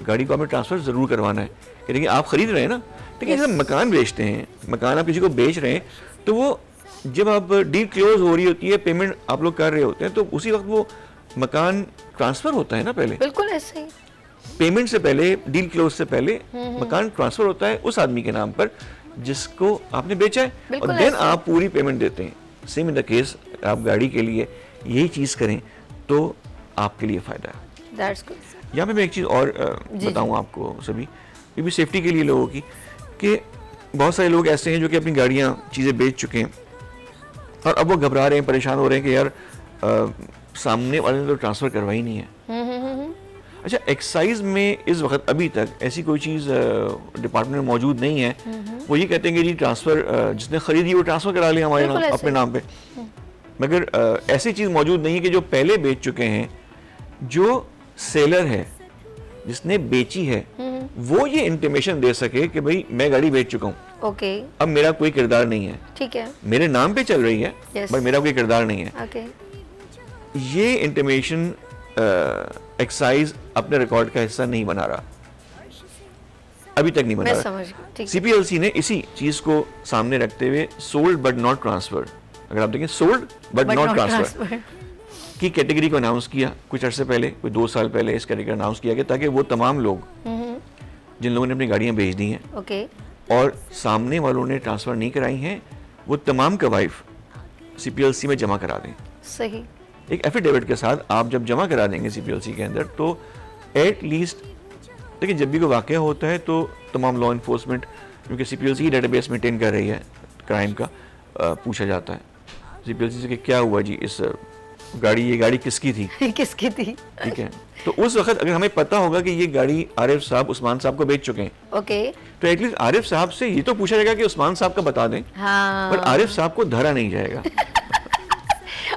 गाड़ी को हमें ट्रांसफ़र ज़रूर करवाना है। देखिए, आप खरीद रहे हैं ना, देखिए जब मकान बेचते हैं, मकान आप किसी को बेच रहे हैं, तो वो जब आप डील क्लोज हो रही होती है, पेमेंट आप लोग कर रहे होते हैं, तो उसी वक्त वो मकान ट्रांसफ़र होता है ना पहले। बिल्कुल ऐसे ही, पेमेंट से पहले, डील क्लोज से पहले मकान ट्रांसफ़र होता है उस आदमी के नाम पर जिसको आपने बेचा है, और देन आप पूरी पेमेंट देते हैं। सेम इन द केस, आप गाड़ी के लिए यही चीज़ करें तो आपके लिए फ़ायदा है। That's good. यहाँ पे मैं एक चीज़ और बताऊँ आपको सभी, ये भी सेफ्टी के लिए लोगों की, कि बहुत सारे लोग ऐसे हैं जो कि अपनी गाड़ियाँ चीज़ें बेच चुके हैं और अब वो घबरा रहे हैं, परेशान हो रहे हैं कि यार सामने वाले ने तो ट्रांसफ़र करवाई नहीं है। अच्छा, एक्साइज में इस वक्त अभी तक ऐसी कोई चीज़ डिपार्टमेंट में मौजूद नहीं है। वो ये कहते हैं कि जी ट्रांसफ़र जिसने ख़रीदी वो ट्रांसफ़र करा ले हमारे नाम, अपने नाम पे, मगर ऐसी चीज़ मौजूद नहीं है कि जो पहले बेच चुके हैं, जो सेलर है जिसने बेची है, वो ये इंटीमेशन दे सके कि भाई मैं गाड़ी बेच चुका हूँ, ओके, अब मेरा कोई किरदार नहीं है, ठीक है, मेरे नाम पे चल रही है, Yes. बट मेरा कोई किरदार नहीं है। ओके, ये इंटीमेशन एक्साइज अपने रिकॉर्ड का हिस्सा नहीं बना रहा, अभी तक नहीं बना मैं रहा। समझ गई, ठीक है। CPLC ने इसी चीज को सामने रखते हुए सोल्ड बट नॉट ट्रांसफर्ड, अगर आप देखें सोल्ड बट नॉट ट्रांसफर्ड की कैटेगरी को अनाउंस किया कुछ अर्से पहले, कोई 2 साल पहले इस कैटेगरी अनाउंस किया गया, ताकि वो तमाम लोग जिन लोगों ने अपनी गाड़ियां बेच दी हैं ओके, और सामने वालों ने ट्रांसफर नहीं कराई हैं, वो तमाम कवाइफ CPLC में जमा करा दें। सही, एक एफिडेविट के साथ आप जब जमा करा देंगे CPLC के अंदर, तो एट लीस्ट, देखिए जब भी कोई वाकया होता है तो तमाम लॉ इन्फोर्समेंट, क्योंकि CPLC ही डेटाबेस मेंटेन कर रही है क्राइम का, पूछा जाता है CPLC से कि क्या हुआ जी, इस ये गाड़ी किसकी थी किसकी थी, ठीक है, तो उस वक्त अगर हमें पता होगा कि ये गाड़ी आरिफ साहब उस्मान साहब को बेच चुके हैं, ओके, तो एटलीस्ट आरिफ साहब से ये तो पूछा जाएगा कि उस्मान साहब का बता दें, हाँ, पर आरिफ साहब को धरा नहीं जाएगा।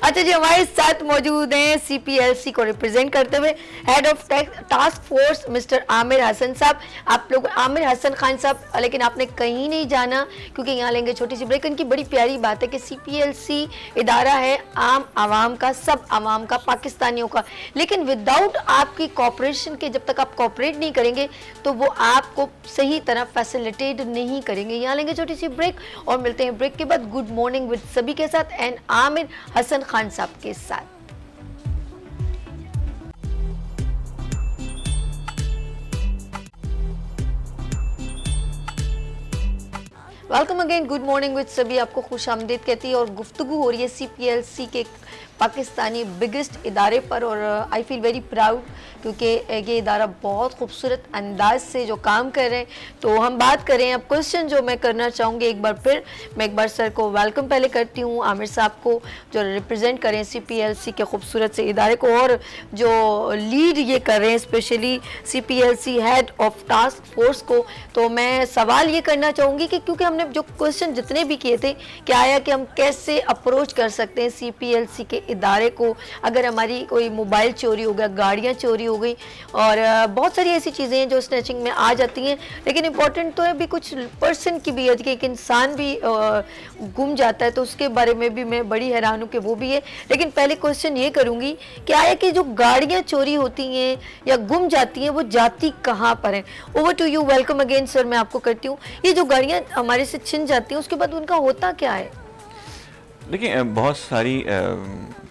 अच्छा जी, हमारे साथ मौजूद हैं सीपीएलसी को रिप्रेजेंट करते हुए head of task force mister Aamir Hasan साहब। आप लोग आमिर हसन खान साहब, लेकिन आपने कहीं नहीं जाना क्योंकि यहाँ लेंगे छोटी सी ब्रेक। इनकी बड़ी प्यारी बात है कि सीपीएलसी इदारा है आम आवाम का, सब आवाम का, पाकिस्तानियों का, लेकिन विदाउट आपकी कॉपरेशन के, जब तक आप कॉपरेट नहीं करेंगे तो वो आपको सही तरह फैसिलिटेट नहीं करेंगे। यहाँ लेंगे छोटी सी ब्रेक और मिलते हैं ब्रेक के बाद गुड मॉर्निंग विद सभी के साथ एंड आमिर हसन खान साहब के साथ। Welcome again, good morning with सभी, आपको खुश आमदीद कहती है और गुफ्तगू हो रही है सीपीएलसी के पाकिस्तानी बिगेस्ट इदारे पर। और आई फील वेरी प्राउड क्योंकि ये इदारा बहुत खूबसूरत अंदाज से जो काम कर रहे हैं। तो हम बात करें अब क्वेश्चन जो मैं करना चाहूँगी, एक बार फिर मैं एक बार सर को वेलकम पहले करती हूँ, आमिर साहब को जो रिप्रेजेंट करें सीपीएलसी के खूबसूरत से इदारे को और जो लीड ये कर रहे हैं specially CPLC head of task force को। तो मैं सवाल ये करना चाहूँगी कि क्योंकि हमने जो क्वेश्चन जितने भी किए थे कि आया कि हम कैसे अप्रोच कर सकते हैं सीपीएलसी के इदारे को अगर हमारी कोई मोबाइल चोरी हो गया, गाड़ियाँ चोरी हो गई और बहुत सारी ऐसी चीज़ें हैं जो स्नैचिंग में आ जाती हैं। लेकिन इम्पॉर्टेंट तो है भी कुछ पर्सन की भी है कि एक इंसान भी गुम जाता है, तो उसके बारे में भी मैं बड़ी हैरान हूँ कि वो भी है। लेकिन पहले क्वेश्चन ये करूँगी कि आया कि जो गाड़ियाँ चोरी होती हैं या गुम जाती हैं वो जाती कहाँ पर हैं। Over to you, welcome again sir, मैं आपको करती हूँ। ये जो गाड़ियाँ हमारे से छिन जाती हैं उसके बाद उनका होता क्या है? देखिए बहुत सारी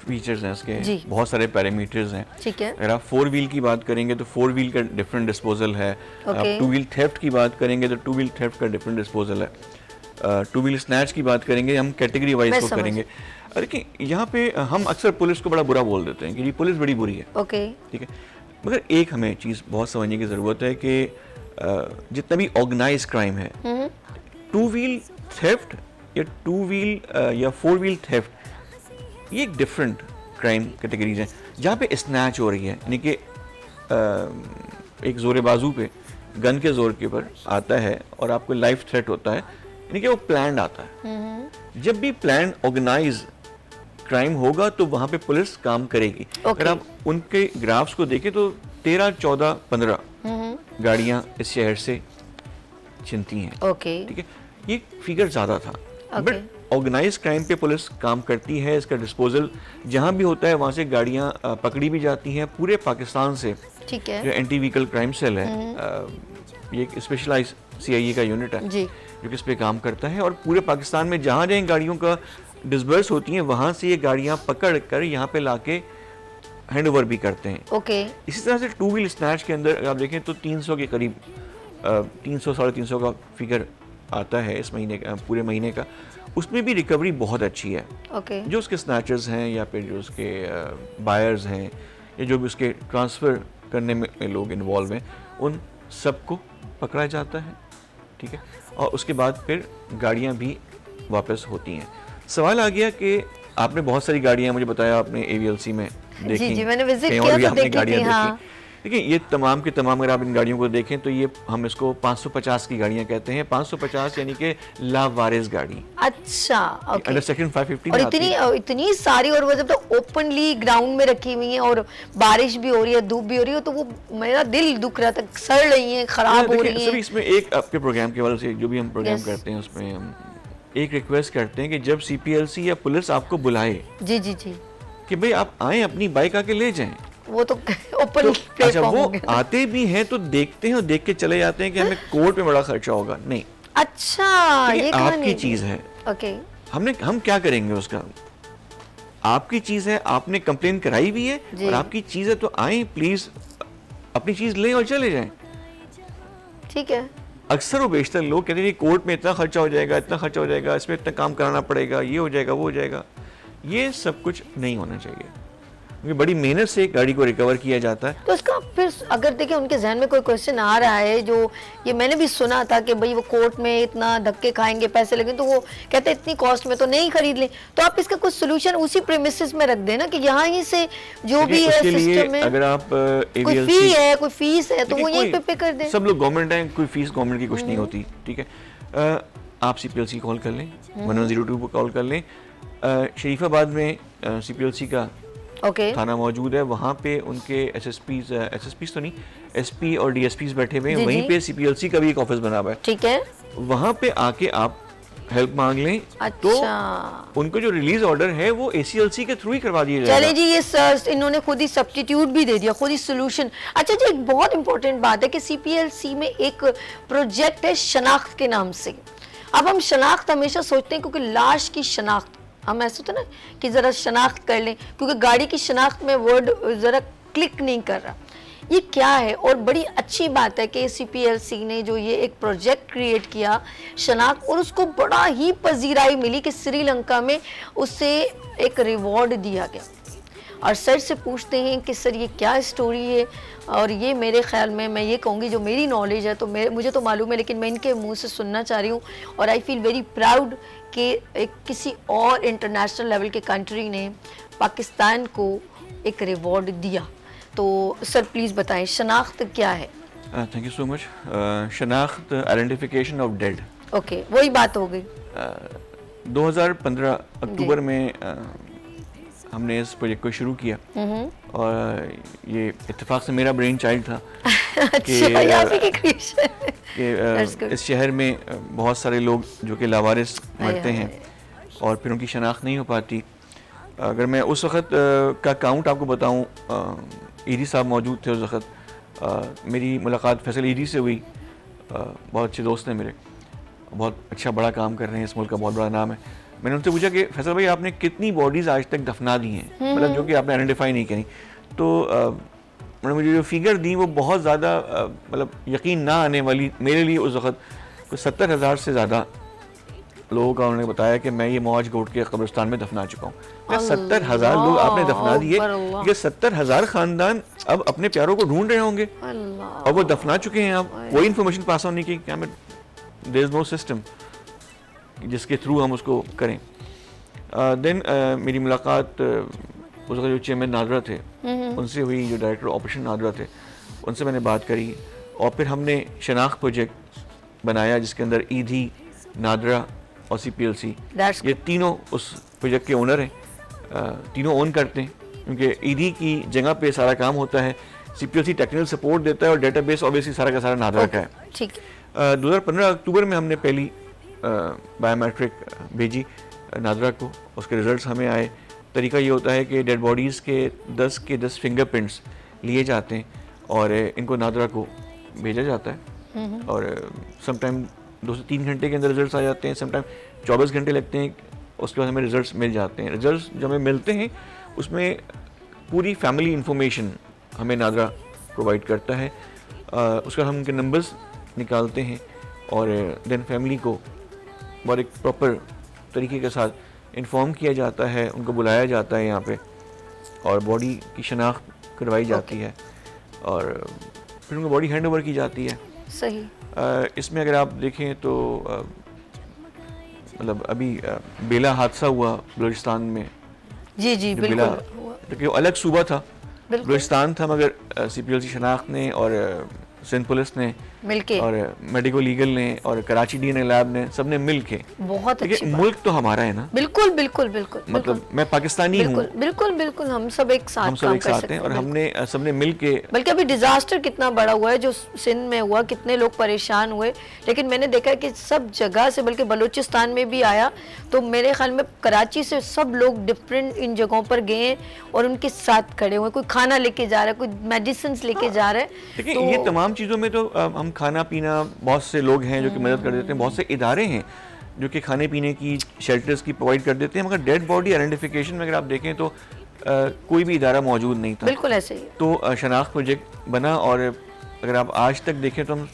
फीचर्स हैं इसके, बहुत सारे पैरामीटर्स हैं। ठीक है। अगर आप 4 व्हील की बात करेंगे तो 4 व्हील का डिफरेंट डिस्पोजल है। आप 2 व्हील थेफ्ट की बात करेंगे तो 2 व्हील थेफ्ट का डिफरेंट डिस्पोजल है। 2 व्हील स्नैच की बात करेंगे, हम कैटेगरी वाइज को करेंगे। देखिए यहाँ पे हम अक्सर पुलिस को बड़ा बुरा बोल देते हैं कि ये पुलिस बड़ी बुरी है। ओके, ठीक है, मगर एक हमें चीज़ बहुत समझने की ज़रूरत है कि जितना भी ऑर्गेनाइज क्राइम है, 2 व्हील थेफ्ट या 2 व्हील या 4 व्हील थेफ्ट, ये एक डिफरेंट क्राइम कैटेगरीज हैं। जहाँ पे स्नैच हो रही है यानी कि एक जोर बाजू पे गन के जोर के ऊपर आता है और आपको लाइफ थ्रेट होता है, यानी कि वो प्लान्ड आता है। जब भी प्लान ऑर्गेनाइज क्राइम होगा तो वहाँ पे पुलिस काम करेगी। अगर आप उनके ग्राफ्स को देखें तो 13, 14, 15 गाड़ियाँ इस शहर से छिनती हैं। ठीक है, ये फिगर ज़्यादा था। बट ऑर्गेनाइज क्राइम पे पुलिस काम करती है, इसका डिस्पोजल जहाँ भी होता है वहाँ से गाड़ियाँ पकड़ी भी जाती हैं पूरे पाकिस्तान से। ठीक है। जो एंटी व्हीकल क्राइम सेल है, ये एक स्पेशलाइज सीआईए का यूनिट है जो कि इस पे काम करता है और पूरे पाकिस्तान में जहाँ जहाँ गाड़ियों का डिसबर्स होती हैं वहाँ से ये गाड़ियाँ पकड़ कर यहाँ पे लाके हैंड ओवर भी करते हैं। इसी तरह से 2 व्हील स्नैच के अंदर अगर आप देखें तो 300 के करीब 300, 350 का फिगर आता है इस महीने का, पूरे महीने का। उसमें भी रिकवरी बहुत अच्छी है। जो उसके स्नैचर्स हैं या फिर जो उसके बायर्स हैं या जो भी उसके ट्रांसफ़र करने में लोग इन्वॉल्व हैं, उन सबको पकड़ा जाता है। ठीक है, और उसके बाद फिर गाड़ियाँ भी वापस होती हैं। सवाल आ गया कि आपने बहुत सारी गाड़ियाँ मुझे बताया आपने एवीएलसी में देखी, जी मैंने विजिट किया तो देखी थी। हाँ। देखिए ये तमाम के तमाम अगर आप इन गाड़ियों को देखें तो ये हम इसको 550 की गाड़ियां कहते हैं। 550 यानी कि लावारिस गाड़ी। अच्छा, अंडर सेक्शन 550 और इतनी सारी, और वो जब तो ओपनली ग्राउंड में रखी हुई हैं और बारिश भी हो रही है, धूप भी हो रही है, तो वो मेरा दिल दुख रहा था, सड़ रही है, खराब हो रही है। इसमें एक आपके प्रोग्राम के वाले से जो भी हम प्रोग्राम करते हैं उसमें हम एक रिक्वेस्ट करते हैं कि जब सीपीएलसी या पुलिस आपको बुलाए जी कि भाई आप आए, अपनी बाइक आके ले जाएं। वो तो ओपन अच्छा, वो आते भी हैं तो देखते हैं और देख के चले जाते हैं कि हमें कोर्ट में बड़ा खर्चा होगा। नहीं, अच्छा, ये आपकी चीज है। हम क्या करेंगे उसका? आपकी चीज है, आपने कंप्लेन कराई भी है और आपकी चीज है, तो आए प्लीज अपनी चीज लें और चले जाएं। ठीक है। अक्सर वो बेशतर लोग कहते हैं कोर्ट में इतना खर्चा हो जाएगा, इतना खर्चा हो जाएगा, इसमें इतना काम कराना पड़ेगा, ये हो जाएगा, वो हो जाएगा। ये सब कुछ नहीं होना चाहिए क्योंकि बड़ी मेहनत से गाड़ी को रिकवर किया जाता है। तो इसका फिर अगर देखिए उनके जहन में कोई क्वेश्चन आ रहा है, जो ये मैंने भी सुना था कि भाई वो कोर्ट में इतना धक्के खाएंगे, पैसे लगेंगे, तो वो कहते हैं इतनी कॉस्ट में तो नहीं खरीद लें। तो आप इसका कुछ सोल्यूशन उसी प्रेमिसेस में रख देना कि यहाँ ही से जो भी है सिस्टम में, अगर आप कोई फी है, कोई फीस है, तो वो यहीं पे कर दें। सब लोग गवर्नमेंट है, कोई फीस गवर्नमेंट की कुछ नहीं होती। ठीक है, आप सीपीएलसी कॉल कर लें, 1102 पर कॉल कर लें। शरीफाबाद में CPLC का ओके थाना मौजूद है, वहाँ पे उनके एसएसपीज तो नहीं, SP और DSPs बैठे हुए हैं, जी, वहीं जी। पे CPLC का भी एक ऑफिस बना हुआ है। ठीक है, वहाँ पे आके आप हेल्प मांग लें तो अच्छा। उनको जो रिलीज ऑर्डर है वो ACLC के थ्रू ही करवा दिया जाएगा। चले जी, ये सर इन्होंने खुद ही सब्स्टिट्यूट भी दे दिया, खुद ही सोल्यूशन। अच्छा जी, एक बहुत इंपॉर्टेंट बात है कि CPLC में एक प्रोजेक्ट है शनाख्त के नाम से। अब हम शनाख्त हमेशा सोचते हैं क्योंकि लाश की शनाख्त, हम ऐसा होता है ना कि ज़रा शनाख्त कर लें, क्योंकि गाड़ी की शनाख्त में वर्ड ज़रा क्लिक नहीं कर रहा। ये क्या है? और बड़ी अच्छी बात है कि CPLC ने जो ये एक प्रोजेक्ट क्रिएट किया शनाख्त, और उसको बड़ा ही पजीराई मिली कि श्रीलंका में उसे एक रिवॉर्ड दिया गया। और सर से पूछते हैं कि सर ये क्या स्टोरी है, और ये मेरे ख्याल में मैं ये कहूँगी जो मेरी नॉलेज है तो मुझे तो मालूम है, लेकिन मैं इनके मुंह से सुनना चाह रही हूँ। और आई फील वेरी प्राउड कि एक किसी और इंटरनेशनल लेवल के कंट्री ने पाकिस्तान को एक रिवॉर्ड दिया। तो सर प्लीज़ बताएं शनाख्त क्या है? Thank you so much. शनाख्त आइडेंटिफिकेशन ऑफ डेड। ओके, वही बात हो गई। 2015 अक्टूबर में हमने इस प्रोजेक्ट को शुरू किया, और ये इत्तेफाक से मेरा ब्रेन चाइल्ड था कि इस शहर में बहुत सारे लोग जो कि लावारिस मरते हैं और फिर उनकी शनाख्त नहीं हो पाती। अगर मैं उस वक़्त का काउंट आपको बताऊं, ईदी साहब मौजूद थे उस वक़्त। मेरी मुलाकात फैसल ईदी से हुई, बहुत अच्छे दोस्त हैं मेरे, बहुत अच्छा बड़ा काम कर रहे हैं, इस मुल्क का बहुत बड़ा नाम है। मैंने उनसे पूछा कि फैसल भाई आपने कितनी बॉडीज़ आज तक दफना दी हैं, मतलब जो कि आपने आइडेंटिफाई नहीं करी। तो उन्होंने मुझे जो फिगर दी वो बहुत ज़्यादा मतलब यकीन ना आने वाली मेरे लिए उस वक़्त। कोई 70,000 से ज़्यादा लोगों का उन्होंने बताया कि मैं ये मौज गोट के कब्रिस्तान में दफना चुका हूँ। 70,000 लोग आपने दफना दिए, ये 70,000 ख़ानदान अब अपने प्यारों को ढूंढ रहे होंगे और वो दफना चुके हैं। अब कोई इन्फॉर्मेशन पास ऑन नहीं की, क्या देयर इज़ नो सिस्टम जिसके थ्रू हम उसको करें। देन मेरी मुलाकात उस वक्त जो चेयरमैन नादरा थे उनसे हुई, जो डायरेक्टर ऑपरेशन नादरा थे उनसे मैंने बात करी, और फिर हमने शनाख्त प्रोजेक्ट बनाया जिसके अंदर ईदी, नादरा और CPLC ये तीनों उस प्रोजेक्ट के ओनर हैं, तीनों ओन करते हैं, क्योंकि ईदी की जगह पे सारा काम होता है, CPLC टेक्निकल सपोर्ट देता है और डेटाबेस ऑब्वियसली सारा का सारा नादरा का है। ठीक। 2015 अक्टूबर में हमने पहली बायोमेट्रिक भेजी नादरा को, उसके रिजल्ट्स हमें आए। तरीका ये होता है कि डेड बॉडीज़ के 10 फिंगरप्रिंट्स लिए जाते हैं और इनको नादरा को भेजा जाता है, और समटाइम 2 से 3 घंटे के अंदर रिजल्ट्स आ जाते हैं, समटाइम 24 घंटे लगते हैं, उसके बाद हमें रिजल्ट्स मिल जाते हैं। रिजल्ट्स जब हमें मिलते हैं उसमें पूरी फैमिली इंफॉर्मेशन हमें नादरा प्रोवाइड करता है, उसके बाद हम उनके नंबर्स निकालते हैं और देन फैमिली को बहुत एक प्रॉपर तरीके के साथ इन्फॉर्म किया जाता है, उनको बुलाया जाता है यहाँ पे और बॉडी की शनाख्त करवाई जाती है और फिर उनको बॉडी हैंड ओवर की जाती है। सही। इसमें अगर आप देखें तो मतलब अभी बेला हादसा हुआ बलूचिस्तान में। जी जी बिल्कुल। तो कि अलग सूबा था, बलूचिस्तान था, मगर CPLC शनाख्त ने और सिंध पुलिस ने मिलके और मेडिको लीगल ने और कराची DNA लैब ने सबने मिलके, बहुत अच्छी मुल्क तो हमारा है ना। बिल्कुल बिल्कुल बिल्कुल। मतलब मैं पाकिस्तानी हूँ। बिल्कुल बिल्कुल बिल्कुल, हम सब एक साथ हम सब एक साथ हैं और हमने सबने मिलके। बल्कि अभी डिजास्टर कितना बड़ा हुआ है जो सिंध में हुआ, कितने लोग परेशान हुए, लेकिन मैंने देखा कि सब जगह से, बल्कि बलूचिस्तान में भी आया, तो मेरे ख्याल में कराची से सब लोग डिफरेंट इन जगहों पर गए और उनके साथ खड़े हुए, कोई खाना लेके जा रहा है, कोई मेडिसिन लेके जा रहा है। देखिए ये तमाम चीज़ों में तो हम खाना पीना, बहुत से लोग हैं जो कि मदद कर देते हैं, बहुत से इदारे हैं जो कि खाने पीने की, शेल्टर्स की प्रोवाइड कर देते हैं, मगर डेड बॉडी आइडेंटिफिकेशन में अगर आप देखें तो कोई भी इदारा मौजूद नहीं था। बिल्कुल ऐसे ही। तो शनाख्त प्रोजेक्ट बना और अगर आप आज तक देखें तो हम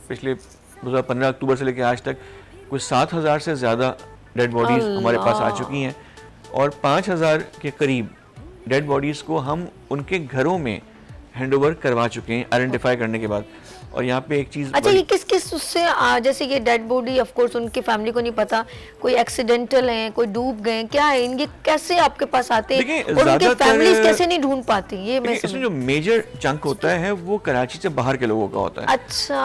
पिछले 2015 अक्टूबर से लेकर आज तक कोई 7,000 से ज़्यादा डेड बॉडीज़ हमारे पास आ चुकी हैं और 5,000 के करीब डेड बॉडीज़ को हम उनके घरों में हैंड ओवर करवा चुके हैं आइडेंटिफाई करने के बाद। और यहाँ पे एक चीज़ अच्छा, ये किस किस उससे जैसे ये डेड बॉडी ऑफ कोर्स उनकी फैमिली को नहीं पता, कोई एक्सीडेंटल हैं, कोई डूब गए, क्या है इनके, कैसे आपके पास आते हैं और उनकी फैमिलीज कैसे नहीं ढूंढ पाती, ये मैं इसमें जो मेजर चंक होता है वो कराची से बाहर के लोगों का होता है। अच्छा,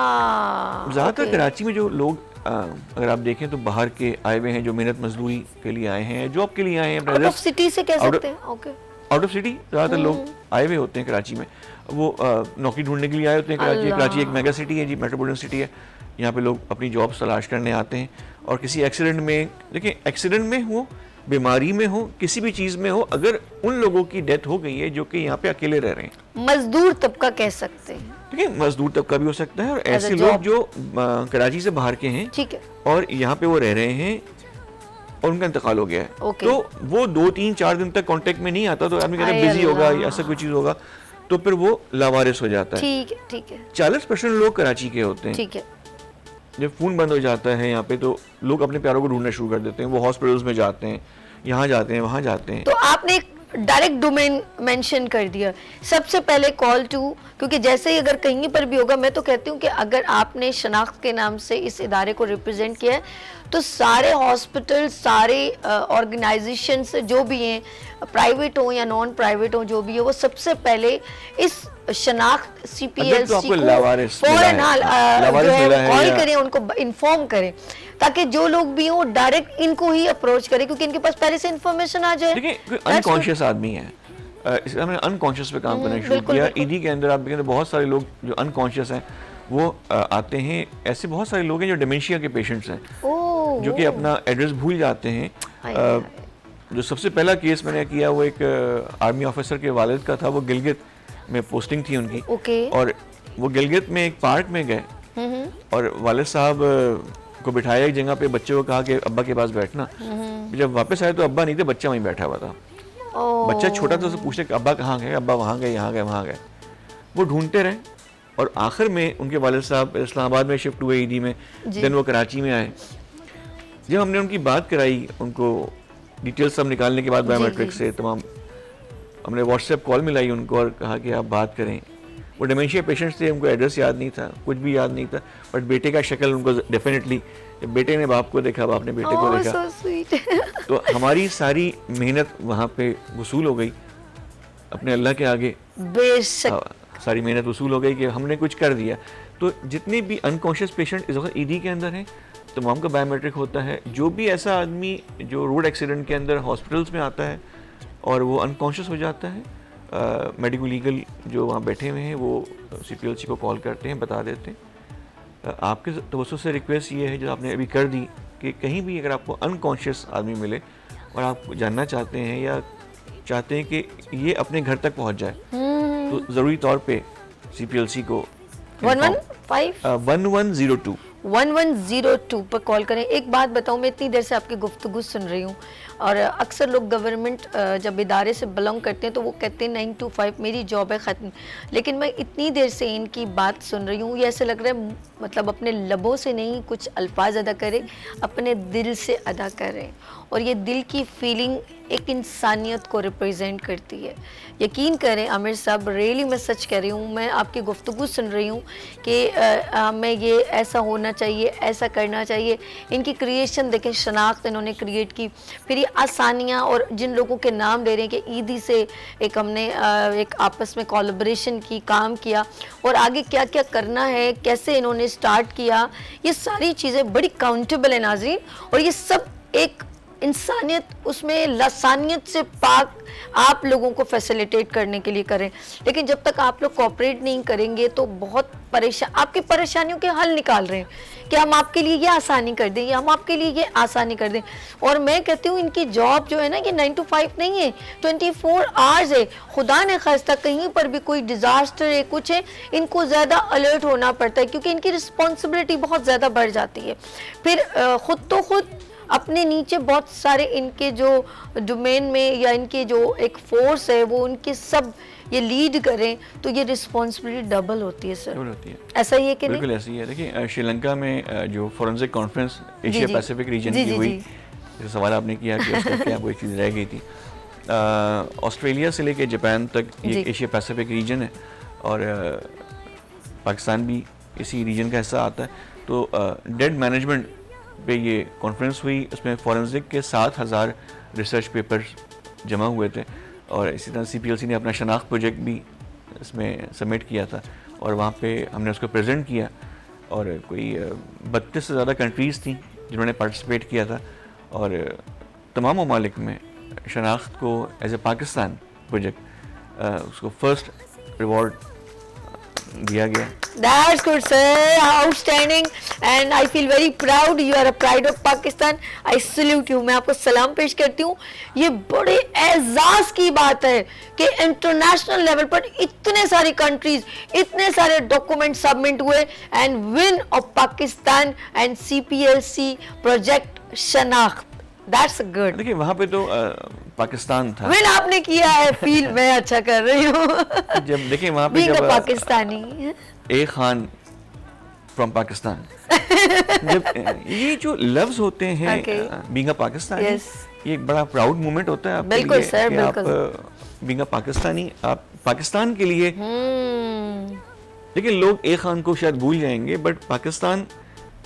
ज़्यादातर कराची में जो लोग अगर आप देखें तो बाहर के आए हुए हैं, जो मेहनत मजदूरी के लिए आए हैं, जॉब के लिए आए हैं, आउट ऑफ सिटी से कह सकते हैं, ओके, आउट ऑफ सिटी ज़्यादातर लोग आए हुए होते हैं कराची में, वो नौकरी ढूंढने के लिए आए होते हैं कराची। कराची एक मेगा सिटी है जी, मेट्रोपॉलिटन सिटी है, यहाँ पे लोग अपनी जॉब तलाश करने आते हैं। और किसी एक्सीडेंट में, देखिए एक्सीडेंट में हो, बीमारी में हो, किसी भी चीज़ में हो, अगर उन लोगों की डेथ हो गई है जो कि यहाँ पे अकेले रह रहे हैं, मजदूर तबका कह सकते हैं, ठीक है, मजदूर तबका भी हो सकता है, और ऐसे लोग जो कराची से बाहर के हैं, ठीक है, और यहाँ पे वो रह रहे हैं और उनका इंतकाल हो गया है, तो वो 2-3-4 दिन तक कांटेक्ट में नहीं आता, तो आदमी कहता है बिजी होगा या ऐसा कोई चीज़ होगा, तो फिर वो लावारिस हो जाता है। ठीक है, ठीक है। 40% लोग कराची के होते हैं, ठीक है। जब फ़ोन बंद हो जाता है यहाँ पे तो लोग अपने प्यारों को ढूंढना शुरू कर देते हैं, वो हॉस्पिटल्स में जाते हैं, यहाँ जाते हैं, वहाँ जाते हैं। तो आपने एक डायरेक्ट डोमेन मेंशन कर दिया, सबसे पहले कॉल टू, क्योंकि जैसे ही अगर कहीं पर भी होगा, मैं तो कहती हूँ कि अगर आपने शनाख्त के नाम से इस इदारे को रिप्रेजेंट किया है तो सारे हॉस्पिटल, सारे ऑर्गेनाइजेशंस जो भी हैं, प्राइवेट हो या नॉन प्राइवेट हो, जो भी हो, वो सबसे पहले इस शनाख्त CPLC को फौरन कॉल करें, उनको इन्फॉर्म करें, ताकि जो लोग भी हो डायरेक्ट इनको ही अप्रोच करें, क्योंकि इनके पास पहले से इन्फॉर्मेशन आ जाए। देखिए अनकॉन्शियस आदमी है, इसलिए हमने अनकॉन्शियस पे काम करना शुरू किया। ईडी के अंदर आप देखें तो बहुत सारे लोग जो अनकॉन्शियस हैं वो आते हैं, ऐसे बहुत सारे लोग हैं जो डिमेंशिया के पेशेंट्स हैं, जो कि अपना एड्रेस भूल जाते हैं। जो सबसे पहला केस मैंने किया वो एक आर्मी ऑफिसर के वालिद का था, वो गिलगित में पोस्टिंग थी उनकी, और वो गिलगित में एक पार्क में गए और वालिद साहब को बिठाया एक जगह पे, बच्चे को कहा कि अब्बा के पास बैठना। जब वापस आए तो अब्बा नहीं थे, बच्चा वहीं बैठा हुआ था। बच्चा छोटा था, उससे पूछते कि अब्बा कहाँ गए, अब्बा वहाँ गए, यहाँ गए, वहाँ गए। वो ढूंढते रहे और आखिर में उनके वालिद साहब इस्लामाबाद में शिफ्ट हुए ईदी में, देन वो कराची में आए। जब हमने उनकी बात कराई, उनको डिटेल्स सब निकालने के बाद बायोमेट्रिक से तमाम, हमने व्हाट्सएप कॉल मिलाई उनको और कहा कि आप बात करें। वो डिमेंशिया पेशेंट्स थे, उनको एड्रेस याद नहीं था, कुछ भी याद नहीं था, बट बेटे का शक्ल उनको डेफिनेटली, बेटे ने बाप को देखा, बाप ने बेटे को देखा, तो हमारी सारी मेहनत वहाँ पे वसूल हो गई अपने अल्लाह के आगे। बेशक सारी मेहनत वसूल हो गई कि हमने कुछ कर दिया। तो जितने भी अनकॉन्शियस पेशेंट इस वक्त ईडी के अंदर हैं, तमाम का बायोमेट्रिक होता है। जो भी ऐसा आदमी जो रोड एक्सीडेंट के अंदर हॉस्पिटल्स में आता है और वो अनकॉन्शियस हो जाता है, मेडिको लीगल जो वहाँ बैठे हुए हैं वो CPLC को कॉल करते हैं, बता देते हैं। आपके तवज्जो से रिक्वेस्ट ये है जो आपने अभी कर दी कि कहीं भी अगर आपको अनकॉन्शियस आदमी मिले और आप जानना चाहते हैं या चाहते हैं कि ये अपने घर तक पहुँच जाए, तो ज़रूरी तौर पे CPLC को 1102 पर कॉल करें। एक बात बताऊं, मैं इतनी देर से आपकी गुफ्तगू सुन रही हूँ और अक्सर लोग गवर्नमेंट जब इदारे से बिलोंग करते हैं तो वो कहते हैं 9 to 5 मेरी जॉब है, ख़त्म। लेकिन मैं इतनी देर से इनकी बात सुन रही हूँ, ये ऐसे लग रहा है मतलब अपने लबों से नहीं, कुछ अल्फाज अदा करें, अपने दिल से अदा करें, और ये दिल की फीलिंग एक इंसानियत को रिप्रेजेंट करती है। यकीन करें आमिर साहब, रियली मैं सच कह रही हूँ, मैं आपकी गुफ्तगू सुन रही हूँ कि मैं ये ऐसा होना चाहिए, ऐसा करना चाहिए। इनकी क्रिएशन देखें, शनाख्त इन्होंने क्रिएट की, फिर ये आसानियाँ, और जिन लोगों के नाम ले रहे हैं कि ईदी से एक हमने एक आपस में कोलैबोरेशन की, काम किया, और आगे क्या क्या करना है, कैसे इन्होंने स्टार्ट किया, ये सारी चीज़ें बड़ी काउंटेबल है नाज़रीन। और ये सब एक इंसानियत, उसमें लसानियत से पाक आप लोगों को फैसिलिटेट करने के लिए करें। लेकिन जब तक आप लोग कोऑपरेट नहीं करेंगे तो बहुत आपकी परेशानियों के हल निकाल रहे हैं कि हम आपके लिए ये आसानी कर दें या हम आपके लिए ये आसानी कर दें। और मैं कहती हूँ इनकी जॉब जो है ना, कि 9 to 5 नहीं है, 24 आवर्स है। खुदा ने खास्ता कहीं पर भी कोई डिज़ास्टर है, कुछ है, इनको ज़्यादा अलर्ट होना पड़ता है, क्योंकि इनकी रिस्पॉन्सिबिलिटी बहुत ज़्यादा बढ़ जाती है। फिर खुद तो खुद अपने नीचे बहुत सारे इनके जो डोमेन में या इनके जो एक फोर्स है वो उनके सब ये लीड करें, तो ये रिस्पॉन्सिबिलिटी डबल होती है सर। डबल होती है, ऐसा ही है कि बिल्कुल ऐसा ही है। देखिए श्रीलंका में जो forensic conference Asia Pacific region की हुई, जो सवाल आपने किया कि उसका क्या कोई चीज़ रह गई थी, ऑस्ट्रेलिया से लेके जापान तक ये एशिया पैसिफिक रीजन है, और पाकिस्तान भी इसी रीजन का हिस्सा आता है। तो डेड मैनेजमेंट पे ये कॉन्फ्रेंस हुई, उसमें फॉरेंसिक के 7,000 रिसर्च पेपर्स जमा हुए थे और इसी तरह CPLC ने अपना शनाख्त प्रोजेक्ट भी इसमें सबमिट किया था और वहाँ पे हमने उसको प्रेजेंट किया और कोई 32 से ज़्यादा कंट्रीज़ थी जिन्होंने पार्टिसिपेट किया था और तमाम ममालिक में शनाख्त को एज ए पाकिस्तान प्रोजेक्ट उसको फर्स्ट रिवॉर्ड दिया गया। That's good, sir. Outstanding. And I feel very proud. You are a pride of Pakistan. I salute you. मैं आपको सलाम पेश करती हूँ। ये बड़े एजाज की बात है कि इंटरनेशनल लेवल पर इतने सारी कंट्रीज, इतने सारे डॉक्यूमेंट सबमिट हुए and win of Pakistan and CPLC project शनाख्त। That's good. देखिए वहाँ पे तो पाकिस्तान था। विन आपने किया है, फील मैं अच्छा कर रही हूँ। जब देखिए वहाँ पे जब पाकिस्तानी ए खान फ्रॉम पाकिस्तान जब ये जो लफ्ज होते हैं बीइंग अ पाकिस्तानी, ये एक बड़ा प्राउड मोमेंट होता है आपके बिल्कुल लिए सर, कि बिल्कुल। आप बीइंग अ पाकिस्तानी आप पाकिस्तान के लिए लेकिन लोग ए खान को शायद भूल जाएंगे बट पाकिस्तान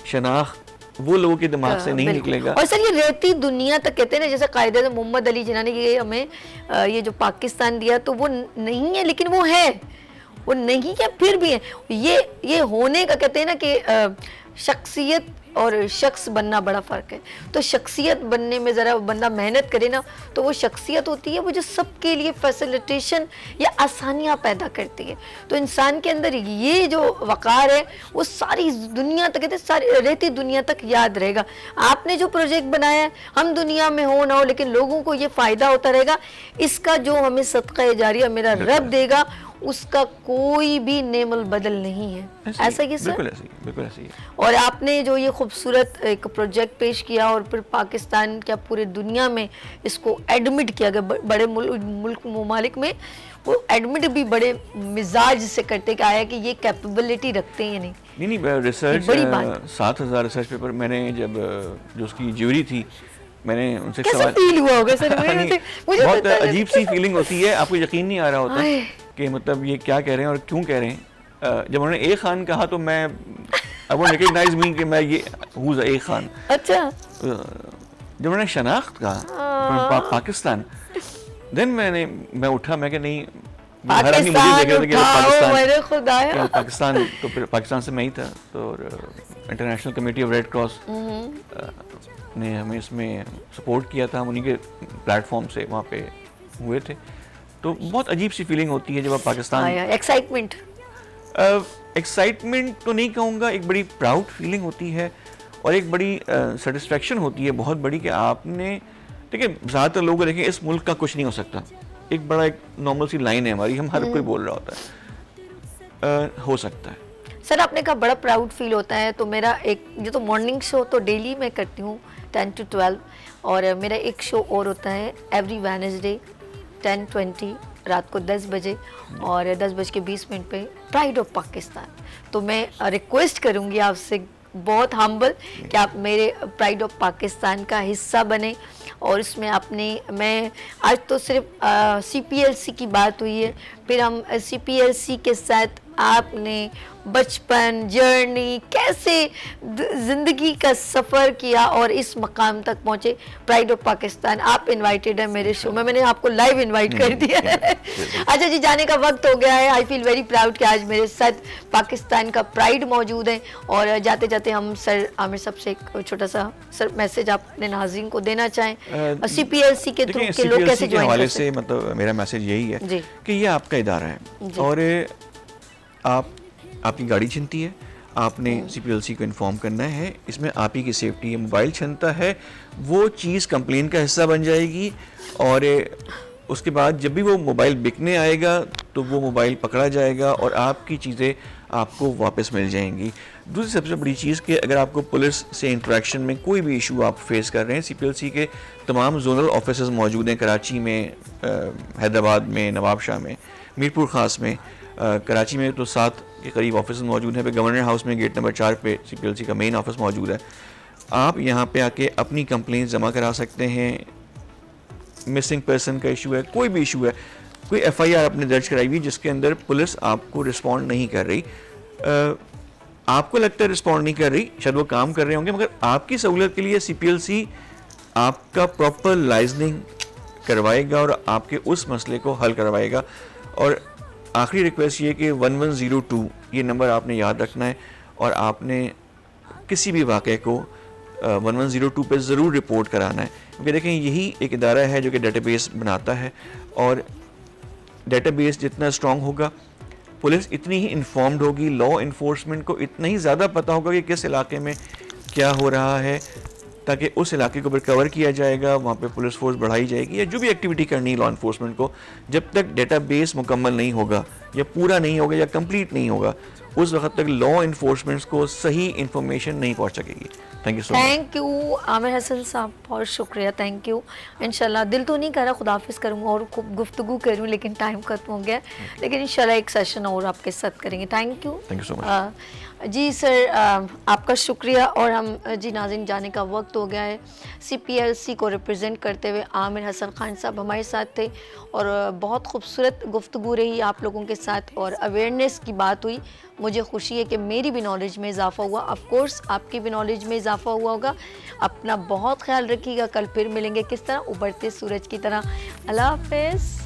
शनाख्त वो लोगों के दिमाग से नहीं निकलेगा। और सर ये रहती दुनिया तक कहते हैं ना, जैसे कायदे मोहम्मद अली जिन्ना ने ये हमें ये जो पाकिस्तान दिया तो वो नहीं है लेकिन वो है, वो नहीं है फिर भी है। ये होने का कहते हैं ना कि शख्सियत और शख्स बनना बड़ा फ़र्क है। तो शख्सियत बनने में ज़रा बंदा मेहनत करे ना तो वो शख्सियत होती है वो जो सबके लिए फैसिलिटेशन या आसानियाँ पैदा करती है। तो इंसान के अंदर ये जो वक़ार है वो सारी दुनिया तक, कहते सारी रहती दुनिया तक याद रहेगा। आपने जो प्रोजेक्ट बनाया है, हम दुनिया में हो ना हो लेकिन लोगों को ये फ़ायदा होता रहेगा। इसका जो हमें सदका जारिया मेरा रब देगा उसका कोई भी नेमल बदल नहीं है। ऐसा ही सर? बिल्कुल ऐसे ही, बिल्कुल ऐसे ही। और आपने जो ये खूबसूरत एक प्रोजेक्ट पेश किया और फिर पाकिस्तान क्या पूरे दुनिया में इसको एडमिट किया गया, बड़े मुल्क ममालिक में वो एडमिट भी बड़े मिजाज से करते कि आया कि ये कैपेबिलिटी रखते हैं या नहीं। रिसर्च 7,000 रिसर्च पेपर मैंने जब जो उसकी ज्यूरी थी मैंने उनसे सवाल फील हुआ होगा सर? मुझे बहुत अजीब सी फीलिंग होती है, आपको यकीन नहीं आ रहा होता कि मतलब ये क्या कह रहे हैं और क्यों कह रहे हैं। जब उन्होंने ए खान कहा तो मैं आई वोंट रिकॉग्नाइज मी कि मैं ये हूँ ए खान। अच्छा। जब उन्होंने शनाख्त कहा पाकिस्तान देन मैं उठा, मैं क्या नहीं पाकिस्तान तो फिर पाकिस्तान से मैं ही था। तो international committee of red cross ने हमें इसमें सपोर्ट किया था, हम उन्हीं के प्लेटफॉर्म से वहाँ पे हुए थे। तो बहुत अजीब सी फीलिंग होती है जब आप पाकिस्तान एक्साइटमेंट तो नहीं कहूँगा, एक बड़ी प्राउड फीलिंग होती है और एक बड़ी सेटिस्फेक्शन होती है बहुत बड़ी कि आपने देखिए ज़्यादातर लोग देखें इस मुल्क का कुछ नहीं हो सकता, एक बड़ा एक नॉर्मल सी लाइन है हमारी, हम हर कोई बोल रहा होता है हो सकता है। सर आपने कहा बड़ा प्राउड फील होता है, तो मेरा एक जो तो मॉर्निंग शो तो डेली मैं करती हूँ 10 to 12 और मेरा एक शो और होता है एवरी वेडनेसडे 10:20 रात को 10 बजे और 10:20 पे प्राइड ऑफ पाकिस्तान। तो मैं रिक्वेस्ट करूँगी आपसे बहुत हम्बल कि आप मेरे प्राइड ऑफ पाकिस्तान का हिस्सा बने और इसमें आपने मैं आज तो सिर्फ CPLC की बात हुई है, फिर हम CPLC के साथ आपने बचपन जर्नी कैसे ज़िंदगी का सफ़र किया और इस मकाम तक पहुँचे। प्राइड ऑफ पाकिस्तान आप इनवाइटेड है मेरे शो में, मैंने आपको लाइव इनवाइट कर दिया है। अच्छा जी जाने का वक्त हो गया है। आई फील वेरी प्राउड कि आज मेरे साथ पाकिस्तान का प्राइड मौजूद है और जाते जाते हम सर आमिर साहब से एक छोटा सा सर मैसेज आप अपने नाज़रीन को देना चाहें CPLC के थ्रू के लोग कैसे ज्वाइन कर सकते हैं? मतलब मेरा मैसेज यही है कि ये आपका इदारा है और आपकी गाड़ी छिनती है, आपने CPLC को इन्फॉर्म करना है, इसमें आप ही की सेफ्टी है। मोबाइल छिनता है वो चीज़ कंप्लेन का हिस्सा बन जाएगी और उसके बाद जब भी वो मोबाइल बिकने आएगा तो वो मोबाइल पकड़ा जाएगा और आपकी चीज़ें आपको वापस मिल जाएंगी। दूसरी सबसे बड़ी चीज़ कि अगर आपको पुलिस से इंटरेक्शन में कोई भी इशू आप फेस कर रहे हैं, CPLC के तमाम जोनल ऑफिस मौजूद हैं, कराची में, हैदराबाद में, नवाबशाह में, मीरपुर ख़ास में, कराची में तो 7 के करीब ऑफिस मौजूद हैं, पे गवर्नर हाउस में गेट नंबर 4 पे CPLC का मेन ऑफिस मौजूद है। आप यहाँ पे आके अपनी कंप्लेंट जमा करा सकते हैं। मिसिंग पर्सन का इशू है, कोई भी इशू है, कोई FIR आपने दर्ज कराई हुई जिसके अंदर पुलिस आपको रिस्पॉन्ड नहीं कर रही, आपको लगता है रिस्पॉन्ड नहीं कर रही, शायद वो काम कर रहे होंगे, मगर आपकी सहूलियत के लिए CPLC आपका प्रॉपर लाइजनिंग करवाएगा और आपके उस मसले को हल करवाएगा। और आखिरी रिक्वेस्ट ये कि 1102 ये नंबर आपने याद रखना है और आपने किसी भी वाक़े को 1102 पे ज़रूर रिपोर्ट कराना है, क्योंकि देखें यही एक इदारा है जो कि डेटाबेस बनाता है, और डेटाबेस जितना स्ट्रॉन्ग होगा, पुलिस इतनी ही इन्फॉर्म्ड होगी, लॉ इन्फोर्समेंट को इतना ही ज़्यादा पता होगा कि किस इलाके में क्या हो रहा है, ताकि उस इलाके को रिकवर किया जाएगा, वहाँ पे पुलिस फोर्स बढ़ाई जाएगी, या जो भी एक्टिविटी करनी है लॉ इन्फोर्समेंट को, जब तक डेटाबेस मुकम्मल नहीं होगा या पूरा नहीं होगा या कंप्लीट नहीं होगा, उस वक्त तक लॉ इन्फोर्समेंट को सही इंफॉर्मेशन नहीं पहुँच सकेगी। Thank you so much. Thank you Aamir Hasan साहब, बहुत शुक्रिया, थैंक यू। इंशाल्लाह दिल तो नहीं कर रहा खुदाफिज करूँगा और खूब गुफ्तगू करूँ, लेकिन टाइम खत्म हो गया, लेकिन इंशाल्लाह एक सेशन और आपके साथ करेंगे। Thank you so much. जी सर, आपका शुक्रिया। और हम जी नाज़रीन, जाने का वक्त हो गया है। CPLC को रिप्रेजेंट करते हुए आमिर हसन खान साहब हमारे साथ थे और बहुत खूबसूरत गुफ्तगू रही आप लोगों के साथ और अवेयरनेस की बात हुई। मुझे खुशी है कि मेरी भी नॉलेज में इजाफ़ा हुआ, ऑफ कोर्स आपकी भी नॉलेज में इजाफ़ा हुआ होगा। अपना बहुत ख्याल रखिएगा, कल फिर मिलेंगे किस तरह, उभरते सूरज की तरह। अल्लाह हाफ़िज़।